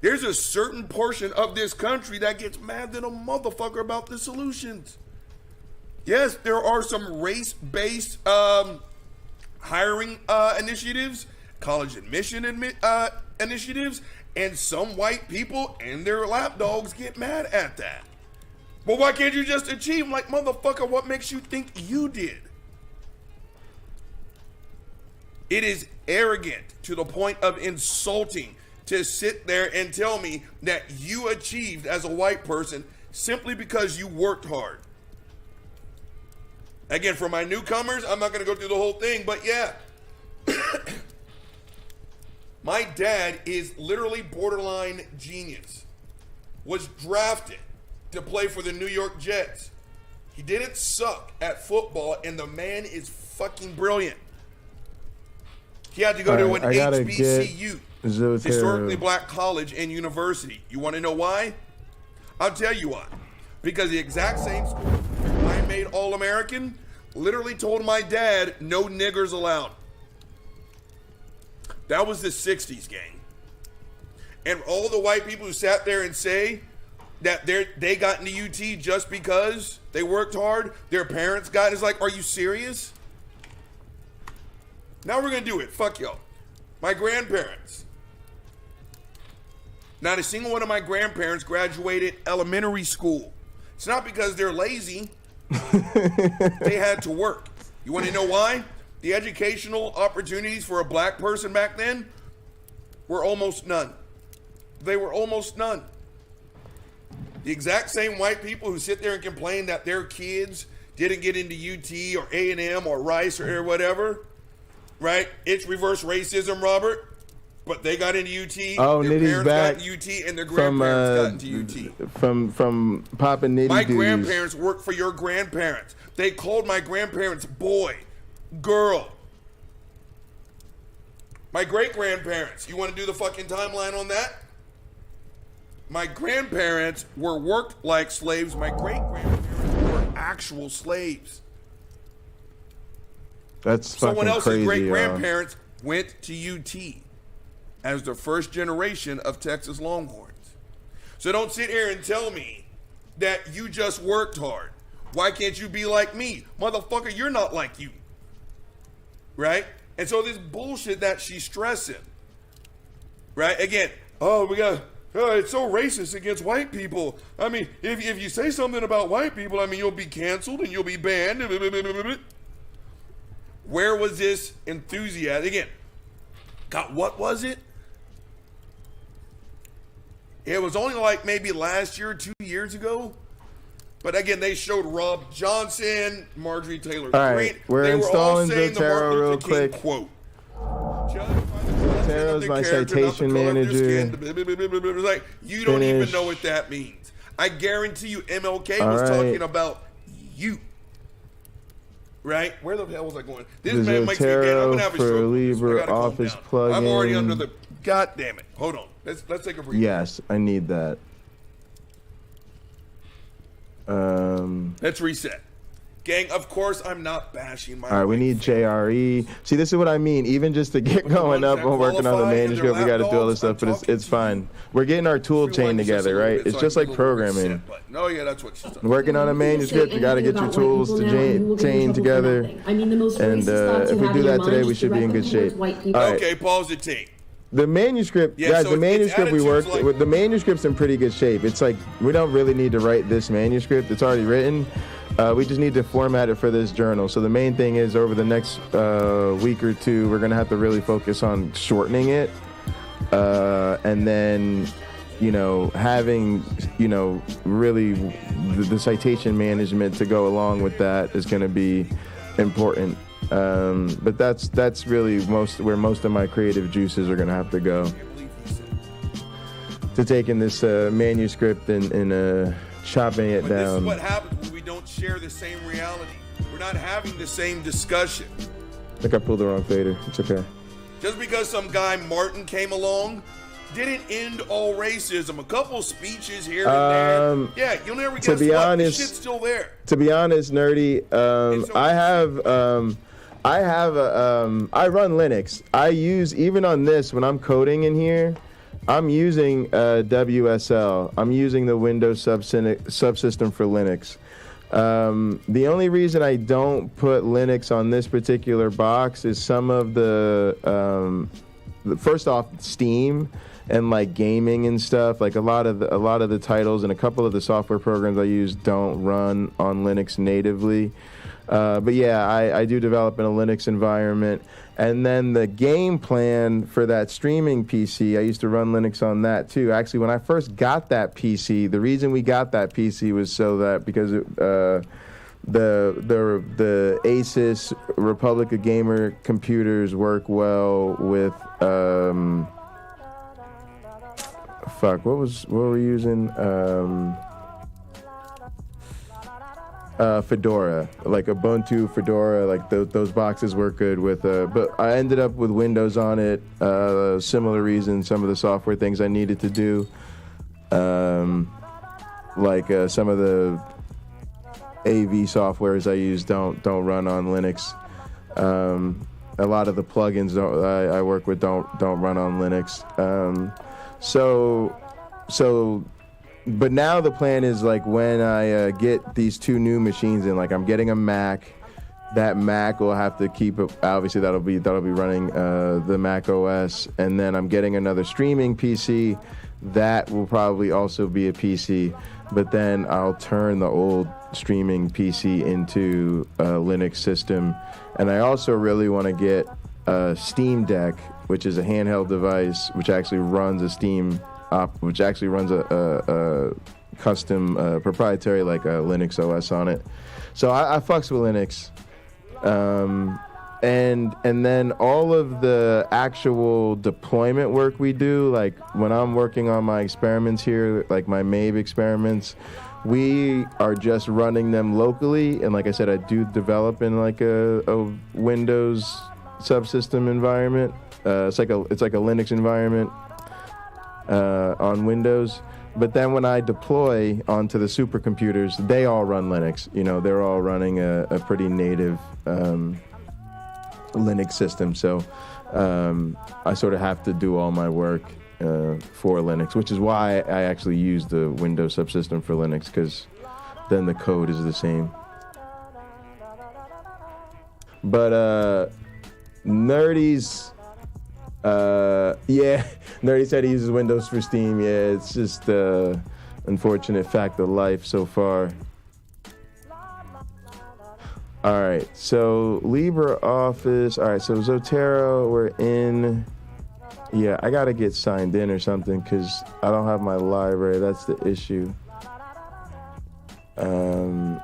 there's a certain portion of this country that gets mad than a motherfucker about the solutions. Yes, there are some race-based hiring initiatives, college admission initiatives, and some white people and their lapdogs get mad at that. But why can't you just achieve, like, motherfucker, what makes you think you did? It is arrogant to the point of insulting to sit there and tell me that you achieved as a white person simply because you worked hard. Again, for my newcomers, I'm not going to go through the whole thing, but yeah. My dad is literally borderline genius. Was drafted to play for the New York Jets. He didn't suck at football, and the man is fucking brilliant. He had to go to an HBCU, historically black college and university. You want to know why? I'll tell you why. Because the exact same school I made All-American literally told my dad, no niggers allowed. That was the 60s, gang. And all the white people who sat there and say that they got into UT just because they worked hard, their parents got it. It's like, are you serious? Now we're going to do it. Fuck y'all. My grandparents. Not a single one of my grandparents graduated elementary school. It's not because they're lazy. They had to work. You want to know why? The educational opportunities for a black person back then were almost none. They were almost none. The exact same white people who sit there and complain that their kids didn't get into UT or A&M or Rice or whatever, right? It's reverse racism, Robert. But they got into UT. Oh, their Nitty's parents back. got into UT, and their grandparents got into UT. From Papa Nitty. My grandparents worked for your grandparents. They called my grandparents boy, girl. My great-grandparents. You want to do the fucking timeline on that? My grandparents were worked like slaves. My great-grandparents were actual slaves. That's fucking Someone else's crazy, great-grandparents went to UT as the first generation of Texas Longhorns. So don't sit here and tell me that you just worked hard. Why can't you be like me? Motherfucker, you're not like you. Right? And so this bullshit that she's stressing. Right? Again, it's so racist against white people. I mean, if you say something about white people, I mean, you'll be canceled and you'll be banned. Where was this enthusiasm? Again, God, what was it? It was only like maybe last year, 2 years ago. But again, they showed Rob Johnson, Marjorie Taylor Greene. All right, we're installing Zotero real quick. Quote. Zotero's my citation manager. It's like, you don't even know what that means. I guarantee you MLK was talking about you. Right? Where the hell was I going? This man makes me again. I'm gonna have a stroke. Libre Office plugin. I'm already under the. God damn it! Hold on. Let's take a break. Yes, I need that. Let's reset. Gang, of course I'm not bashing my. All right, we need JRE. See, this is what I mean. Even just to get going up and working on the manuscript, we got to do all this stuff, but it's fine. We're getting our tool chain together, right? It's just like programming. No, yeah, that's what she's talking. Working on a manuscript, you got to get your tools to chain together. And if we do that today, we should be in good shape. Okay, pause the tape. The manuscript, Yeah, guys, so the manuscript we worked like- with, the manuscript's in pretty good shape. It's like, we don't really need to write this manuscript. It's already written. We just need to format it for this journal. So the main thing is over the next week or two, we're going to have to really focus on shortening it. And then, having, really the citation management to go along with that is going to be important. But that's really where most of my creative juices are going to have to go. To taking this manuscript and chopping it down. This is what happens when we don't share the same reality. We're not having the same discussion. I think I pulled the wrong fader. It's okay. Just because some guy Martin came along didn't end all racism. A couple speeches here and there. Yeah, you'll never guess what. The shit's still there. To be honest, nerdy, I run Linux. I use, even on this, when I'm coding in here, I'm using WSL. I'm using the Windows subsystem for Linux. The only reason I don't put Linux on this particular box is some of the first off, Steam and like gaming and stuff. Like a lot of the titles and a couple of the software programs I use don't run on Linux natively. But yeah, I do develop in a Linux environment. And then the game plan for that streaming PC, I used to run Linux on that too. Actually, when I first got that PC, the reason we got that PC was so that because the Asus Republica Gamer computers work well with what were we using? Fedora, like Ubuntu, Fedora, like those boxes work good with, but I ended up with Windows on it, similar reason, some of the software things I needed to do, like some of the AV softwares I use don't run on Linux. A lot of the plugins I work with don't run on Linux. But now the plan is like when I get these two new machines in, like I'm getting a Mac. That Mac will have to keep it. Obviously, that'll be running the Mac OS, and then I'm getting another streaming PC. That will probably also be a PC, but then I'll turn the old streaming PC into a Linux system. And I also really want to get a Steam Deck, which is a handheld device, which actually runs a custom proprietary like a Linux OS on it. So I fucks with Linux. And then all of the actual deployment work we do, like when I'm working on my experiments here, like my MABE experiments, we are just running them locally. And like I said, I do develop in like a Windows subsystem environment. It's like a Linux environment on Windows. But then when I deploy onto the supercomputers, they all run Linux. You know, they're all running a pretty native Linux system. So I sort of have to do all my work for Linux, which is why I actually use the Windows subsystem for Linux, because then the code is the same. But Nerdy's... Nerdy said he uses Windows for Steam. Yeah, it's just unfortunate fact of life so far. All right, so LibreOffice. All right, so Zotero, we're in. Yeah, I gotta get signed in or something because I don't have my library. That's the issue. I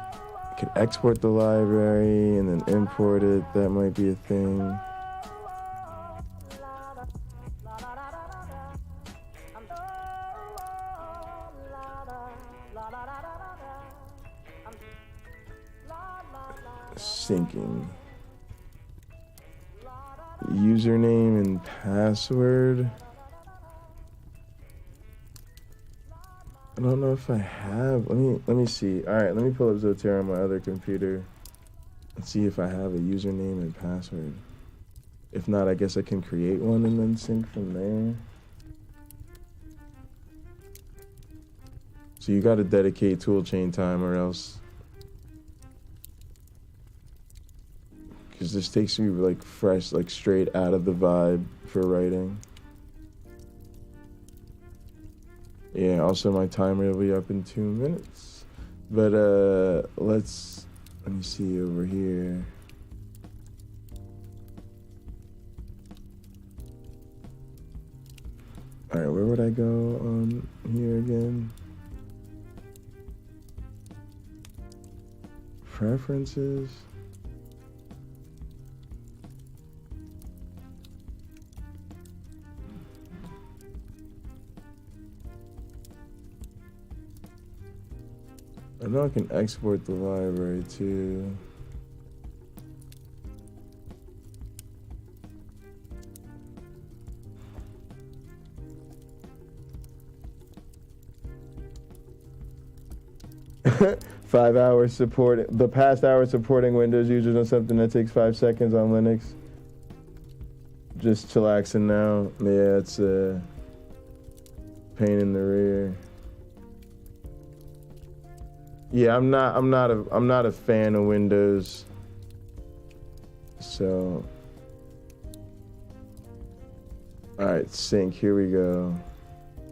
can export the library and then import it. That might be a thing. Syncing. Username and password. I don't know if I have. Let me see. All right, let me pull up Zotero on my other computer and see if I have a username and password. If not, I guess I can create one and then sync from there. So you got to dedicate toolchain time or else. Because this takes me like fresh, like straight out of the vibe for writing. Yeah, also my timer will be up in 2 minutes. But let me see over here. All right, where would I go on here again? Preferences. I know I can export the library too. 5 hours support. The past hour supporting Windows users on something that takes 5 seconds on Linux. Just chillaxing now. Yeah, it's a pain in the rear. Yeah, I'm not a fan of Windows. So, all right, sync. Here we go.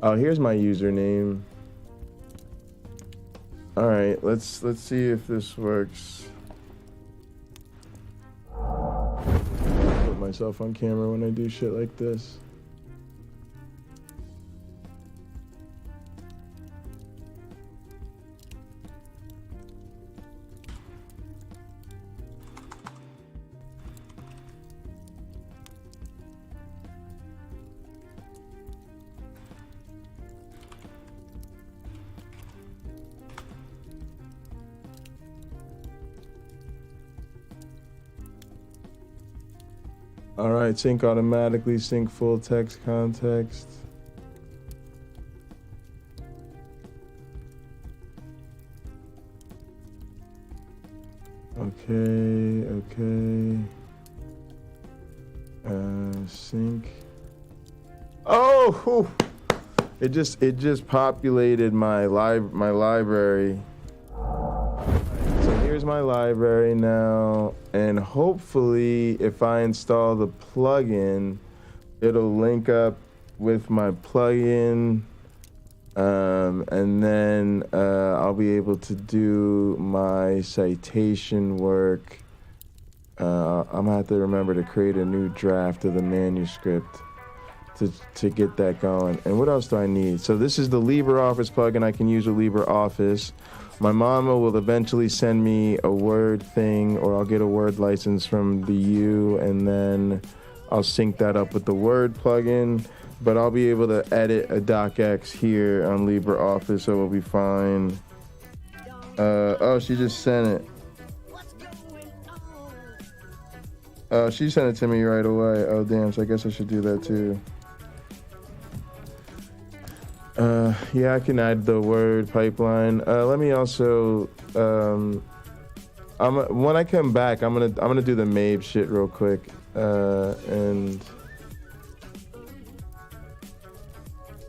Oh, here's my username. All right, let's see if this works. Put myself on camera when I do shit like this. All right, sync automatically, sync full text context. Okay. Sync. Oh, it just populated my library. So here's my library now, and hopefully if I install the plugin, it'll link up with my plugin, and then I'll be able to do my citation work. I'm gonna have to remember to create a new draft of the manuscript to get that going. And what else do I need? So this is the LibreOffice plugin I can use with LibreOffice. My mama will eventually send me a Word thing, or I'll get a Word license from the U, and then I'll sync that up with the Word plugin. But I'll be able to edit a docx here on LibreOffice, so it'll be fine. Oh, she just sent it. Oh, she sent it to me right away. Oh, damn, so I guess I should do that too. Yeah, I can add the Word pipeline. Let me also, when I come back, I'm gonna do the MABE shit real quick. And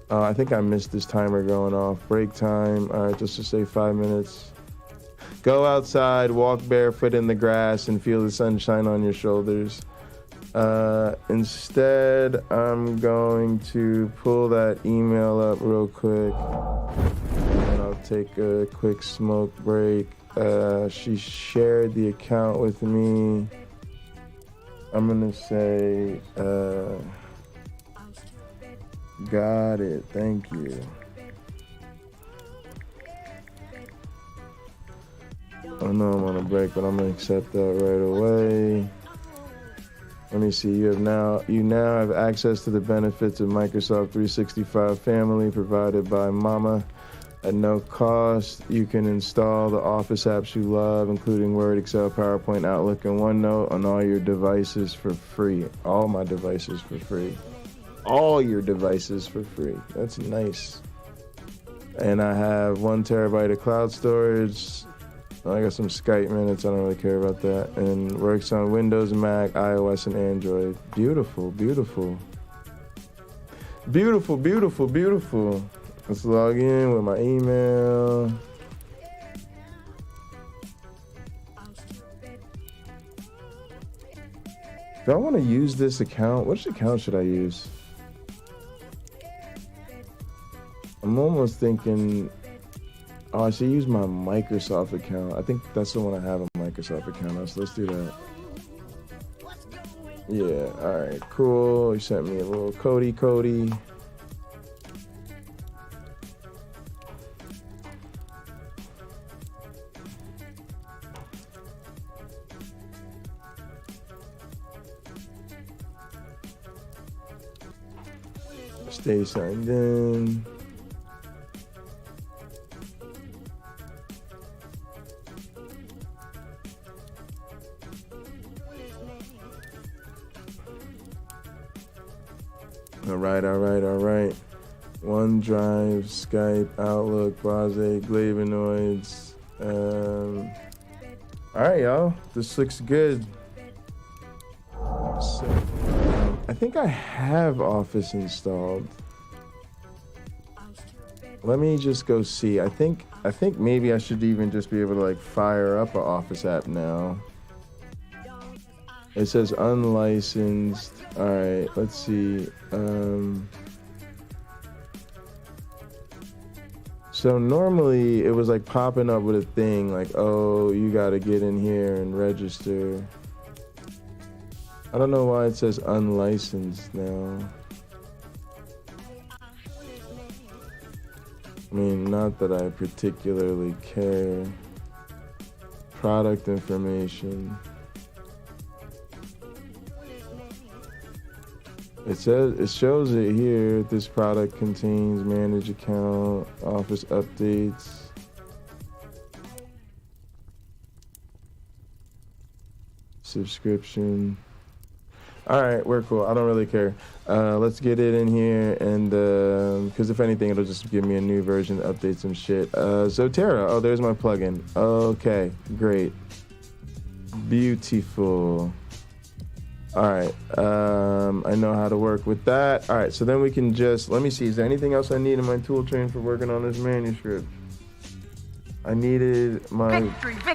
I think I missed this timer going off. Break time. All right, just to say 5 minutes. Go outside, walk barefoot in the grass, and feel the sunshine on your shoulders. Instead, I'm going to pull that email up real quick, and I'll take a quick smoke break. She shared the account with me. I'm gonna say, got it, thank you. I know I'm on a break, but I'm gonna accept that right away. Let me see. You now have access to the benefits of Microsoft 365 Family provided by Mama at no cost. You can install the Office apps you love, including Word, Excel, PowerPoint, Outlook, and OneNote on all your devices for free. All my devices for free. All your devices for free. That's nice. And I have 1 terabyte of cloud storage. I got some Skype minutes, I don't really care about that. And works on Windows, Mac, iOS, and Android. Beautiful, beautiful. Beautiful, beautiful, beautiful. Let's log in with my email. Do I want to use this account? Which account should I use? I'm almost thinking, oh, I should use my Microsoft account. I think that's the one I have, a Microsoft account. So let's do that. Yeah, all right, cool. You sent me a little Cody. Stay signed in. All right. OneDrive, Skype, Outlook, Blase, Glavinoids. All right, y'all. This looks good. So, I think I have Office installed. Let me just go see. I think maybe I should even just be able to like fire up an Office app now. It says unlicensed. All right, let's see. So normally it was like popping up with a thing like, oh, you gotta get in here and register. I don't know why it says unlicensed now. I mean, not that I particularly care. Product information. It shows it here. This product contains manage account, Office updates. Subscription. All right, we're cool. I don't really care. Let's get it in here, and because if anything, it'll just give me a new version, update some shit. Zotera. Oh, there's my plugin. Okay, great, beautiful. All right, I know how to work with that. All right, so then we can just, let me see, is there anything else I need in my tool chain for working on this manuscript? I needed my victory. I'm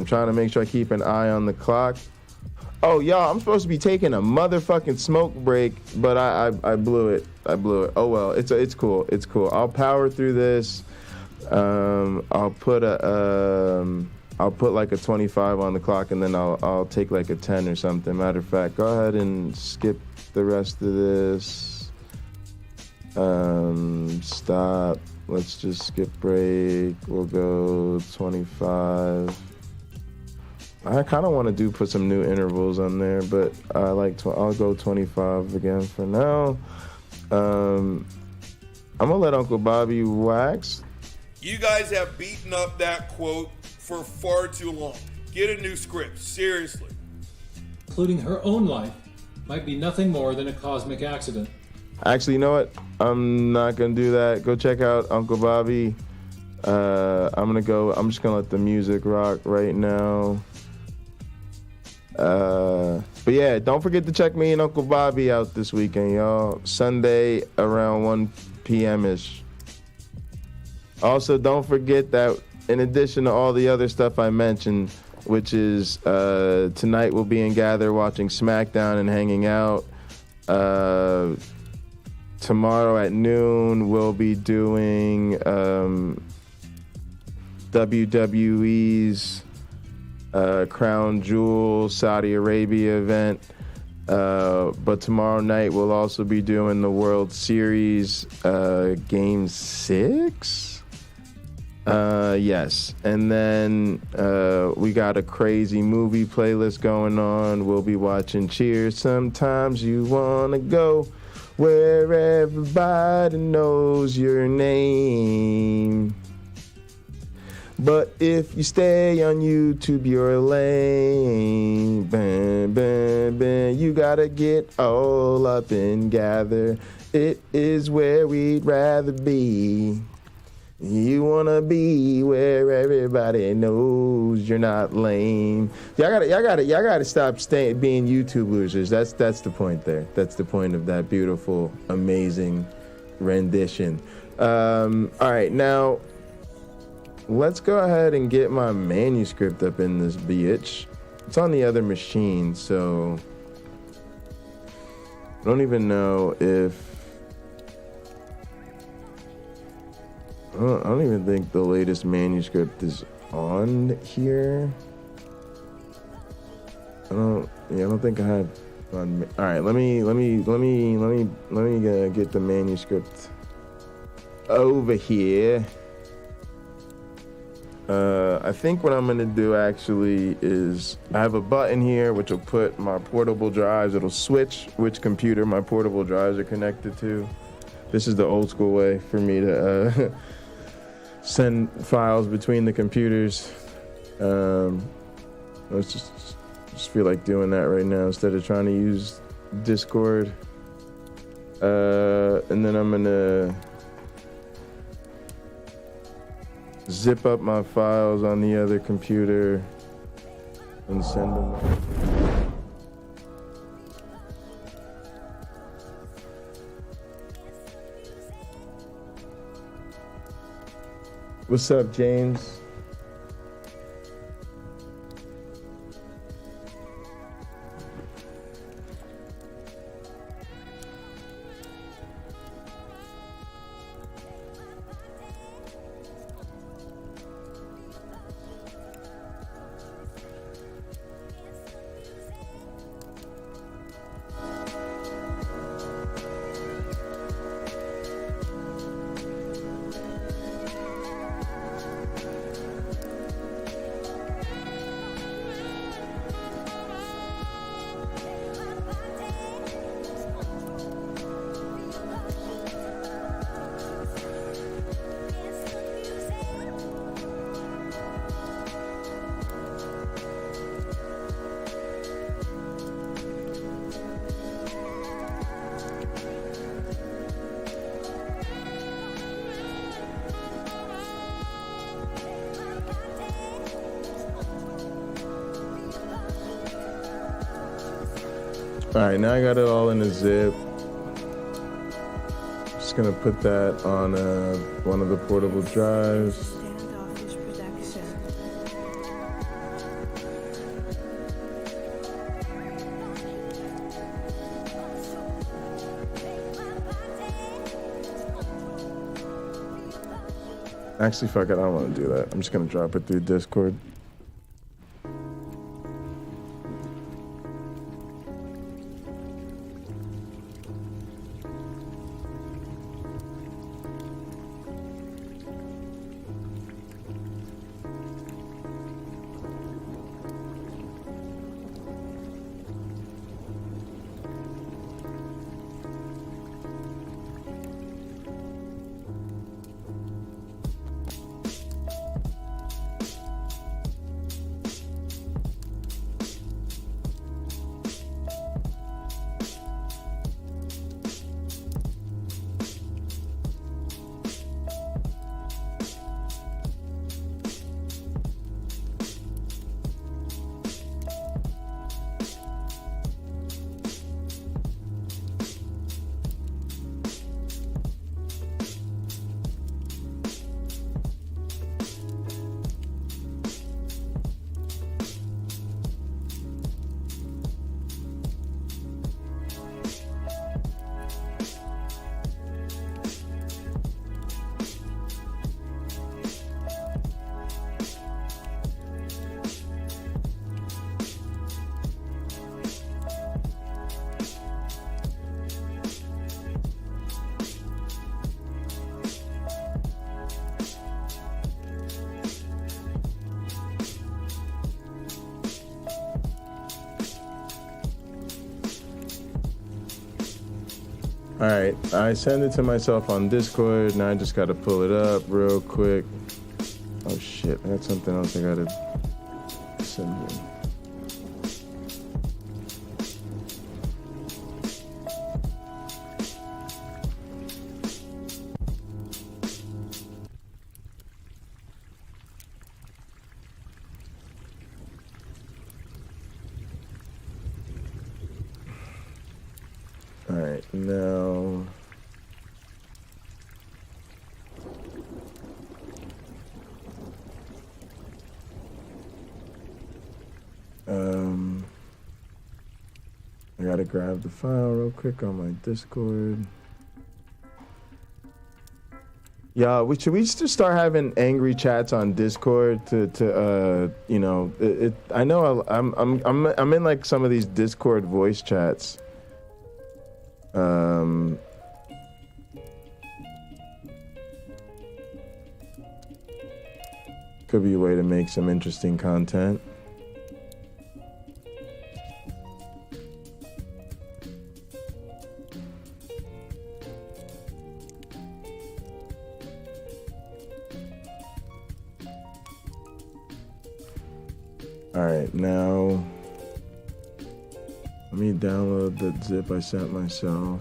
trying to make sure I keep an eye on the clock. Oh, y'all, I'm supposed to be taking a motherfucking smoke break, but I blew it. Oh well, it's cool. It's cool. I'll power through this. I'll put like a 25 on the clock, and then I'll take like a 10 or something. Matter of fact, go ahead and skip the rest of this. Stop. Let's just skip break. We'll go 25. I kind of want to put some new intervals on there, but I'll go 25 again for now. I'm gonna let Uncle Bobby wax. You guys have beaten up that quote for far too long. Get a new script, seriously. Including her own life might be nothing more than a cosmic accident. Actually, you know what? I'm not gonna do that. Go check out Uncle Bobby. I'm just gonna let the music rock right now. But yeah, don't forget to check me and Uncle Bobby out this weekend, y'all. Sunday around 1 p.m.-ish. Also, don't forget that in addition to all the other stuff I mentioned, which is tonight we'll be in Gather watching SmackDown and hanging out. Tomorrow at noon we'll be doing WWE's Crown Jewel Saudi Arabia event. But tomorrow night we'll also be doing the World Series Game 6. Yes, and then we got a crazy movie playlist going on. We'll be watching Cheers. Sometimes you wanna go where everybody knows your name, but if you stay on YouTube, you're lame. Bam, bam, bam. You gotta get all up and gather. It is where we'd rather be. You wanna be where everybody knows you're not lame. Y'all gotta stop being YouTube losers. That's the point there. That's the point of that beautiful, amazing rendition. All right, now let's go ahead and get my manuscript up in this bitch. It's on the other machine, so I don't even know if. I don't even think the latest manuscript is on here. I don't think I have. All right, let me get the manuscript over here. I think what I'm gonna do actually is I have a button here which will put my portable drives. It'll switch which computer my portable drives are connected to. This is the old school way for me to send files between the computers. Let's just feel like doing that right now instead of trying to use Discord. And then I'm gonna zip up my files on the other computer and send them. What's up, James? All right, now I got it all in a zip. Just gonna put that on one of the portable drives. Actually, fuck it, I don't want to do that. I'm just gonna drop it through Discord. All right, I send it to myself on Discord. Now I just gotta pull it up real quick. Oh shit, I got something else I gotta send you. All right, now I gotta grab the file real quick on my Discord. Yeah, should we just start having angry chats on Discord to you know, I know I'm in like some of these Discord voice chats. Could be a way to make some interesting content. All right, now let me download the zip I sent myself.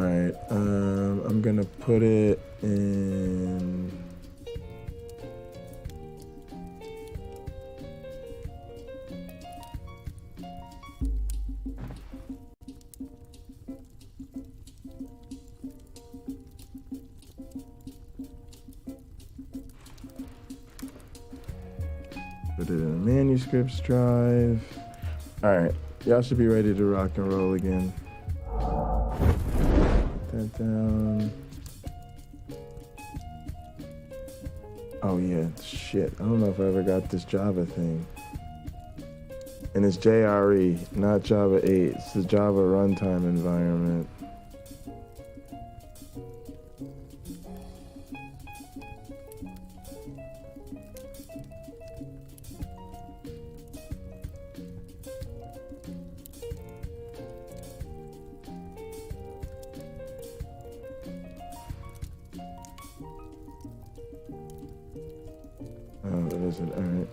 right, I'm gonna put it in. Put it in a manuscripts drive. All right, y'all should be ready to rock and roll again. Put that down. Oh yeah, shit. I don't know if I ever got this Java thing. And it's JRE, not Java 8. It's the Java runtime environment. Oh, that isn't, all right.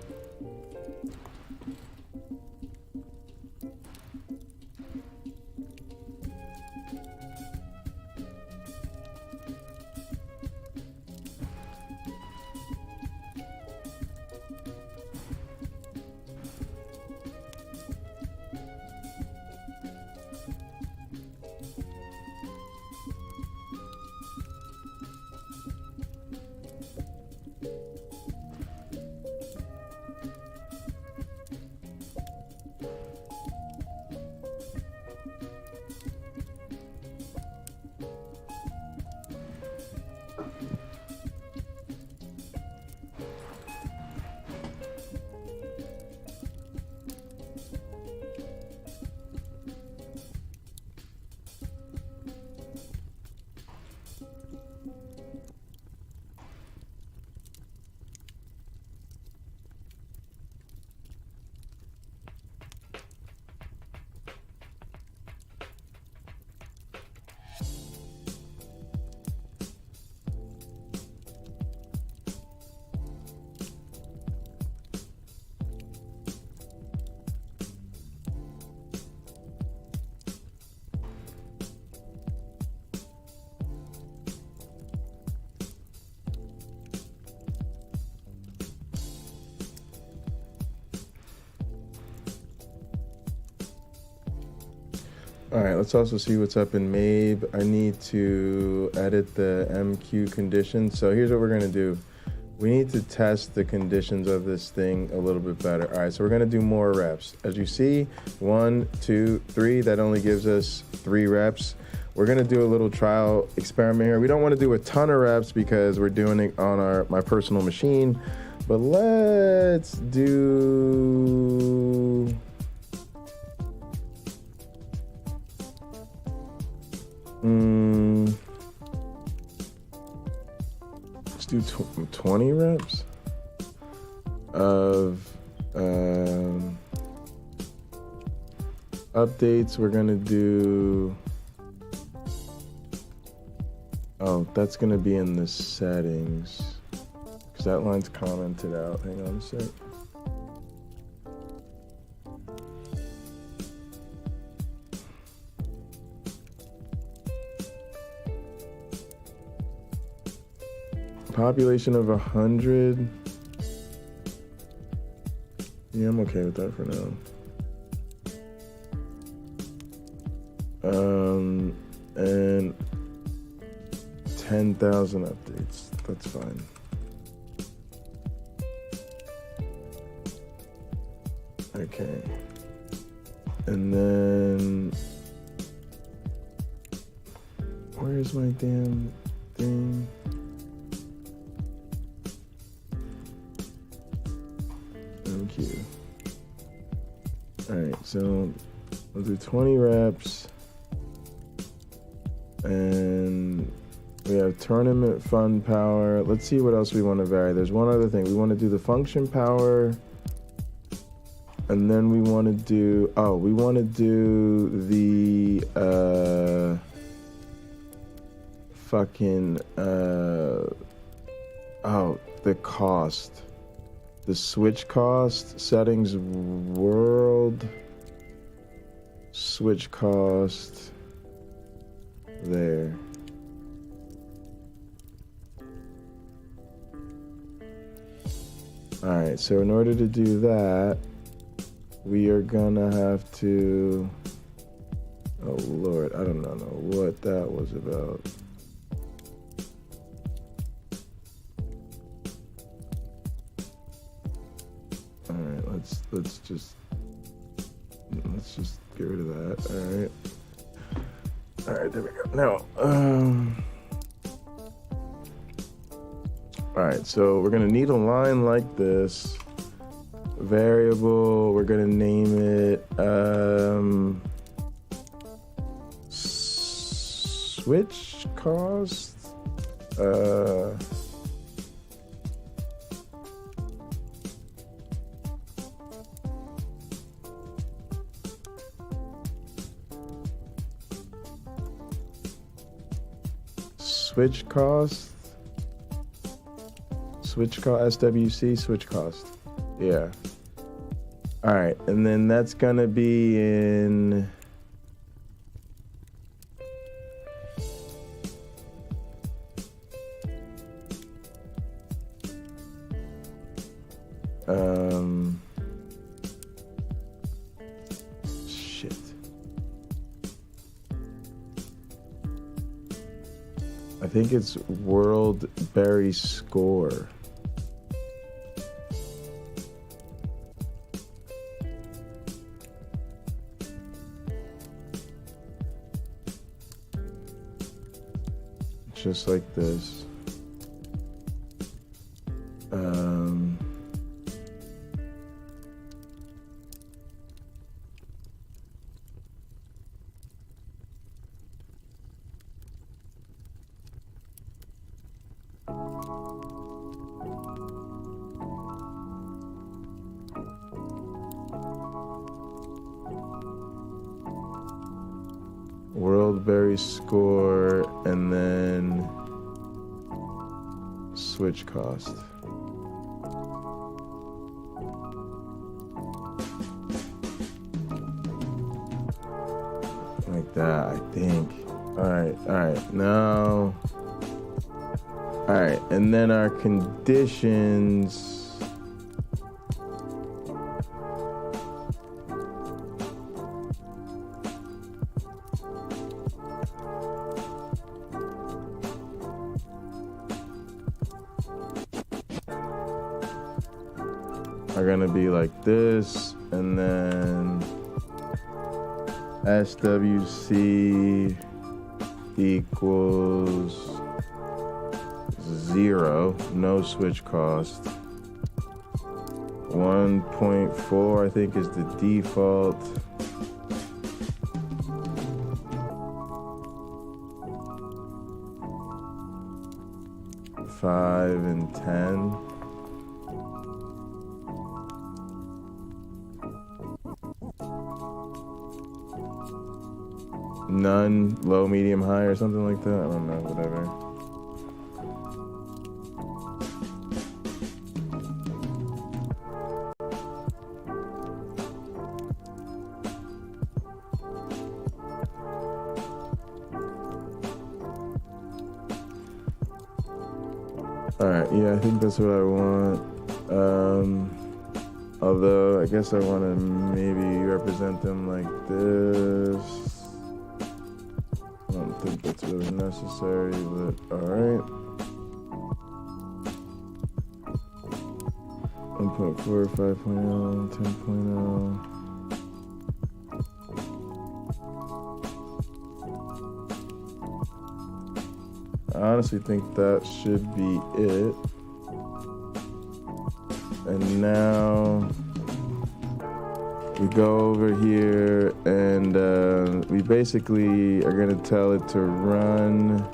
All right, let's also see what's up in MABE. I need to edit the MQ conditions. So here's what we're gonna do. We need to test the conditions of this thing a little bit better. All right, so we're gonna do more reps. As you see, 1, 2, 3, that only gives us 3 reps. We're gonna do a little trial experiment here. We don't wanna do a ton of reps because we're doing it on my personal machine, but let's do, let's do 20 reps of updates. We're gonna do, oh, that's gonna be in the settings because that line's commented out. Hang on a sec. Population of 100. Yeah, I'm okay with that for now. And 10,000 updates. That's fine. Okay. And then where's my damn thing? MQ. All right, so we'll do 20 reps. And we have tournament fund power. Let's see what else we want to vary. There's one other thing. We want to do the function power. And then we want to do, oh, we want to do the the cost. The switch cost, settings, world, switch cost. there. All right, so in order to do that, we are gonna have to, oh Lord, I don't know what that was about. All right, let's just get rid of that. All right, there we go. Now, all right, so we're gonna need a line like this. Variable, we're gonna name it switch cost. Switch cost. SWC, switch cost. Yeah. All right, and then that's gonna be in shit. I think it's World Berry Score. Just like this. World Berry Score, and then switch cost. Like that, I think. All right, now. All right, and then our conditions. Are gonna be like this, and then SWC equals 0, no switch cost. 1.4 I think is the default. Five and 10. None, low, medium, high, or something like that. I don't know, whatever. All right, yeah, I think that's what I want. Although I guess I want to maybe represent them like this. I don't think that's really necessary, but alright. 1.4, 5.0, 10.0. I honestly think that should be it. And now we go over here and we basically are gonna tell it to run.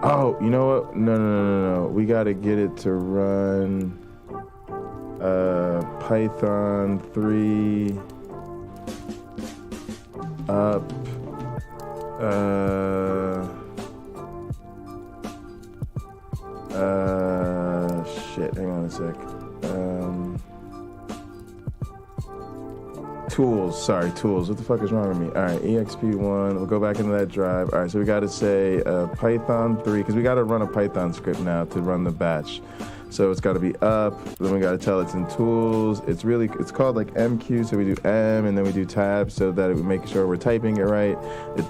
Oh, you know what? No. We gotta get it to run Python 3 up shit, hang on a sec. 2 tools. Sorry, tools. What the fuck is wrong with me? All right, EXP1. We'll go back into that drive. All right, so we got to say Python 3, because we got to run a Python script now to run the batch. So it's got to be up. Then we got to tell it's in tools. It's called like MQ. So we do M and then we do tab so that we make sure we're typing it right.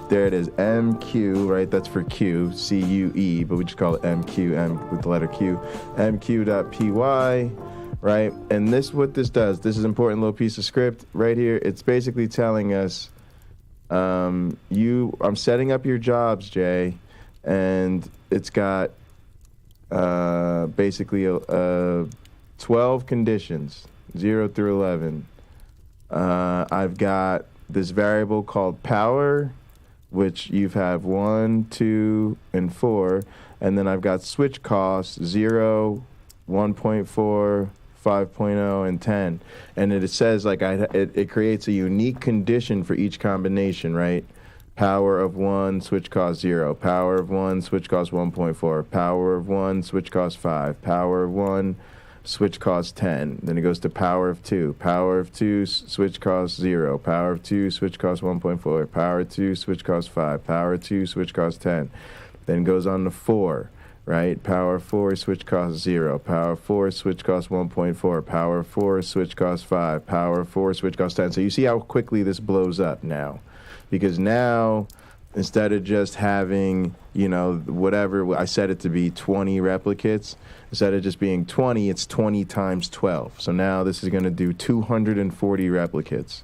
There it is, MQ, right? That's for Q, CUE, but we just call it MQ, M with the letter Q. MQ.py, right? And what this does, this is an important little piece of script right here. It's basically telling us, I'm setting up your jobs, Jay, and it's got basically 12 conditions, 0 through 11. I've got this variable called power, which you have 1, 2, and 4, and then I've got switch costs 0, 1.4, 5.0, and 10. And it says like it creates a unique condition for each combination, right? Power of 1, switch cost 0. Power of 1, switch cost 1.4. Power of 1, switch cost 5. Power of 1, switch cost 10. Then it goes to power of 2. Power of 2, switch cost 0. Power of 2, switch cost 1.4. Power of 2, switch cost 5. Power of 2, switch cost 10. Then goes on to 4, right? Power of 4, switch cost 0. Power of 4, switch cost 1.4. Power of 4, switch cost 5. Power of 4, switch cost 10. So you see how quickly this blows up now. Because now, instead of just having, whatever, I set it to be 20 replicates, instead of just being 20, it's 20 times 12. So now this is going to do 240 replicates,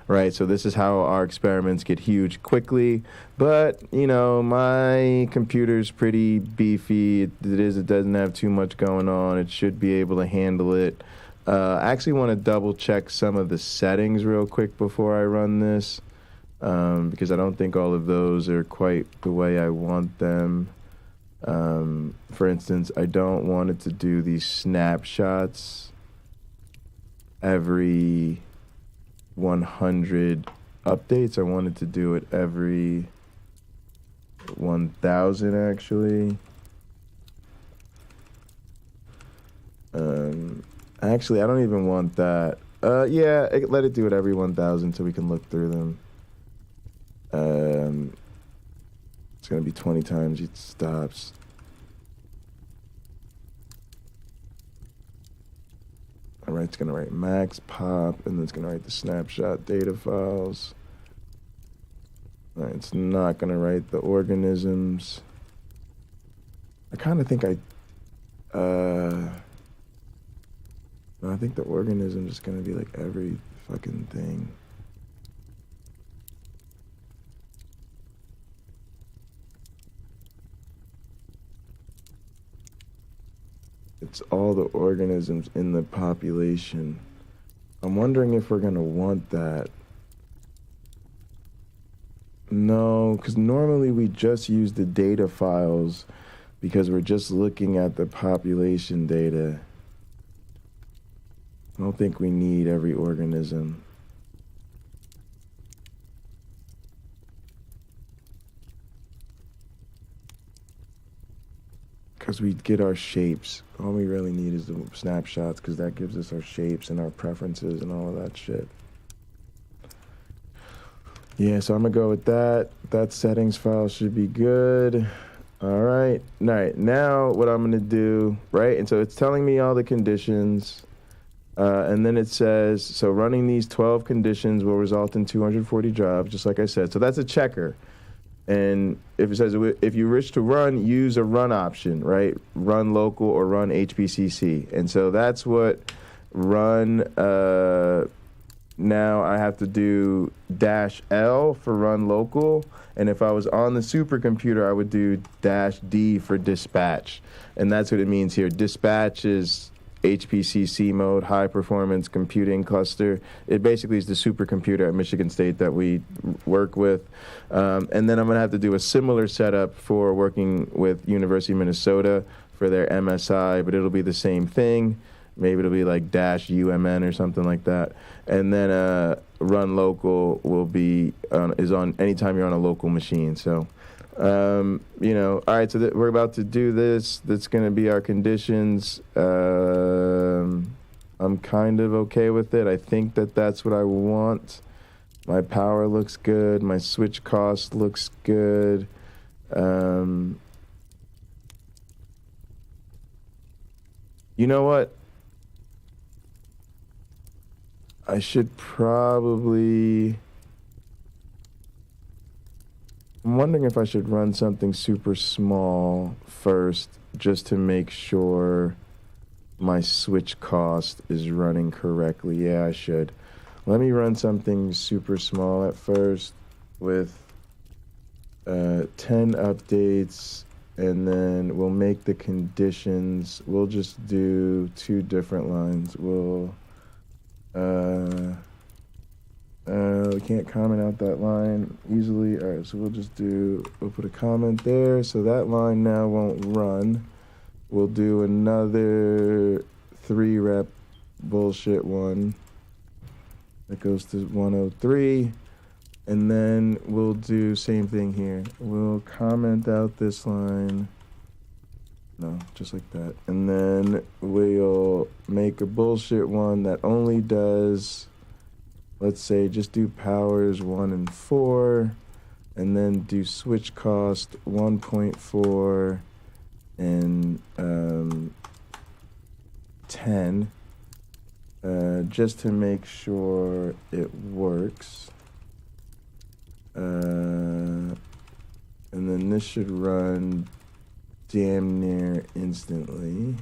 right? So this is how our experiments get huge quickly. But, my computer's pretty beefy. It doesn't have too much going on. It should be able to handle it. I actually want to double check some of the settings real quick before I run this. Because I don't think all of those are quite the way I want them. For instance, I don't want it to do these snapshots every 100 updates. I want it to do it every 1,000 actually. Actually, I don't even want that. Yeah, let it do it every 1,000 so we can look through them. It's going to be 20 times it stops. All right, it's going to write max pop, and then it's going to write the snapshot data files. All right, it's not going to write the organisms. I kind of think I think the organism is going to be like every fucking thing. It's all the organisms in the population. I'm wondering if we're gonna want that. No, because normally we just use the data files because we're just looking at the population data. I don't think we need every organism. Because we get our shapes. All we really need is the snapshots because that gives us our shapes and our preferences and all of that shit. Yeah, so I'm gonna go with that. That settings file should be good. All right, now what I'm gonna do, right? And so it's telling me all the conditions. And then it says, so running these 12 conditions will result in 240 jobs, just like I said. So that's a checker. And if it says, if you wish to run, use a run option, right? Run local or run HPCC. And so that's what run, now I have to do -L for run local. And if I was on the supercomputer, I would do -D for dispatch. And that's what it means here. Dispatch is HPCC mode, high performance computing cluster. It basically is the supercomputer at Michigan State that we work with. And then I'm gonna have to do a similar setup for working with University of Minnesota for their MSI, but it'll be the same thing. Maybe it'll be like -UMN or something like that. And then run local will be is on anytime you're on a local machine. So all right, so we're about to do this. That's going to be our conditions. I'm kind of okay with it. I think that that's what I want. My power looks good. My switch cost looks good. You know what? I should probably... I'm wondering if I should run something super small first, just to make sure my switch cost is running correctly. Yeah, I should. Let me run something super small at first with 10 updates, and then we'll make the conditions. We'll just do 2 different lines. We'll we can't comment out that line easily. All right, so we'll put a comment there. So that line now won't run. We'll do another 3-rep bullshit one that goes to 103. And then we'll do same thing here. We'll comment out this line. No, just like that. And then we'll make a bullshit one that only does, let's say, just do powers 1 and 4, and then do switch cost 1.4 and 10, just to make sure it works. And then this should run damn near instantly,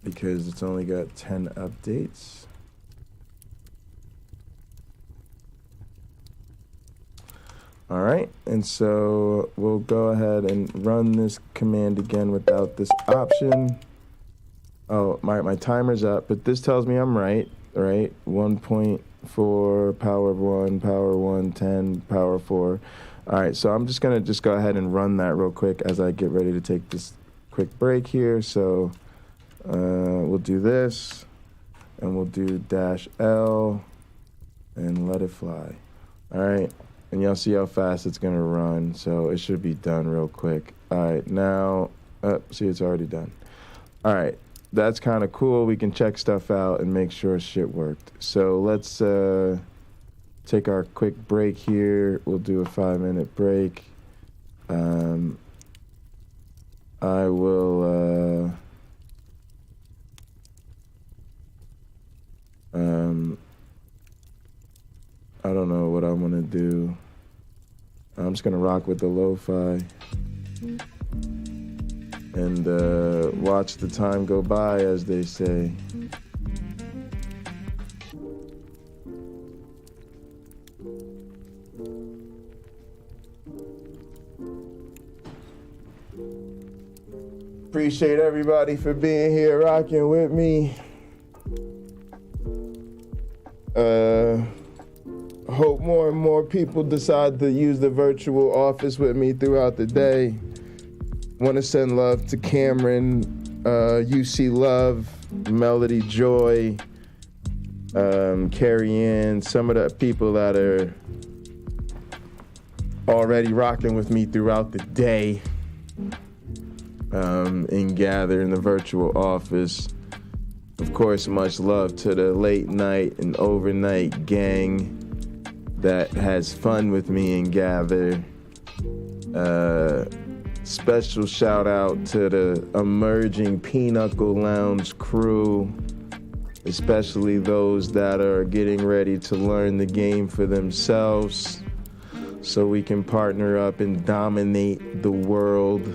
because it's only got 10 updates. All right, and so we'll go ahead and run this command again without this option. Oh, my timer's up, but this tells me I'm right? 1.4, power 1, 10, power 4. All right, so I'm just gonna go ahead and run that real quick as I get ready to take this quick break here. So we'll do this, and we'll do -L, and let it fly. All right. And y'all see how fast it's gonna run, so it should be done real quick. All right, now, see, it's already done. All right, that's kind of cool. We can check stuff out and make sure shit worked. So let's take our quick break here. We'll do a 5-minute break. I will, I don't know what I'm gonna do. I'm just gonna rock with the lo-fi and watch the time go by, as they say. Appreciate everybody for being here, rocking with me. Hope more and more people decide to use the virtual office with me throughout the day. Want to send love to Cameron, UC Love, Melody Joy, Carrie Ann, some of the people that are already rocking with me throughout the day and gather in the virtual office. Of course, much love to the late night and overnight gang that has fun with me and gather. Special shout out to the emerging Pinochle Lounge crew, especially those that are getting ready to learn the game for themselves, so we can partner up and dominate the world.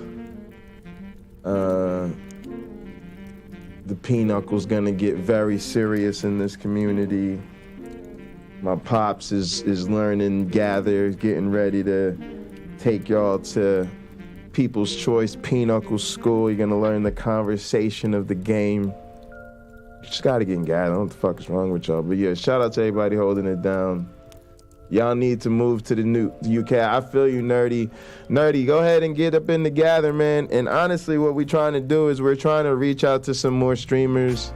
The Pinocchle's gonna get very serious in this community. My pops is learning, gather, getting ready to take y'all to People's Choice Pinochle School. You're gonna learn the conversation of the game. You just gotta get in gather. I don't know what the fuck is wrong with y'all. But yeah, shout out to everybody holding it down. Y'all need to move to the new UK. I feel you, Nerdy. Nerdy, go ahead and get up in the gather, man. And honestly, what we're trying to do is we're trying to reach out to some more streamers.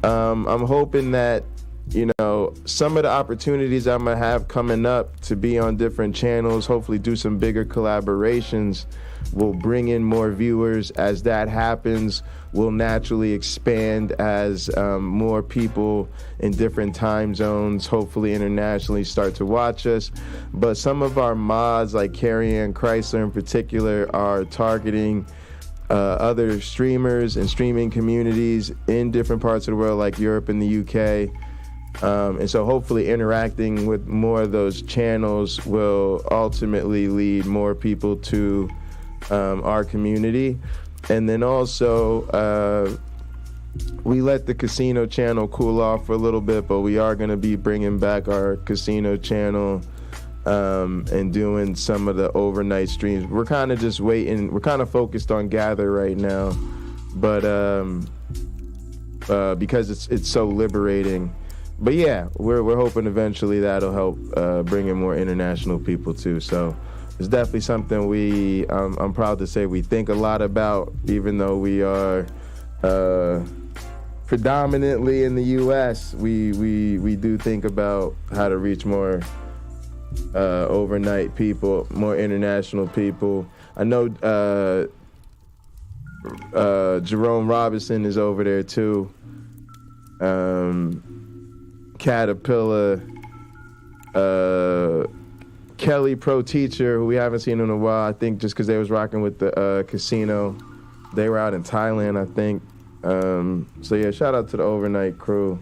I'm hoping that, you know, some of the opportunities I'm gonna have coming up to be on different channels, hopefully do some bigger collaborations, We'll bring in more viewers. As that happens, we'll naturally expand as more people in different time zones, hopefully internationally, start to watch us. But some of our mods, like Carrie Ann Chrysler in particular, are targeting other streamers and streaming communities in different parts of the world, like Europe and the UK. And so hopefully interacting with more of those channels will ultimately lead more people to our community. And then also, we let the casino channel cool off for a little bit, but we are going to be bringing back our casino channel and doing some of the overnight streams. We're kind of just waiting. We're kind of focused on Gather right now, but because it's so liberating. But yeah, we're hoping eventually that'll help bring in more international people too. So it's definitely something I'm proud to say we think a lot about, even though we are predominantly in the U.S. We do think about how to reach more overnight people, more international people. I know Jerome Robinson is over there too. Caterpillar, Kelly Pro Teacher, who we haven't seen in a while, I think just because they was rocking with the casino. They were out in Thailand, I think. So yeah, shout out to the overnight crew.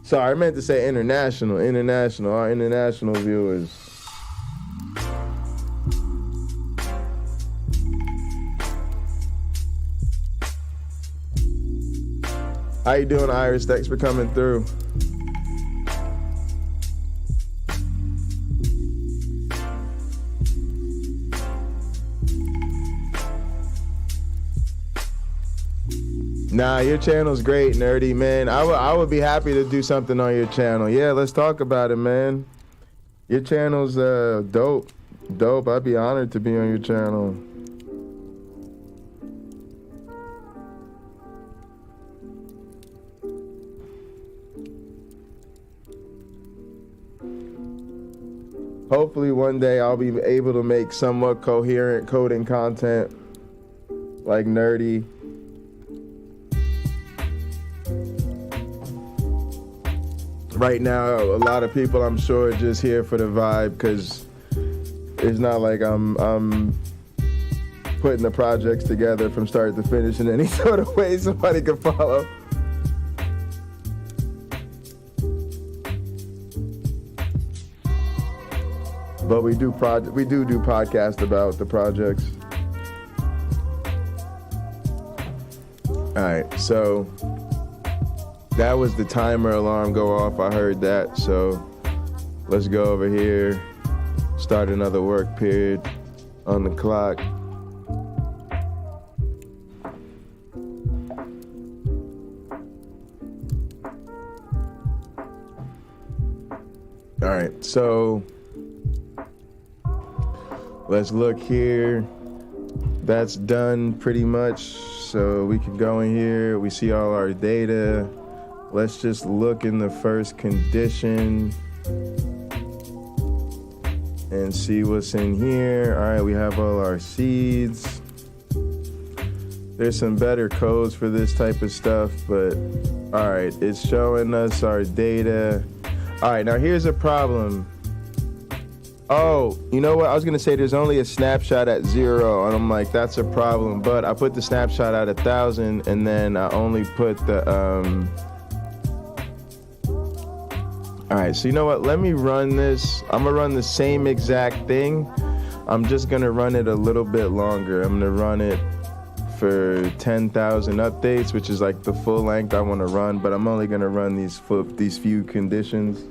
Sorry, I meant to say international, our international viewers. How you doing, Iris? Thanks for coming through. Nah, your channel's great, Nerdy, man. I would be happy to do something on your channel. Yeah, let's talk about it, man. Your channel's dope. I'd be honored to be on your channel. Hopefully one day I'll be able to make somewhat coherent coding content like Nerdy. Right now, a lot of people, I'm sure, are just here for the vibe, because it's not like I'm putting the projects together from start to finish in any sort of way somebody can follow. But we do podcasts about the projects. All right, so that was the timer alarm go off. I heard that, so let's go over here, start another work period on the clock. All right, so let's look here. That's done pretty much. So we can go in here. We see all our data. Let's just look in the first condition and see what's in here. All right, we have all our seeds. There's some better codes for this type of stuff, but all right, it's showing us our data. All right, now here's a problem. Oh, you know what? I was gonna say there's only a snapshot at 0, and I'm like, that's a problem. But I put the snapshot at 1,000, and then I only put the All right, so you know what? Let me run this. I'm gonna run the same exact thing. I'm just gonna run it a little bit longer. I'm gonna run it for 10,000 updates, which is like the full length I wanna run, but I'm only gonna run these few conditions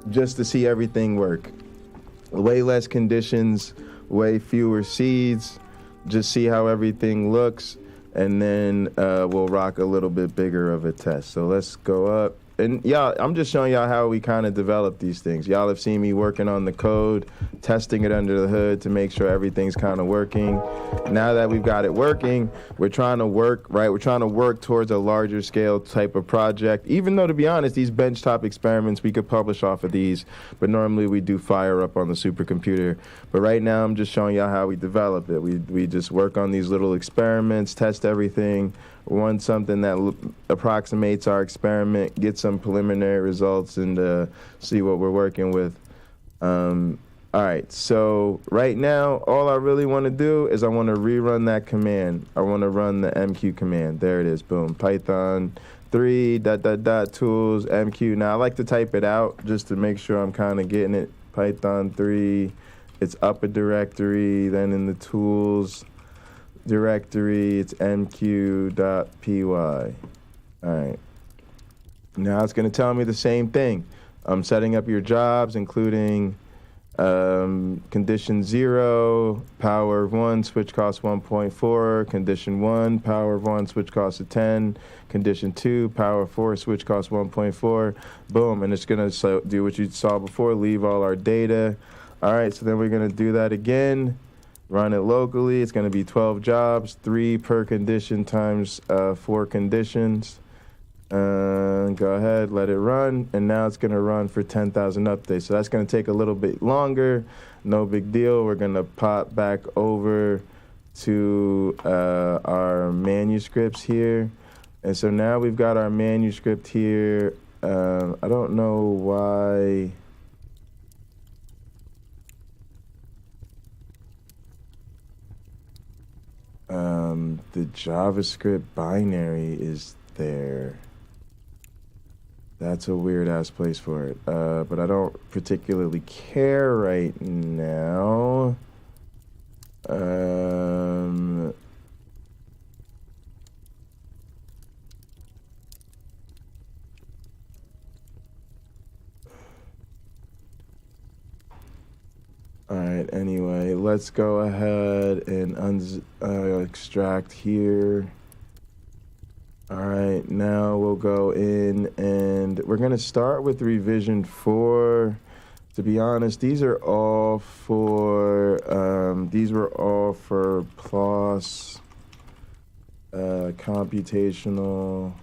just to see everything work. Way less conditions, way fewer seeds, just see how everything looks, and then we'll rock a little bit bigger of a test. So let's go up and y'all, I'm just showing y'all how we kind of develop these things. Y'all have seen me working on the code, testing it under the hood to make sure everything's kind of working. Now that we've got it working, we're trying to work, right? We're trying to work towards a larger scale type of project. Even though, to be honest, these benchtop experiments, we could publish off of these, but normally we do fire up on the supercomputer. But right now, I'm just showing y'all how we develop it. We just work on these little experiments, test everything, run something that approximates our experiment, get some preliminary results, and see what we're working with. All right, so right now, all I really want to do is I want to rerun that command. I want to run the MQ command. There it is, boom. Python 3 ... tools MQ. Now I like to type it out just to make sure I'm kind of getting it. Python 3, it's up a directory, then in the tools directory, it's mq.py. All right. Now it's going to tell me the same thing. I'm setting up your jobs, including condition 0, power of 1, switch cost 1.4, condition 1, power of 1, switch cost of 10, condition 2, power of 4, switch cost 1.4, boom, and it's going to do what you saw before, leave all our data. All right, so then we're going to do that again, run it locally. It's going to be 12 jobs, 3 per condition times 4 conditions. Go ahead, let it run, and now it's going to run for 10,000 updates. So that's going to take a little bit longer. No big deal. We're going to pop back over to our manuscripts here. And so now we've got our manuscript here. I don't know why. The JavaScript binary is there. That's a weird ass place for it. But I don't particularly care right now. All right, anyway, let's go ahead and extract here. All right, now we'll go in and we're going to start with revision 4. To be honest, these are all for, these were all for PLOS, computational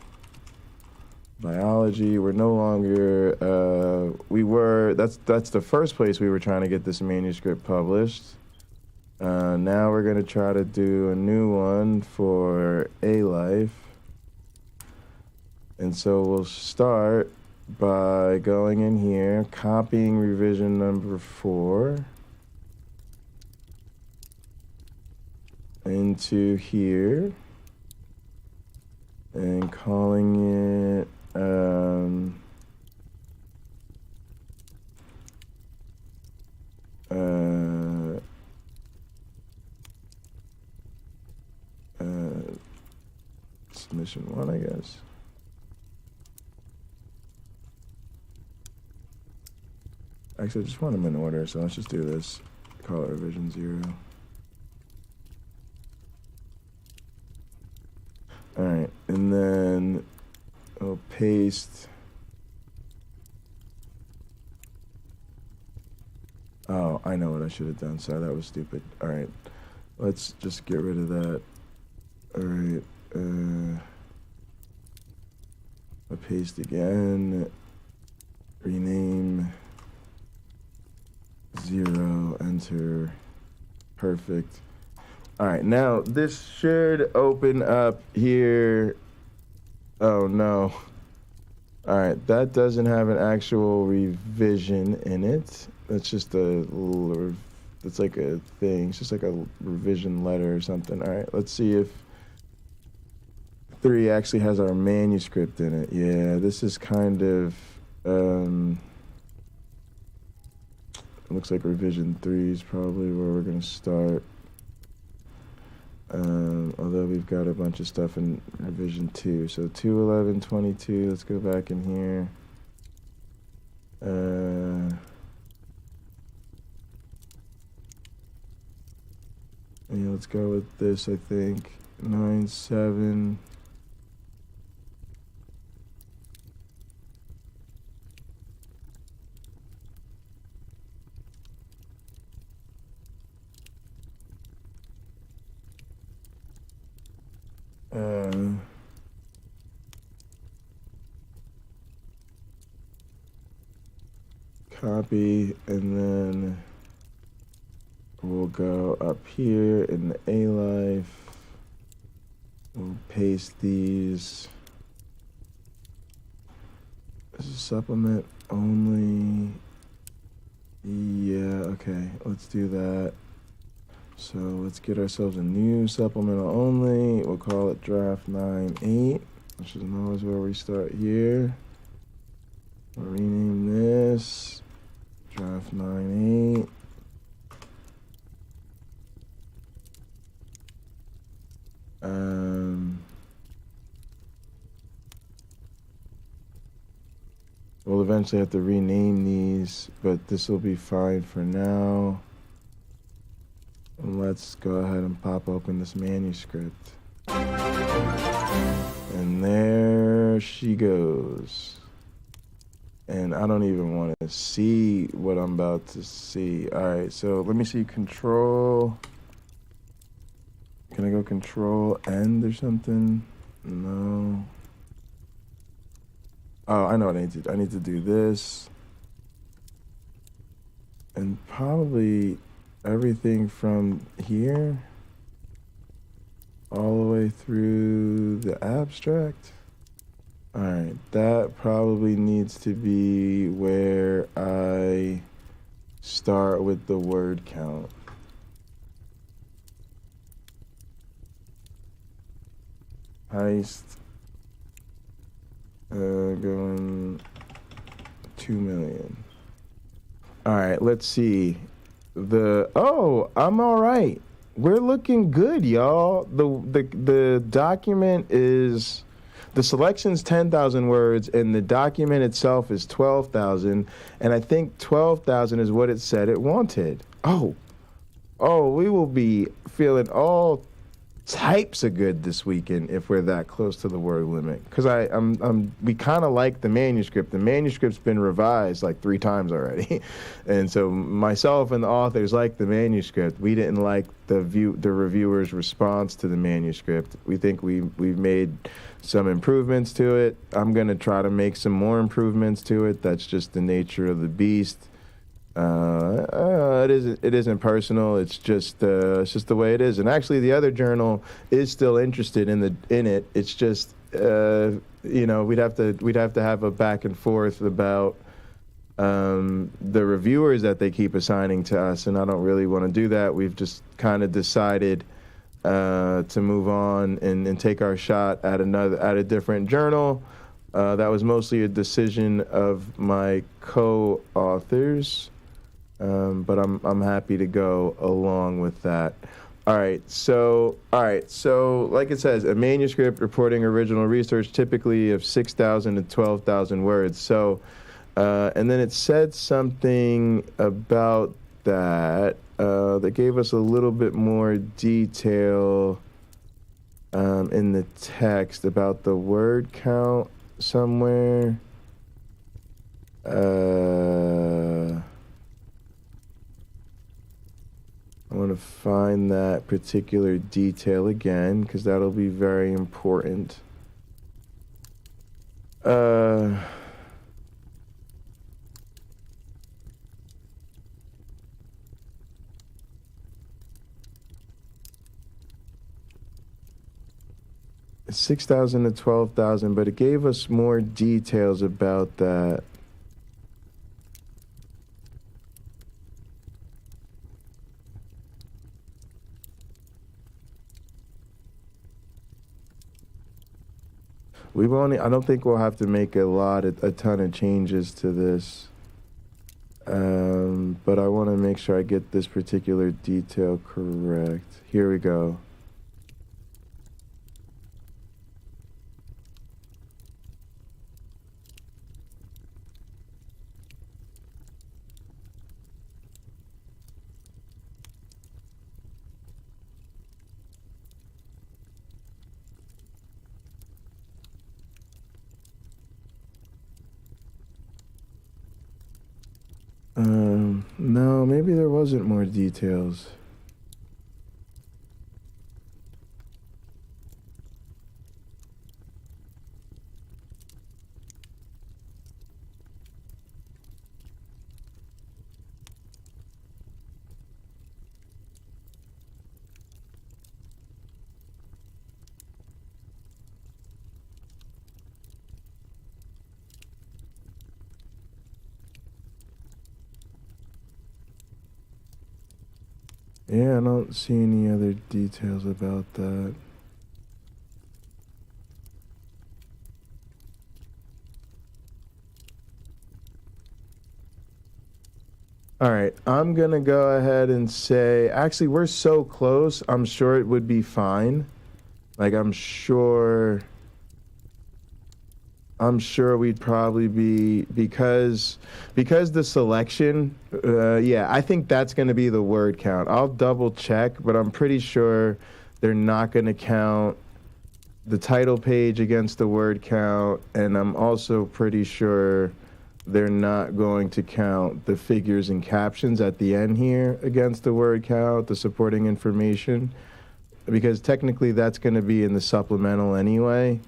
biology. We're no longer, that's the first place we were trying to get this manuscript published. Now we're going to try to do a new one for A-Life. And so we'll start by going in here, copying revision number 4 into here, and calling it submission 1, I guess. Actually, I just want them in order, so let's just do this. Call it revision 0. All right, and then I'll paste. Oh, I know what I should have done. Sorry, that was stupid. All right, let's just get rid of that. All right, I'll paste again. Rename 0, enter, perfect. All right, now this should open up here. Oh no. All right, that doesn't have an actual revision in it. That's just a little, it's like a thing. It's just like a revision letter or something. All right, let's see if 3 actually has our manuscript in it. Yeah, this is kind of, looks like revision 3 is probably where we're going to start. Although we've got a bunch of stuff in revision 2. So 2.11.22, let's go back in here. Yeah, let's go with this, I think. 9.7. Copy, and then we'll go up here in the A Life. We'll paste these. This is supplement only. Yeah, okay, let's do that. So let's get ourselves a new supplemental only. We'll call it draft 9.8, which is always where we start here. We'll rename this draft 9.8. We'll eventually have to rename these, but this will be fine for now. And let's go ahead and pop open this manuscript. And there she goes. And I don't even want to see what I'm about to see. All right, so let me see control. Can I go control end or something? No. Oh, I know what I need to do. I need to do this. And probably everything from here all the way through the abstract. All right, that probably needs to be where I start with the word count. Heist. Going 2 million. All right, let's see. I'm all right. We're looking good, y'all. The document is, the selection's 10,000 words, and the document itself is 12,000, and I think 12,000 is what it said it wanted. Oh, we will be feeling all types of good this weekend if we're that close to the word limit. Because we kind of like the manuscript. The manuscript's been revised like 3 times already, and so myself and the authors like the manuscript. We didn't like the reviewers' response to the manuscript. We think we've made some improvements to it. I'm gonna try to make some more improvements to it. That's just the nature of the beast. It isn't personal. It's just the way it is. And actually, the other journal is still interested in it. It's just we'd have to have a back and forth about the reviewers that they keep assigning to us, and I don't really want to do that. We've just kind of decided to move on and take our shot at a different journal. That was mostly a decision of my co-authors. But I'm happy to go along with that. All right, so like it says, a manuscript reporting original research typically of 6,000 to 12,000 words. So, and then it said something about that that gave us a little bit more detail in the text about the word count somewhere. I want to find that particular detail again, because that'll be very important. 6,000 to 12,000, but it gave us more details about that. I don't think we'll have to make a ton of changes to this. But I want to make sure I get this particular detail correct. Here we go. No, maybe there wasn't more details. Yeah, I don't see any other details about that. All right, I'm gonna go ahead and say, actually, we're so close, I'm sure it would be fine. Like, I'm sure we'd probably be, because the selection, yeah, I think that's gonna be the word count. I'll double check, but I'm pretty sure they're not gonna count the title page against the word count, and I'm also pretty sure they're not going to count the figures and captions at the end here against the word count, the supporting information, because technically that's going to be in the supplemental anyway.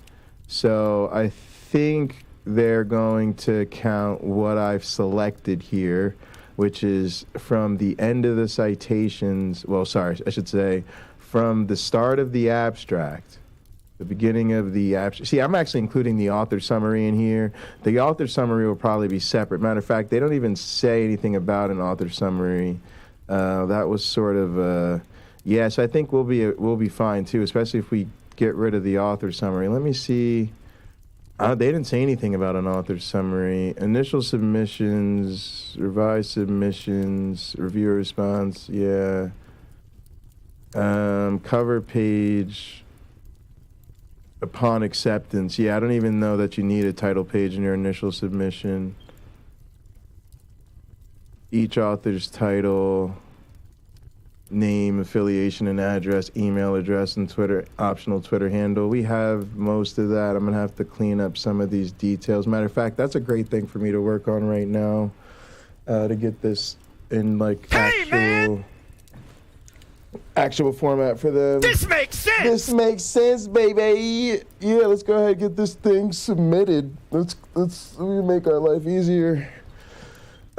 So I think they're going to count what I've selected here, which is from the end of the citations, well, sorry, I should say from the start of the abstract, the beginning of the abstract. See, I'm actually including the author summary in here. The author summary will probably be separate. Matter of fact, they don't even say anything about an author summary. That was sort of, yeah, so I think we'll be fine too, especially if we get rid of the author summary. Let me see. They didn't say anything about an author summary. Initial submissions, revised submissions, reviewer response, yeah. Cover page. Upon acceptance, yeah, I don't even know that you need a title page in your initial submission. Each author's title, name, affiliation, and address, email address, and Twitter, optional Twitter handle. We have most of that. I'm gonna have to clean up some of these details. Matter of fact, that's a great thing for me to work on right now, to get this in like actual format for them. This makes sense! This makes sense, baby! Yeah, let's go ahead and get this thing submitted. Let's make our life easier.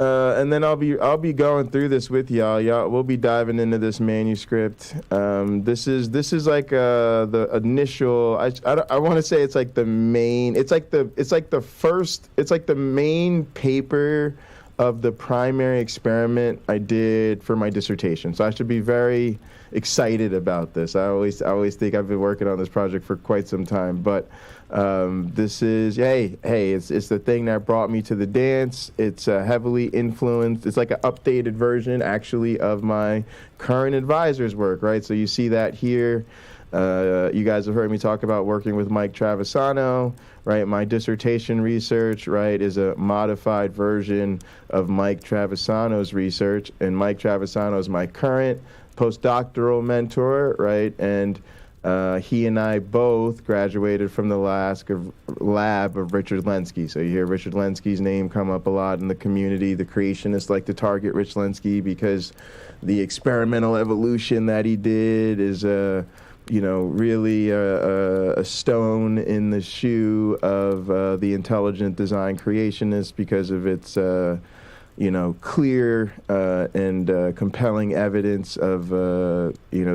And then I'll be going through this with y'all. We'll be diving into this manuscript. This is like the initial. I want to say it's like the main. It's like the main paper of the primary experiment I did for my dissertation. So I should be very excited about this. I always think I've been working on this project for quite some time, but this is, hey, it's the thing that brought me to the dance. It's heavily influenced. It's like an updated version, actually, of my current advisor's work, right? So you see that here. You guys have heard me talk about working with Mike Travisano, right? My dissertation research, right, is a modified version of Mike Travisano's research, and Mike Travisano is my current postdoctoral mentor, right? And he and I both graduated from the lab of Richard Lenski. So you hear Richard Lenski's name come up a lot in the community. The creationists like to target Rich Lenski because the experimental evolution that he did is really a stone in the shoe of the intelligent design creationist because of its, clear and compelling evidence of,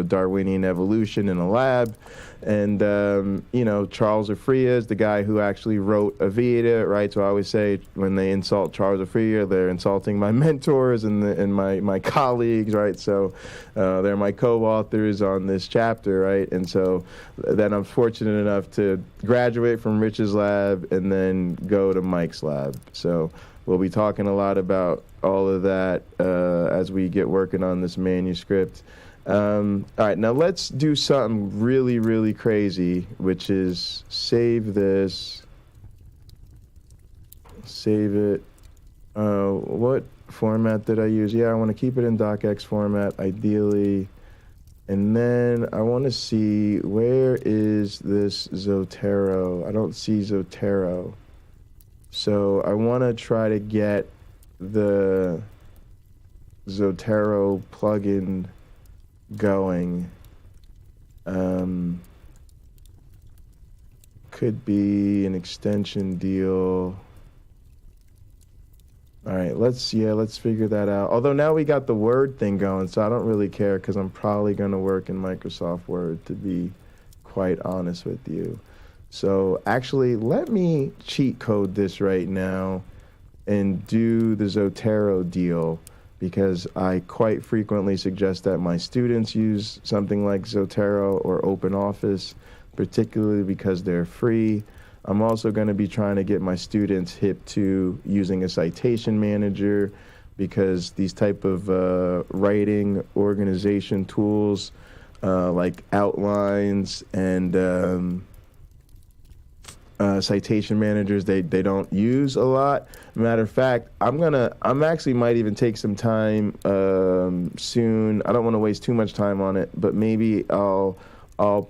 Darwinian evolution in a lab. And, Charles Afria is the guy who actually wrote Evita, right? So I always say when they insult Charles Afria, they're insulting my mentors and my colleagues, right? So they're my co-authors on this chapter, right? And so then I'm fortunate enough to graduate from Rich's lab and then go to Mike's lab. So we'll be talking a lot about all of that as we get working on this manuscript. All right, now let's do something really, really crazy, which is save this, save it. What format did I use? Yeah, I want to keep it in docx format, ideally. And then I want to see, where is this Zotero? I don't see Zotero. So I want to try to get the Zotero plugin going. Could be an extension deal. All right, let's figure that out. Although now we got the Word thing going, so I don't really care because I'm probably going to work in Microsoft Word, to be quite honest with you. So actually, let me cheat code this right now and do the Zotero deal because I quite frequently suggest that my students use something like Zotero or OpenOffice, particularly because they're free. I'm also going to be trying to get my students hip to using a citation manager, because these type of writing organization tools like outlines and citation managers, they don't use a lot. Matter of fact, I'm actually might even take some time soon. I don't want to waste too much time on it, but maybe I'll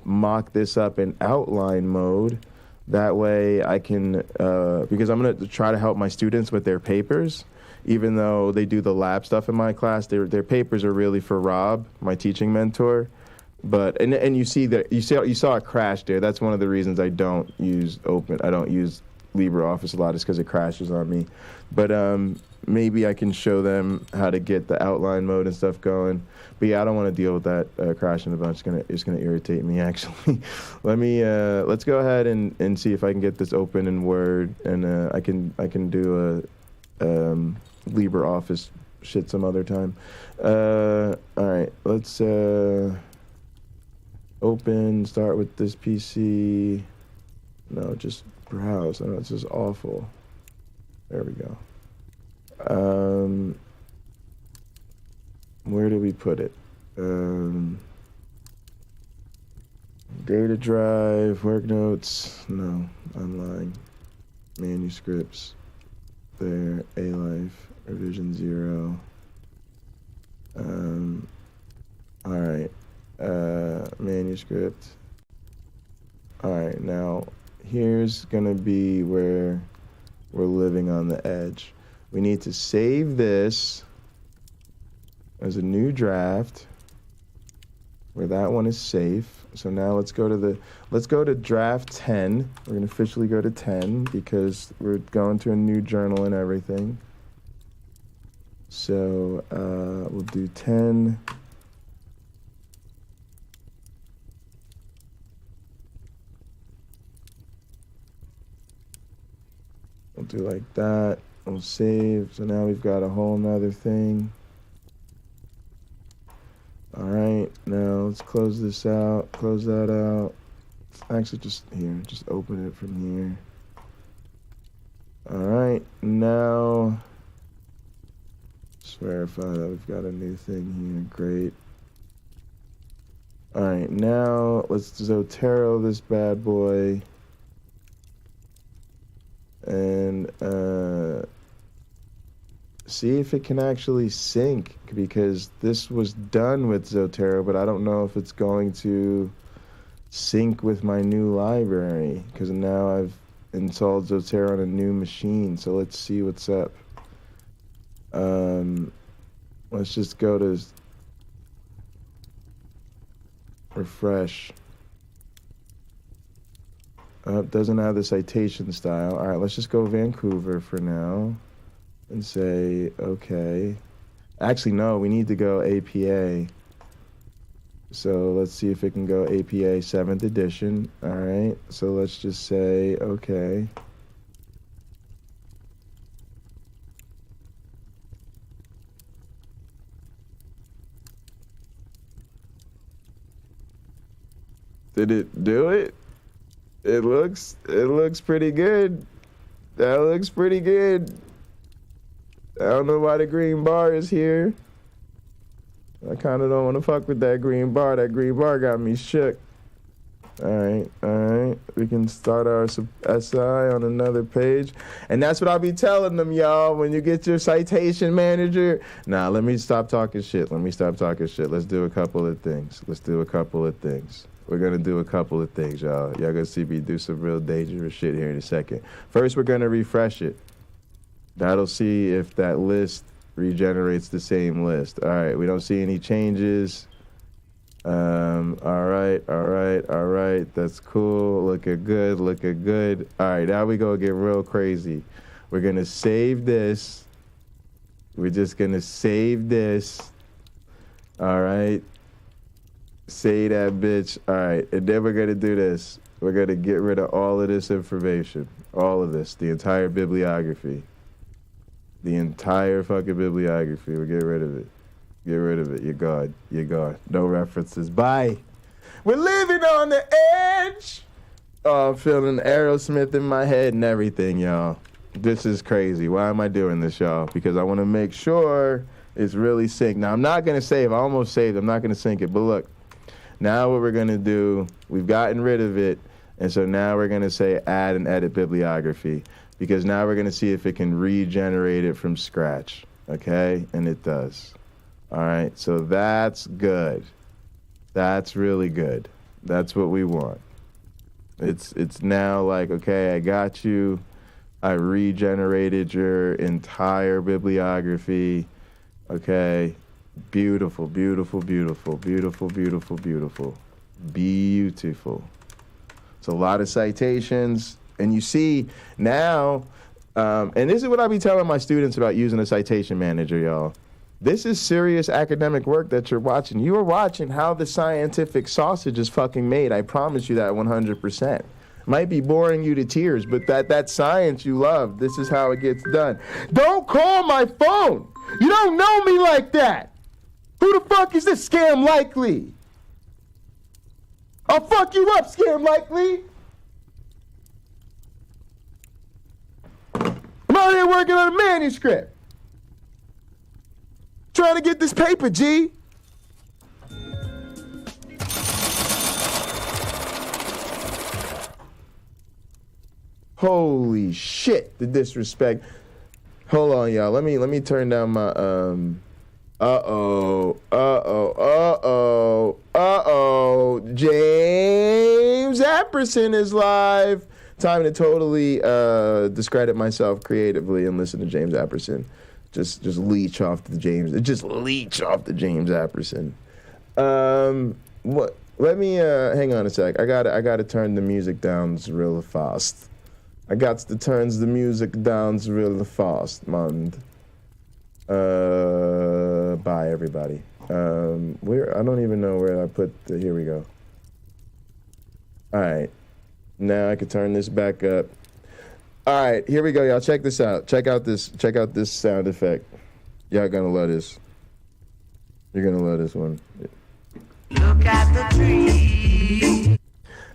mock this up in outline mode. That way I can, because I'm going to try to help my students with their papers. Even though they do the lab stuff in my class, their papers are really for Rob, my teaching mentor. But and you see that you saw a crash there. That's one of the reasons I don't use LibreOffice a lot, is because it crashes on me. But maybe I can show them how to get the outline mode and stuff going. But yeah, I don't want to deal with that crashing a bunch. It's gonna irritate me actually. Let's go ahead and see if I can get this open in Word, and I can do a LibreOffice shit some other time. All right, let's open, start with this PC. No, just browse. Oh, this is awful. There we go. Where do we put it? Data drive, work notes. No, I'm lying. Manuscripts. There, A-Life, revision 0. All right, manuscript. All right, now here's gonna be where we're living on the edge. We need to save this as a new draft where that one is safe. So now let's go to draft 10. We're gonna officially go to 10 because we're going to a new journal and everything. So we'll do 10. We'll do like that. We'll save. So now we've got a whole nother thing. All right, now let's close this out, close that out. Actually, just open it from here. All right, now just verify that we've got a new thing here. Great. All right, now let's Zotero this bad boy. And see if it can actually sync, because this was done with Zotero, but I don't know if it's going to sync with my new library, because now I've installed Zotero on a new machine. So let's see what's up. Let's just go to refresh. It doesn't have the citation style. All right, let's just go Vancouver for now and say, okay. Actually, no, we need to go APA. So let's see if it can go APA 7th edition. All right, so let's just say, okay. Did it do it? It looks pretty good. That looks pretty good. I don't know why the green bar is here. I kind of don't want to fuck with that green bar. That green bar got me shook. All right. We can start our SI on another page. And that's what I'll be telling them, y'all, when you get your citation manager. Nah, let me stop talking shit. Let's do a couple of things. We're going to do a couple of things, y'all. Y'all going to see me do some real dangerous shit here in a second. First, we're going to refresh it. That'll see if that list regenerates the same list. All right, we don't see any changes. All right. That's cool. Looking good. All right, now we go get real crazy. We're going to save this. We're just going to save this. All right. Say that bitch. All right, and then we're gonna do this. We're gonna get rid of all of this information, all of this, the entire bibliography. The entire fucking bibliography. We'll get rid of it. Get rid of it. You're God. You're God. No references. Bye. We're living on the edge. Oh, I'm feeling Aerosmith in my head and everything, y'all. This is crazy. Why am I doing this, y'all? Because I want to make sure it's really synced. Now, I'm not going to save. I almost saved. I'm not going to sync it. But look, now what we're going to do, we've gotten rid of it. And so now we're going to say add and edit bibliography. Because now we're going to see if it can regenerate it from scratch. Okay? And it does. All right? So that's good. That's really good. That's what we want. It's now like, okay, I got you. I regenerated your entire bibliography. Okay. Beautiful, beautiful, beautiful, beautiful, beautiful, beautiful. Beautiful. It's a lot of citations. And you see now, and this is what I be telling my students about using a citation manager, y'all. This is serious academic work that you're watching. You are watching how the scientific sausage is fucking made. I promise you that 100%. Might be boring you to tears, but that science you love, this is how it gets done. Don't call my phone. You don't know me like that. Who the fuck is this Scam Likely? I'll fuck you up, Scam Likely. I'm out here working on a manuscript. Trying to get this paper, G. Holy shit, the disrespect. Hold on, y'all. Let me turn down my James Apperson is live. Time to totally discredit myself creatively and listen to James Apperson. Just leech off the James. Just leech off the James Apperson. What? Let me hang on a sec. I gotta turn the music down real fast. I got to turn the music down real fast, man. Bye, everybody. I don't even know where I put the. Here we go. All right. Now I can turn this back up. All right, here we go, y'all. Check this out. Check out this sound effect. Y'all gonna love this. You're gonna love this one. Look at the tree.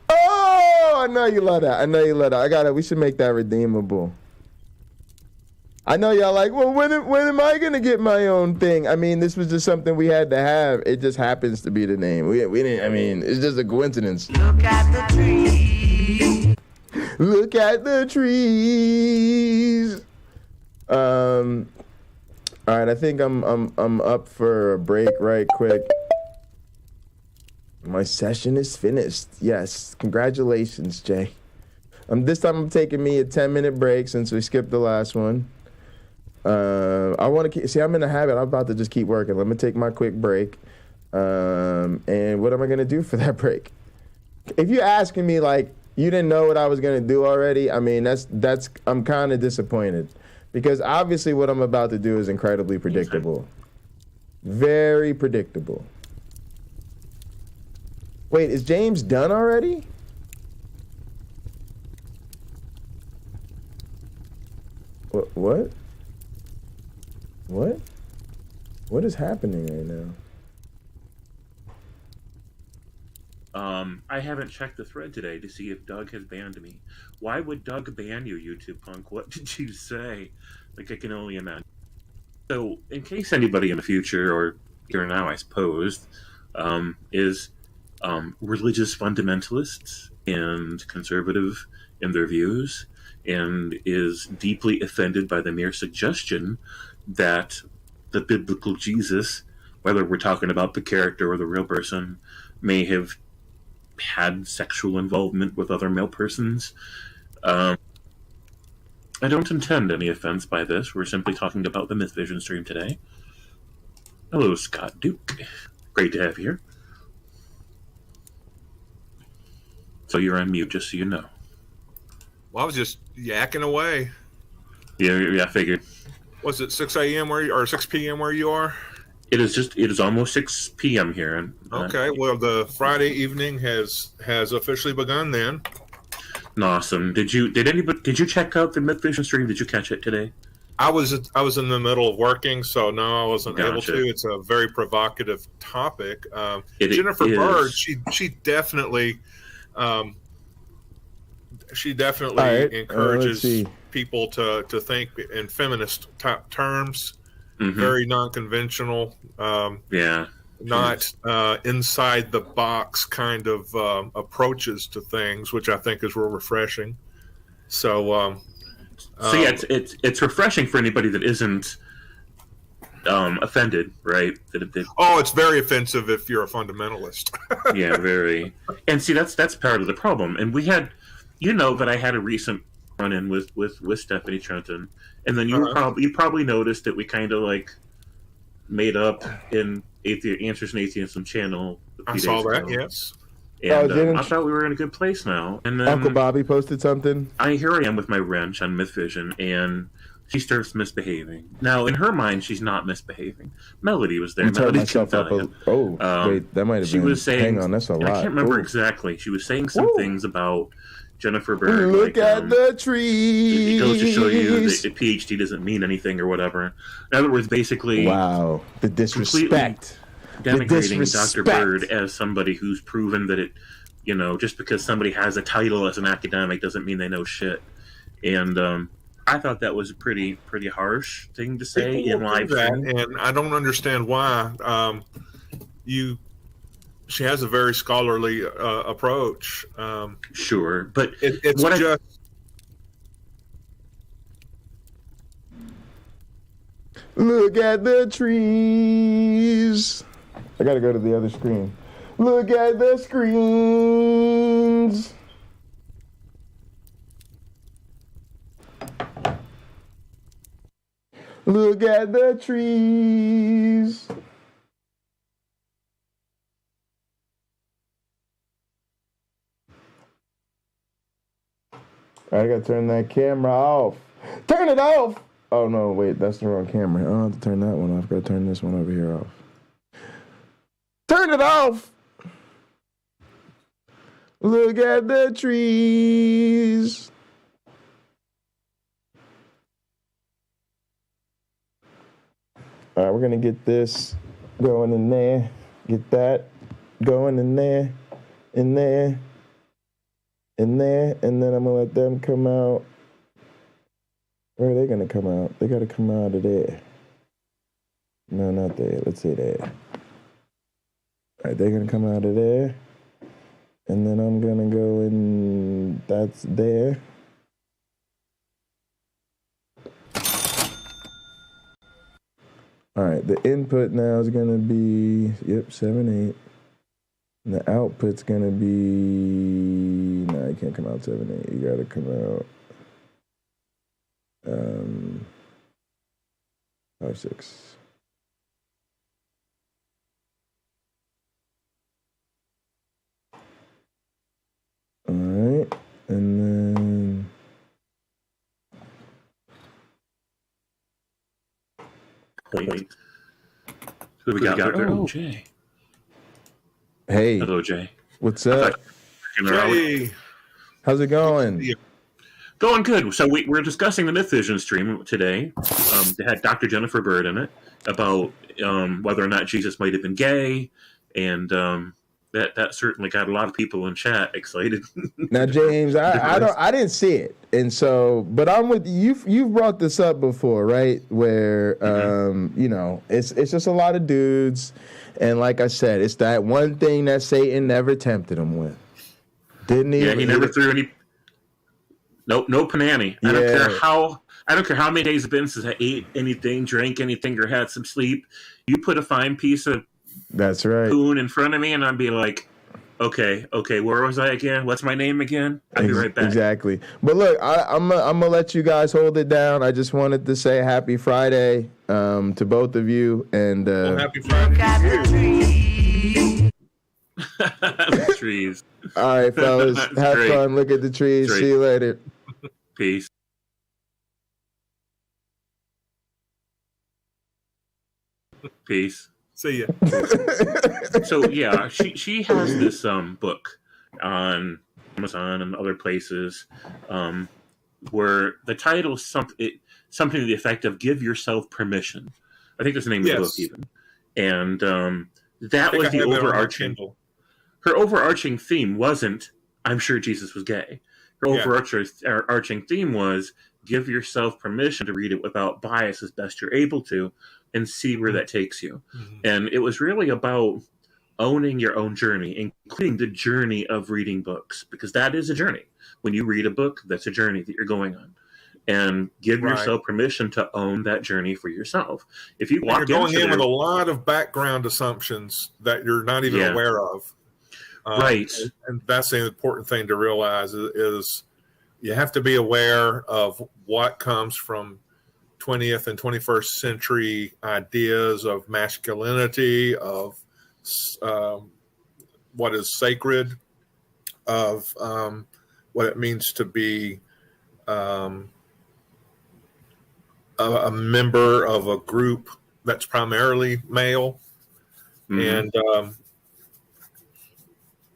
Oh, I know you love that. I know you love that. We should make that redeemable. I know y'all like, well, when am I gonna get my own thing? I mean, this was just something we had to have. It just happens to be the name. We didn't. I mean, it's just a coincidence. Look at the tree. Look at the trees. All right, I think I'm up for a break right quick. My session is finished. Yes, congratulations, Jay. This time I'm taking me a 10-minute break since we skipped the last one. I want to see. I'm in a habit. I'm about to just keep working. Let me take my quick break. And what am I gonna do for that break? If you're asking me like, you didn't know what I was gonna do already, I mean, that's I'm kind of disappointed, because obviously what I'm about to do is incredibly predictable. Very predictable. Wait, is James done already? What? What is happening right now? I haven't checked the thread today to see if Doug has banned me. Why would Doug ban you, YouTube punk? What did you say? Like, I can only imagine. So, in case anybody in the future, or here now, I suppose, is religious fundamentalists and conservative in their views, and is deeply offended by the mere suggestion that the biblical Jesus, whether we're talking about the character or the real person, may have had sexual involvement with other male persons. I don't intend any offense by this. We're simply talking about the Mythvision stream today. Hello, Scott Duke. Great to have you here. So you're on mute, just so you know. Well, I was just yakking away. Yeah, I figured. Was it 6 a.m. or 6 p.m. where you are? It is almost 6 p.m. here. And, okay, well, the Friday evening has officially begun then. Awesome. Did you check out the Mythvision stream? Did you catch it today? I was in the middle of working, so no, I wasn't able Gotcha. to. It's a very provocative topic. It Jennifer is. Bird, she definitely All right, encourages let's see. people to think in feminist terms, Mhm. very non-conventional. Yeah. Not inside the box kind of approaches to things, which I think is real refreshing. So yeah, it's refreshing for anybody that isn't offended, right? Oh, it's very offensive if you're a fundamentalist. Yeah, very. And see, that's part of the problem. And we had, that I had a recent run-in with Stephanie Trenton, and then you probably noticed that we kind of like made up in Answers in Atheism channel. I saw that, yes. And I thought we were in a good place now. And then Uncle Bobby posted something. Here I am with my wrench on Mythvision, and she starts misbehaving. Now, in her mind, she's not misbehaving. Melody was there. I'm turning Melody myself up. Wait, that might have been. She was saying. Hang on, that's a lot. I can't remember Ooh. exactly. She was saying some things about Jennifer Bird. Look at the trees. It goes to show you that a PhD doesn't mean anything or whatever. In other words, basically. Wow, the disrespect. Denigrating Dr. Bird as somebody who's proven that it, just because somebody has a title as an academic doesn't mean they know shit. And I thought that was a pretty harsh thing to say in live stream. And I don't understand why. She has a very scholarly approach. Sure, but it's just. Look at the trees. I gotta go to the other screen. Look at the screens. Look at the trees. I gotta turn that camera off. Turn it off! Oh no, wait, that's the wrong camera. I don't have to turn that one off. Gotta turn this one over here off. Turn it off! Look at the trees. All right, we're gonna get this going in there. Get that going in there, in there, in there, and then I'm gonna let them come out. Where are they gonna come out? They gotta come out of there. No, not there. Let's say there. All right, they're gonna come out of there. And then I'm gonna go in, that's there. All right, the input now is gonna be, 7, 8. And the output's gonna be, no, you can't come out 7, 8. You gotta come out 5, 6. All right, and then Who we got there? Oh. Jay. Hey. Hello, Jay. What's up? Jay. How's it going? Going good. So we're discussing the Mythvision stream today. They had Dr. Jennifer Bird in it about whether or not Jesus might have been gay, and that certainly got a lot of people in chat excited. Now, James, I didn't see it, and so, but I'm with you. You've brought this up before, right? Where it's just a lot of dudes, and like I said, it's that one thing that Satan never tempted him with. Didn't he? Yeah, he never threw any. No panani. I don't care how many days it's been since I ate anything, drank anything, or had some sleep. You put a fine piece of that's right poon in front of me, and I'd be like, okay, where was I again? What's my name again? I'll be right back. Exactly. But look, I'm gonna let you guys hold it down. I just wanted to say happy Friday to both of you, and happy Friday to you. The trees. All right, fellas, have fun. Look at the trees. See you later. Peace. Peace. See ya. So yeah, she has this book on Amazon and other places where the title something to the effect of "Give yourself permission." I think that's the name of the book, even. And that was the overarching. Her overarching theme wasn't, "I'm sure Jesus was gay." Her overarching theme was, "Give yourself permission to read it without bias as best you're able to, and see where that takes you." And it was really about owning your own journey, including the journey of reading books, because that is a journey. When you read a book, that's a journey that you're going on. And give yourself permission to own that journey for yourself. If you walk you're going in with a lot of background assumptions that you're not even aware of. Right. And that's the important thing to realize is you have to be aware of what comes from 20th and 21st century ideas of masculinity, of what is sacred, of what it means to be a member of a group that's primarily male. And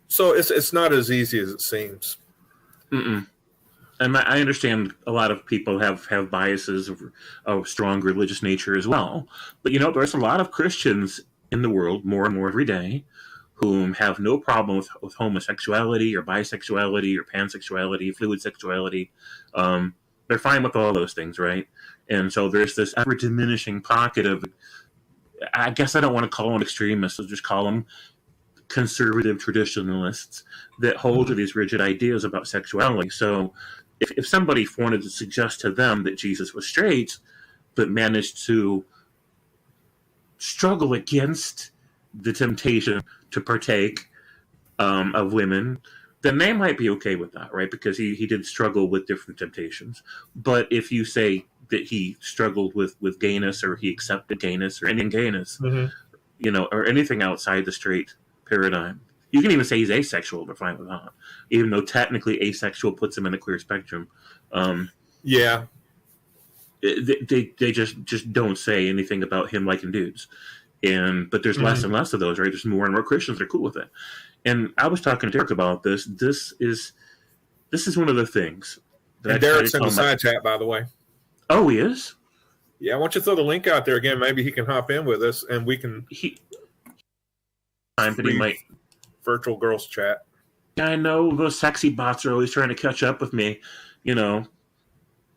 so it's not as easy as it seems. And I understand a lot of people have biases of strong religious nature as well. But, there's a lot of Christians in the world, more and more every day, whom have no problem with homosexuality or bisexuality or pansexuality, fluid sexuality. They're fine with all those things, right? And so there's this ever-diminishing pocket of, I guess I don't want to call them extremists, I'll just call them conservative traditionalists that hold to these rigid ideas about sexuality. So if somebody wanted to suggest to them that Jesus was straight, but managed to struggle against the temptation to partake of women, then they might be okay with that, right? Because he did struggle with different temptations. But if you say that he struggled with gayness, or he accepted gayness, or any gayness, or anything outside the straight paradigm, you can even say he's asexual. They're fine with that, even though technically asexual puts him in the queer spectrum. They just don't say anything about him liking dudes, but there's less and less of those, right? There's more and more Christians that are cool with it. And I was talking to Derek about this. This is one of the things that Derek's in the side chat, by the way. Oh, he is? Yeah, why don't you throw the link out there again? Maybe he can hop in with us, and we can. But he might virtual girls chat. I know those sexy bots are always trying to catch up with me. They're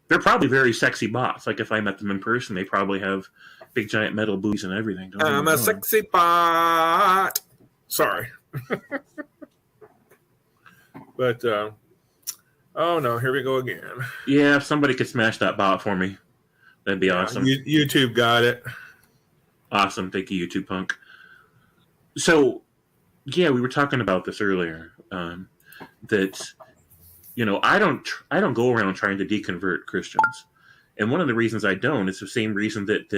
probably very sexy bots. Like if I met them in person, they probably have big giant metal booties and everything. I'm a sexy bot. Sorry. But oh no, here we go again. Yeah, if somebody could smash that bot for me, that'd be awesome. YouTube got it. Awesome. Thank you, YouTube punk. So, yeah, we were talking about this earlier. That I don't go around trying to deconvert Christians, and one of the reasons I don't is the same reason that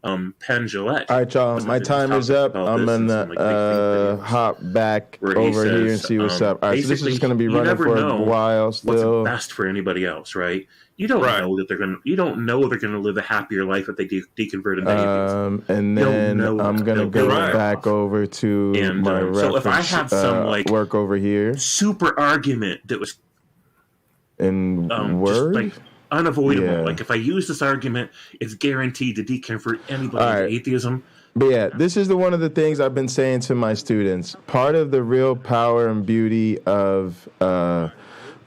Penn Jillette. All right, y'all. My time is up. I'm gonna hop back over here and see what's up. All right, so this is gonna be running for a while still. What's best for anybody else, right? You don't know that they're gonna. You don't know they're gonna live a happier life if they deconvert into atheists. And then I'm gonna go back over to my reference. So if I have some work over here, super argument that was in Word. Unavoidable. Yeah. Like if I use this argument, it's guaranteed to deconvert anybody to atheism. But yeah, this is one of the things I've been saying to my students. Part of the real power and beauty of the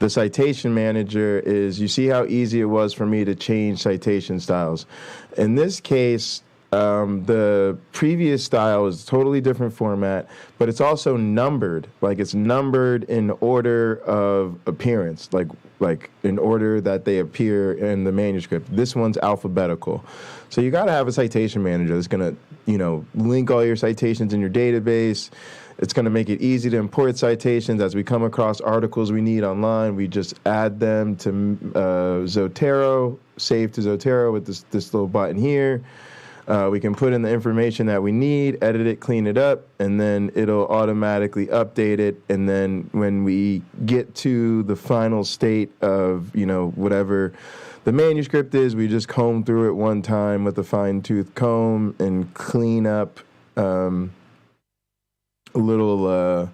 citation manager is you see how easy it was for me to change citation styles. In this case, the previous style is a totally different format, but it's also numbered. Like it's numbered in order of appearance, like in order that they appear in the manuscript. This one's alphabetical. So you got to have a citation manager that's going to, link all your citations in your database. It's going to make it easy to import citations. As we come across articles we need online, we just add them to Zotero, save to Zotero with this little button here. We can put in the information that we need, edit it, clean it up, and then it'll automatically update it. And then when we get to the final state of, whatever the manuscript is, we just comb through it one time with a fine-tooth comb and clean up any little,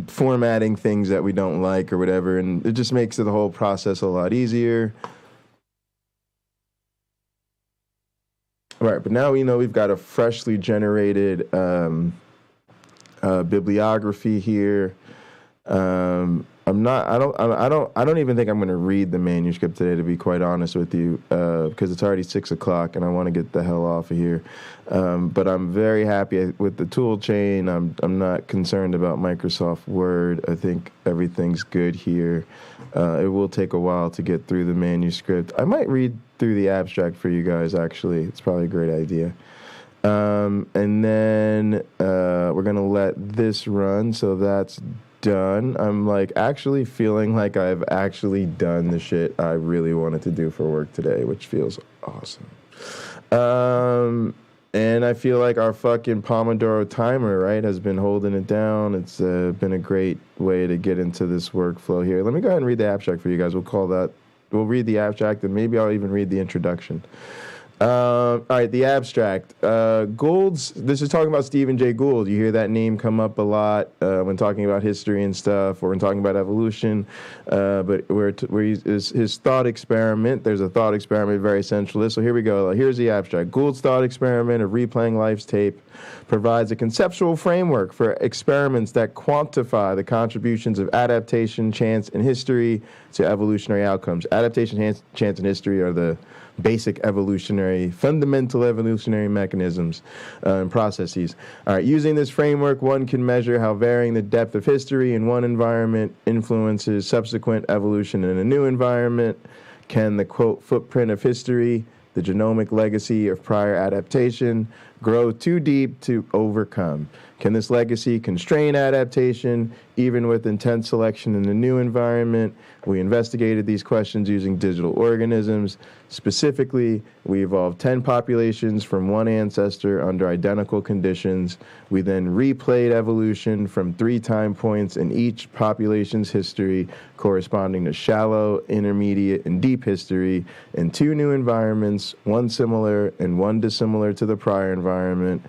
formatting things that we don't like or whatever, and it just makes the whole process a lot easier. All right, but now we've got a freshly generated bibliography here. I don't even think I'm going to read the manuscript today, to be quite honest with you, because it's already 6 o'clock and I want to get the hell off of here. But I'm very happy with the tool chain. I'm not concerned about Microsoft Word. I think everything's good here. It will take a while to get through the manuscript. I might read through the abstract for you guys, actually. It's probably a great idea. And then we're going to let this run, so that's done. I'm actually feeling like I've actually done the shit I really wanted to do for work today, which feels awesome. And I feel like our fucking Pomodoro timer, right, has been holding it down. It's been a great way to get into this workflow here. Let me go ahead and read the abstract for you guys. We'll read the abstract, and maybe I'll even read the introduction. All right, the abstract. This is talking about Stephen Jay Gould. You hear that name come up a lot when talking about history and stuff, or when talking about evolution. But his thought experiment, there's a thought experiment, very essentialist. So here we go. Here's the abstract. Gould's thought experiment of replaying life's tape provides a conceptual framework for experiments that quantify the contributions of adaptation, chance, and history to evolutionary outcomes. Adaptation, chance, and history are the basic fundamental evolutionary mechanisms and processes. All right, using this framework, one can measure how varying the depth of history in one environment influences subsequent evolution in a new environment. Can the, quote, footprint of history, the genomic legacy of prior adaptation, grow too deep to overcome? Can this legacy constrain adaptation, even with intense selection in a new environment? We investigated these questions using digital organisms. Specifically, we evolved 10 populations from one ancestor under identical conditions. We then replayed evolution from 3 time points in each population's history, corresponding to shallow, intermediate, and deep history in 2 new environments, one similar and one dissimilar to the prior environment.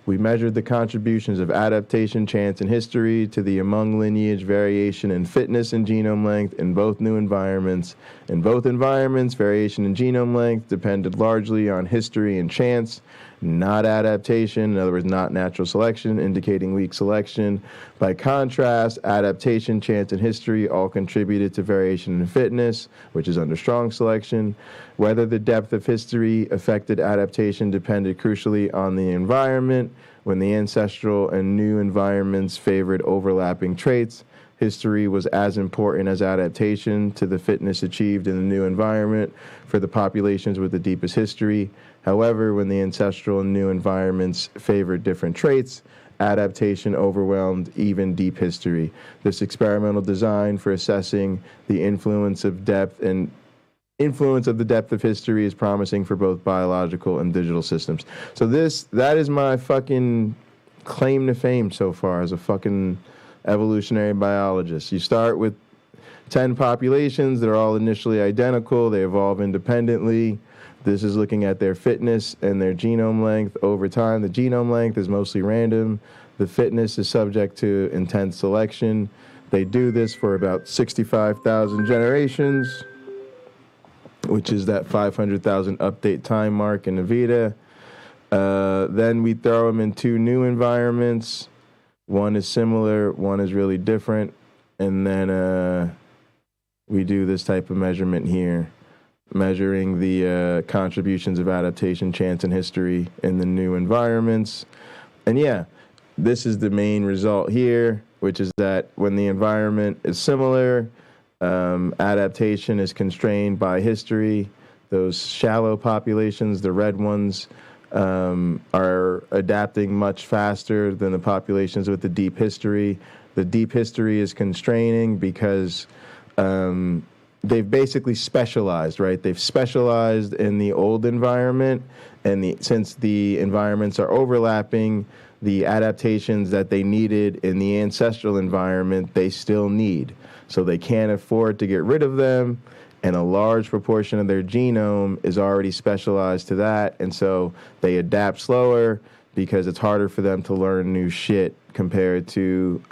We measured the contributions of adaptation, chance, and history to the among lineage variation in fitness and genome length in both new environments. In both environments, variation in genome length depended largely on history and chance, not adaptation, in other words, not natural selection, indicating weak selection. By contrast, adaptation, chance, and history all contributed to variation in fitness, which is under strong selection. Whether the depth of history affected adaptation depended crucially on the environment. When the ancestral and new environments favored overlapping traits, history was as important as adaptation to the fitness achieved in the new environment for the populations with the deepest history. However, when the ancestral and new environments favored different traits, adaptation overwhelmed even deep history. This experimental design for assessing the influence of the depth of history is promising for both biological and digital systems. So that is my fucking claim to fame so far as a fucking evolutionary biologist. You start with 10 populations that are all initially identical. They evolve independently. This is looking at their fitness and their genome length over time. The genome length is mostly random. The fitness is subject to intense selection. They do this for about 65,000 generations, which is that 500,000 update time mark in Avita. Then we throw them in 2 new environments. One is similar, one is really different. And then we do this type of measurement here, measuring the contributions of adaptation, chance, and history in the new environments. And yeah, this is the main result here, which is that when the environment is similar, adaptation is constrained by history. Those shallow populations, the red ones, are adapting much faster than the populations with the deep history. The deep history is constraining because they've basically specialized, right? They've specialized in the old environment, and since the environments are overlapping, the adaptations that they needed in the ancestral environment, they still need. So they can't afford to get rid of them, and a large proportion of their genome is already specialized to that, and so they adapt slower because it's harder for them to learn new shit compared to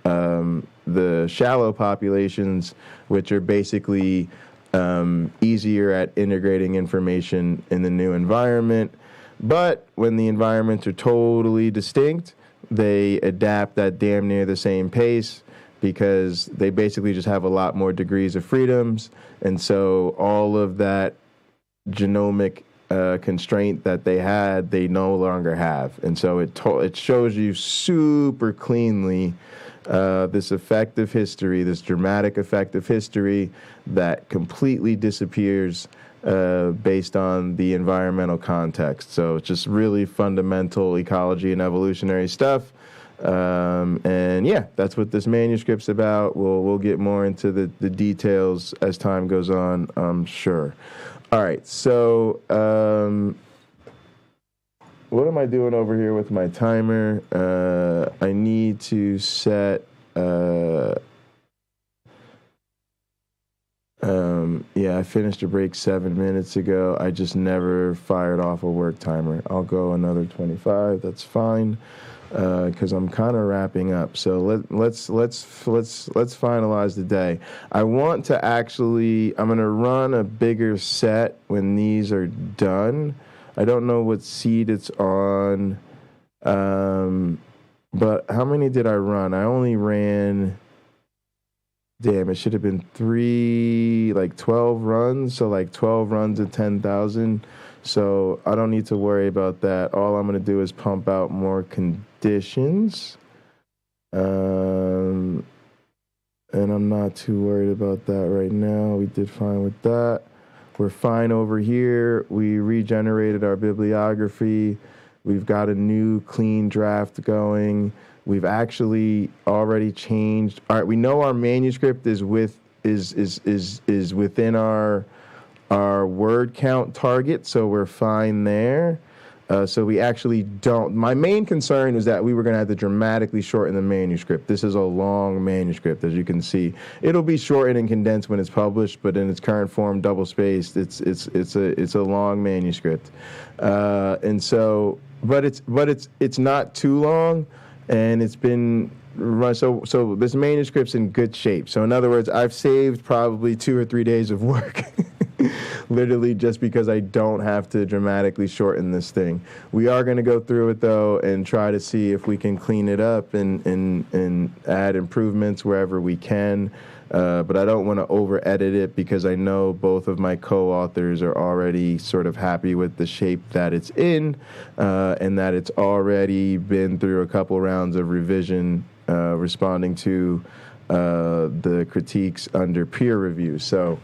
the shallow populations, which are basically easier at integrating information in the new environment. But when the environments are totally distinct, they adapt at damn near the same pace because they basically just have a lot more degrees of freedoms. And so all of that genomic constraint that they had, they no longer have. And so it shows you super cleanly this effect of history, this dramatic effect of history that completely disappears based on the environmental context. So it's just really fundamental ecology and evolutionary stuff. And yeah, that's what this manuscript's about. We'll get more into the details as time goes on, I'm sure. All right, so what am I doing over here with my timer? I need to set yeah, I finished a break 7 minutes ago. I just never fired off a work timer. I'll go another 25. That's fine, because I'm kind of wrapping up. So let's finalize the day. I want to actually. I'm gonna run a bigger set when these are done. I don't know what seed it's on, but how many did I run? I only ran. Damn, it should have been 12 runs. So 12 runs at 10,000. So I don't need to worry about that. All I'm going to do is pump out more conditions. And I'm not too worried about that right now. We did fine with that. We're fine over here. We regenerated our bibliography. We've got a new clean draft going. We've actually already changed. All right, we know our manuscript is within our word count target, so we're fine there. So we actually don't. My main concern is that we were going to have to dramatically shorten the manuscript. This is a long manuscript, as you can see. It'll be shortened and condensed when it's published, but in its current form, double spaced, it's a long manuscript. And so, but it's not too long. And it's been run, so this manuscript's in good shape. So in other words, I've saved probably 2 or 3 days of work, literally just because I don't have to dramatically shorten this thing. We are going to go through it though and try to see if we can clean it up and add improvements wherever we can. But I don't want to over-edit it because I know both of my co-authors are already sort of happy with the shape that it's in, and that it's already been through a couple rounds of revision, responding to the critiques under peer review. So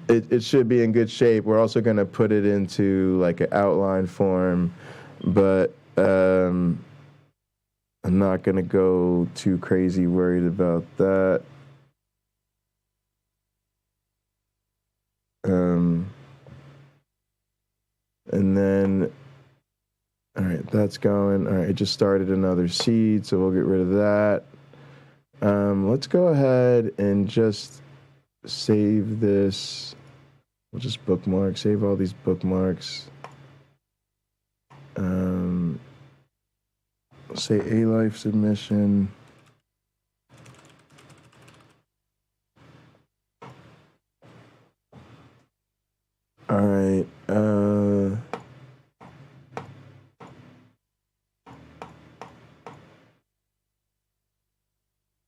it should be in good shape. We're also going to put it into like an outline form, but I'm not going to go too crazy worried about that. And then, all right, that's going. All right, I just started another seed, so we'll get rid of that. Let's go ahead and just save this. We'll just bookmark, save all these bookmarks. Say A Life submission. All right.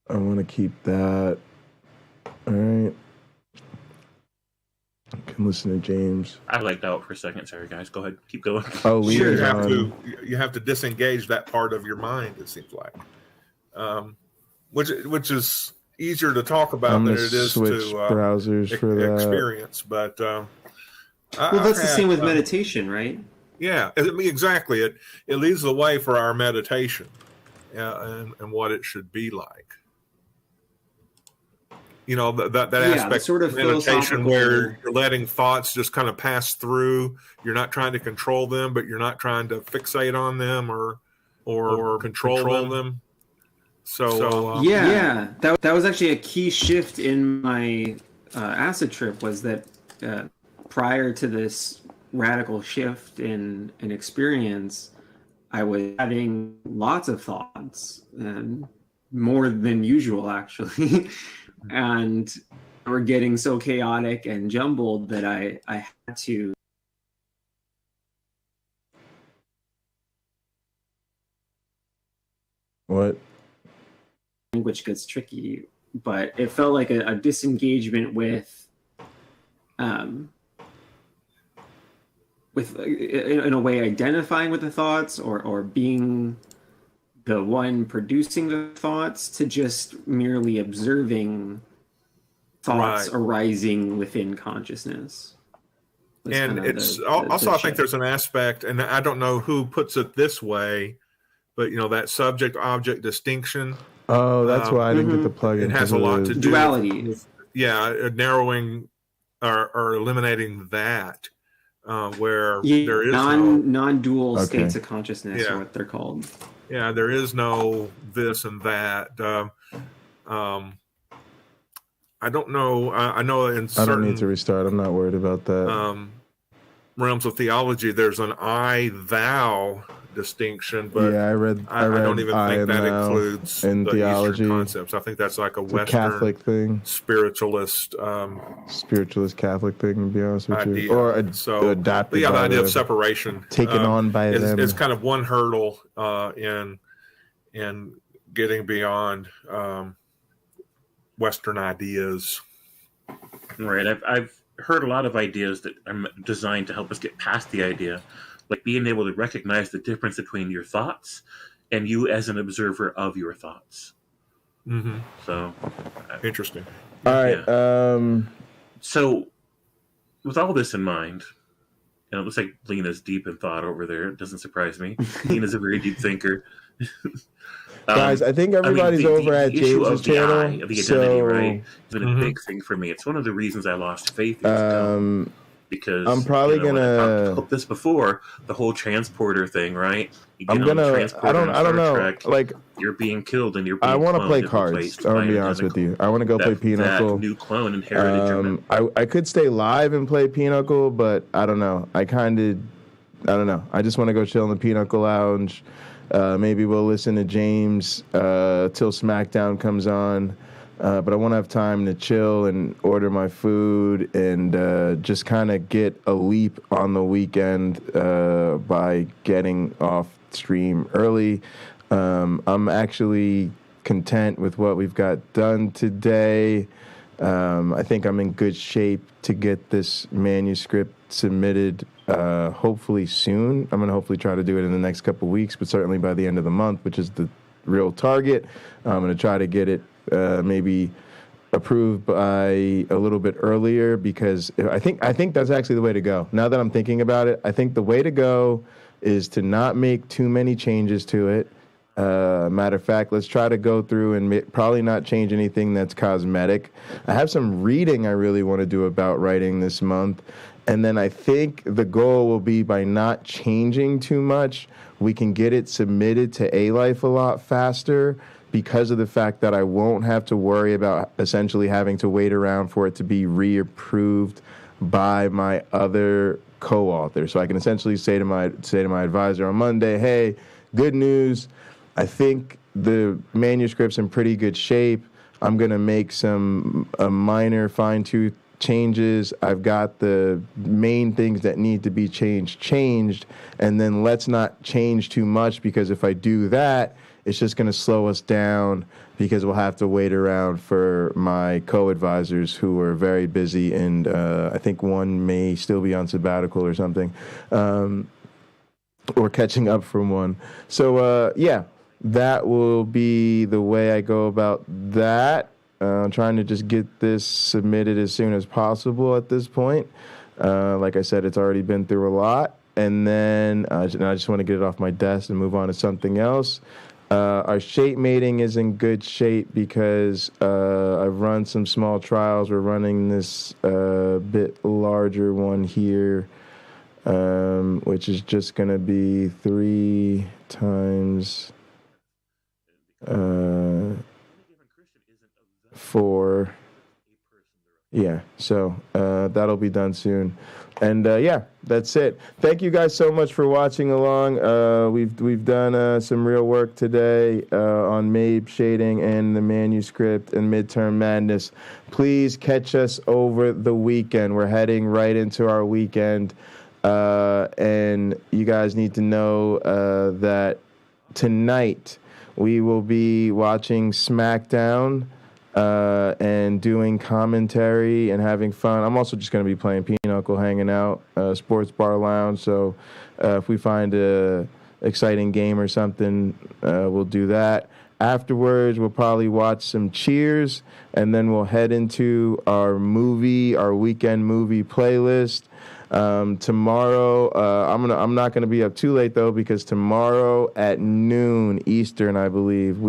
I want to keep that. All right. I can listen to James. I lagged out for a second. Sorry, guys. Go ahead. Keep going. Oh, Sure, you have to disengage that part of your mind, it seems like, which is easier to talk about than it is to browsers for that. Experience. But well, that's the same with meditation, right? Yeah, exactly. It leads the way for our meditation, and what it should be like. You know, that aspect sort of of meditation where you're letting thoughts just kind of pass through. You're not trying to control them, but you're not trying to fixate on them or control them. So that was actually a key shift in my acid trip. Was that prior to this radical shift in experience, I was having lots of thoughts, and more than usual, actually. And were getting so chaotic and jumbled that I had to. What? Language gets tricky, but it felt like a disengagement with in a way identifying with the thoughts or being the one producing the thoughts to just merely observing thoughts arising within consciousness. And it's also, I think there's an aspect, and I don't know who puts it this way, but that subject-object distinction. Oh, that's why I didn't get the plug-in. It has a lot to do duality. With, narrowing or eliminating that, where there is non-dual states of consciousness, are what they're called. Yeah, there is no this and that. I don't know. I know in certain. I don't need to restart. I'm not worried about that. Realms of theology, there's an I-thou distinction, but I don't even think that includes in the theology Eastern concepts. I think that's like a Western Catholic thing, spiritualist Catholic thing. To be honest with idea. you, or adopted. The idea of separation taken on by them. It's kind of one hurdle in getting beyond Western ideas. Right. I've heard a lot of ideas that are designed to help us get past the idea, like being able to recognize the difference between your thoughts and you as an observer of your thoughts. Mm-hmm. So interesting. All right. So with all this in mind, and it looks like Lena's deep in thought over there. It doesn't surprise me. Lena's a very deep thinker. Guys, I think everybody's over at James's channel. The identity, right? It's been a big thing for me. It's one of the reasons I lost faith because I'm probably when I gonna talked about this before, the whole transporter thing, right? You get I'm on gonna. the transporter I don't know. Trek, like you're being killed and you're being I want to cloned play and cards. replaced I'm gonna by be honest with you. I want to go play that Pinochle. new clone inherited your I could stay live and play Pinochle, but I don't know. I don't know. I just want to go chill in the Pinochle lounge. Maybe we'll listen to James till SmackDown comes on. But I want to have time to chill and order my food and just kind of get a leap on the weekend by getting off stream early. I'm actually content with what we've got done today. I think I'm in good shape to get this manuscript submitted hopefully soon. I'm going to hopefully try to do it in the next couple weeks, but certainly by the end of the month, which is the real target. I'm going to try to get it maybe approved by a little bit earlier, because I think that's actually the way to go. Now that I'm thinking about it, I think the way to go is to not make too many changes to it. Matter of fact, let's try to go through and probably not change anything that's cosmetic. I have some reading I really want to do about writing this month. And then I think the goal will be, by not changing too much, we can get it submitted to A-Life a lot faster, because of the fact that I won't have to worry about essentially having to wait around for it to be reapproved by my other co-author. So I can essentially say to my advisor on Monday, hey, good news. I think the manuscript's in pretty good shape. I'm going to make some minor fine-tooth changes. I've got the main things that need to be changed, and then let's not change too much, because if I do that, it's just going to slow us down, because we'll have to wait around for my co-advisors who are very busy, and I think one may still be on sabbatical or something, or catching up from one. So, yeah, that will be the way I go about that. I'm trying to just get this submitted as soon as possible at this point. Like I said, it's already been through a lot. And then I just want to get it off my desk and move on to something else. Our shape mating is in good shape because I've run some small trials. We're running this bit larger one here, which is just going to be 3 times 4. Yeah, so that'll be done soon. And yeah, that's it. Thank you guys so much for watching along. We've done some real work today on MABE shading and the manuscript and midterm madness. Please catch us over the weekend. We're heading right into our weekend. And you guys need to know that tonight we will be watching SmackDown and doing commentary and having fun. I'm also just going to be playing Pinochle, hanging out, Sports Bar Lounge. So if we find a exciting game or something, we'll do that. Afterwards, we'll probably watch some Cheers, and then we'll head into our weekend movie playlist. Tomorrow, I'm not gonna be up too late though, because tomorrow at noon Eastern, I believe,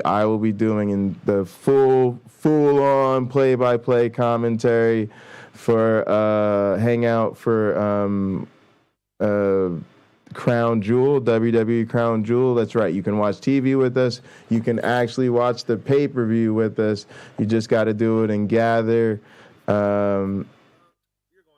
I will be doing in the full on play-by-play commentary for Hangout for Crown Jewel, WWE Crown Jewel. That's right. You can watch TV with us. You can actually watch the pay-per-view with us. You just got to do it and gather.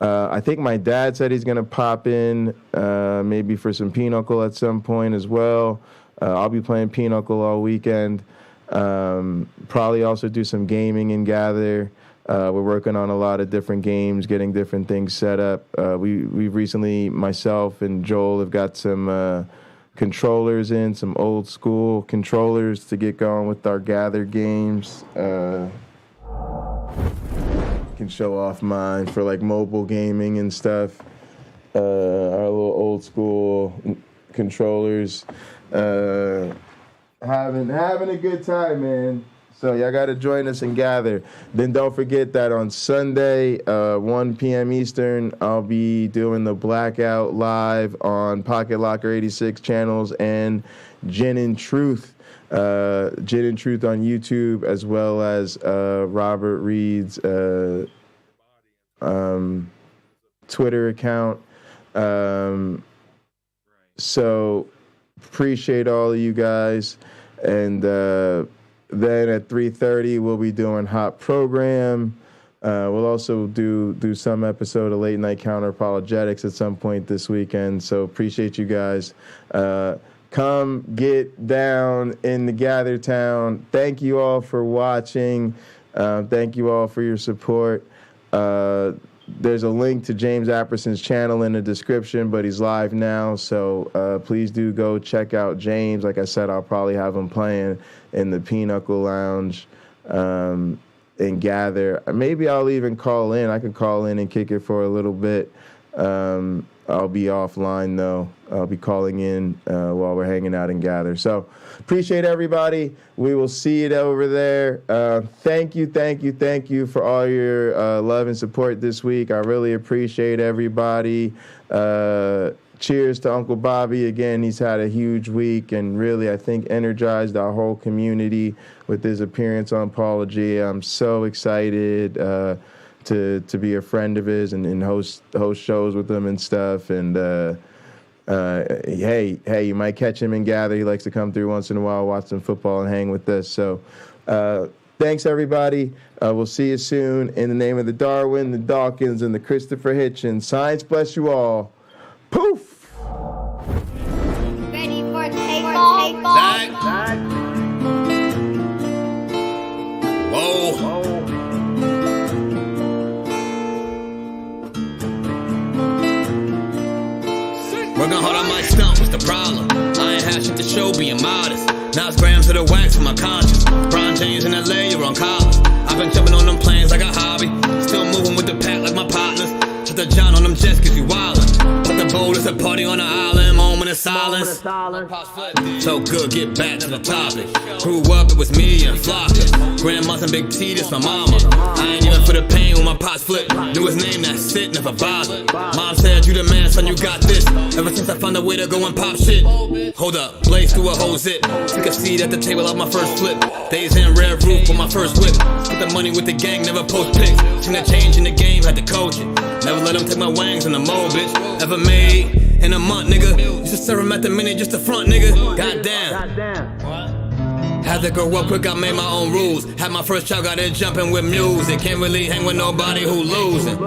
I think my dad said he's going to pop in maybe for some Pinochle at some point as well. I'll be playing Pinochle all weekend. Probably also do some gaming and gather. We're working on a lot of different games, getting different things set up. We've recently, myself and Joel, have got some controllers in, some old school controllers to get going with our gather games. Can show off mine for like mobile gaming and stuff. Our little old school controllers. Having a good time, man. So y'all got to join us and gather. Then don't forget that on Sunday, 1 p.m. Eastern, I'll be doing the Blackout live on Pocket Locker 86 channels and Gin and Truth. Gin and Truth on YouTube, as well as Robert Reed's Twitter account. So appreciate all of you guys. And then at 3:30, we'll be doing Hot Program. We'll also do some episode of Late Night Counter-Apologetics at some point this weekend. So appreciate you guys. Come get down in the Gather Town. Thank you all for watching. Thank you all for your support. There's a link to James Apperson's channel in the description, but he's live now. So please do go check out James. Like I said, I'll probably have him playing in the Pinochle Lounge and gather. Maybe I'll even call in. I could call in and kick it for a little bit. I'll be offline, though. I'll be calling in while we're hanging out and gather. So appreciate everybody. We will see it over there. Thank you for all your love and support this week. I really appreciate everybody. Cheers to Uncle Bobby. Again, he's had a huge week and really, I think, energized our whole community with his appearance on Apology. I'm so excited to be a friend of his and host shows with him and stuff. And hey, you might catch him in Gather. He likes to come through once in a while, watch some football and hang with us. So thanks, everybody. We'll see you soon. In the name of the Darwin, the Dawkins, and the Christopher Hitchens, science bless you all. Poof! Ready for takeoff? Whoa. Working hard on my stump, what's the problem? I ain't had shit to show, being modest. Now it's grams of the wax for my conscience. Bron James in LA, you're on college. I've been jumping on them planes like a hobby. Still moving with the pack like my partners. Shut the John on them jets cause you wildin'. But the boat is a party on the island, moment of silence. So good, get back to the topic. Grew up, it was me and Flocka. Grandma's and Big T, this my mama. I ain't even for the pain when my pots flip. Knew his name, that's it, never bothered. Mom said, you the man, son, you got this. Ever since I found a way to go and pop shit. Hold up, blaze through a whole zip. Took a seat at the table of my first flip. Days in red roof with my first whip. Put the money with the gang, never post pics. Seen a change in the game, had to coach it. Never let them take my wangs in the mold, bitch. Ever made in a month, nigga. Used to serve him at the minute just to front, nigga. Goddamn. Had to grow up quick, I made my own rules. Had my first child, got it jumping with music. Can't really hang with nobody who losing.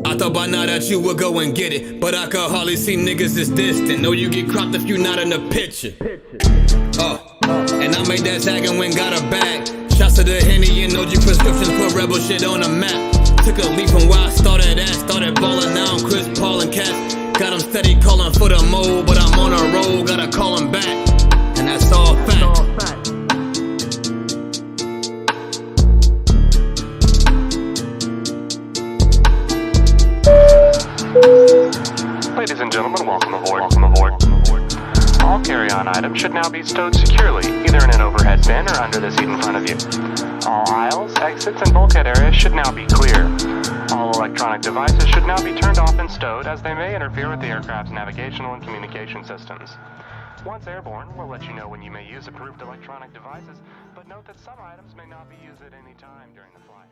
I thought by now that you would go and get it, but I could hardly see niggas this distant. Know you get cropped if you not in the picture. And I made that tag and went got a bag. Shots to the Henny and OG prescriptions, put rebel shit on the map. Took a leap from where I started at. Started ballin', now I'm Chris Paul and Cat. Got him steady calling for the mold, but I'm on a roll, gotta call him back. And that's all fact. Ladies and gentlemen, welcome aboard. All carry-on items should now be stowed securely, either in an overhead bin or under the seat in front of you. All aisles, exits, and bulkhead areas should now be clear. All electronic devices should now be turned off and stowed, as they may interfere with the aircraft's navigational and communication systems. Once airborne, we'll let you know when you may use approved electronic devices, but note that some items may not be used at any time during the flight.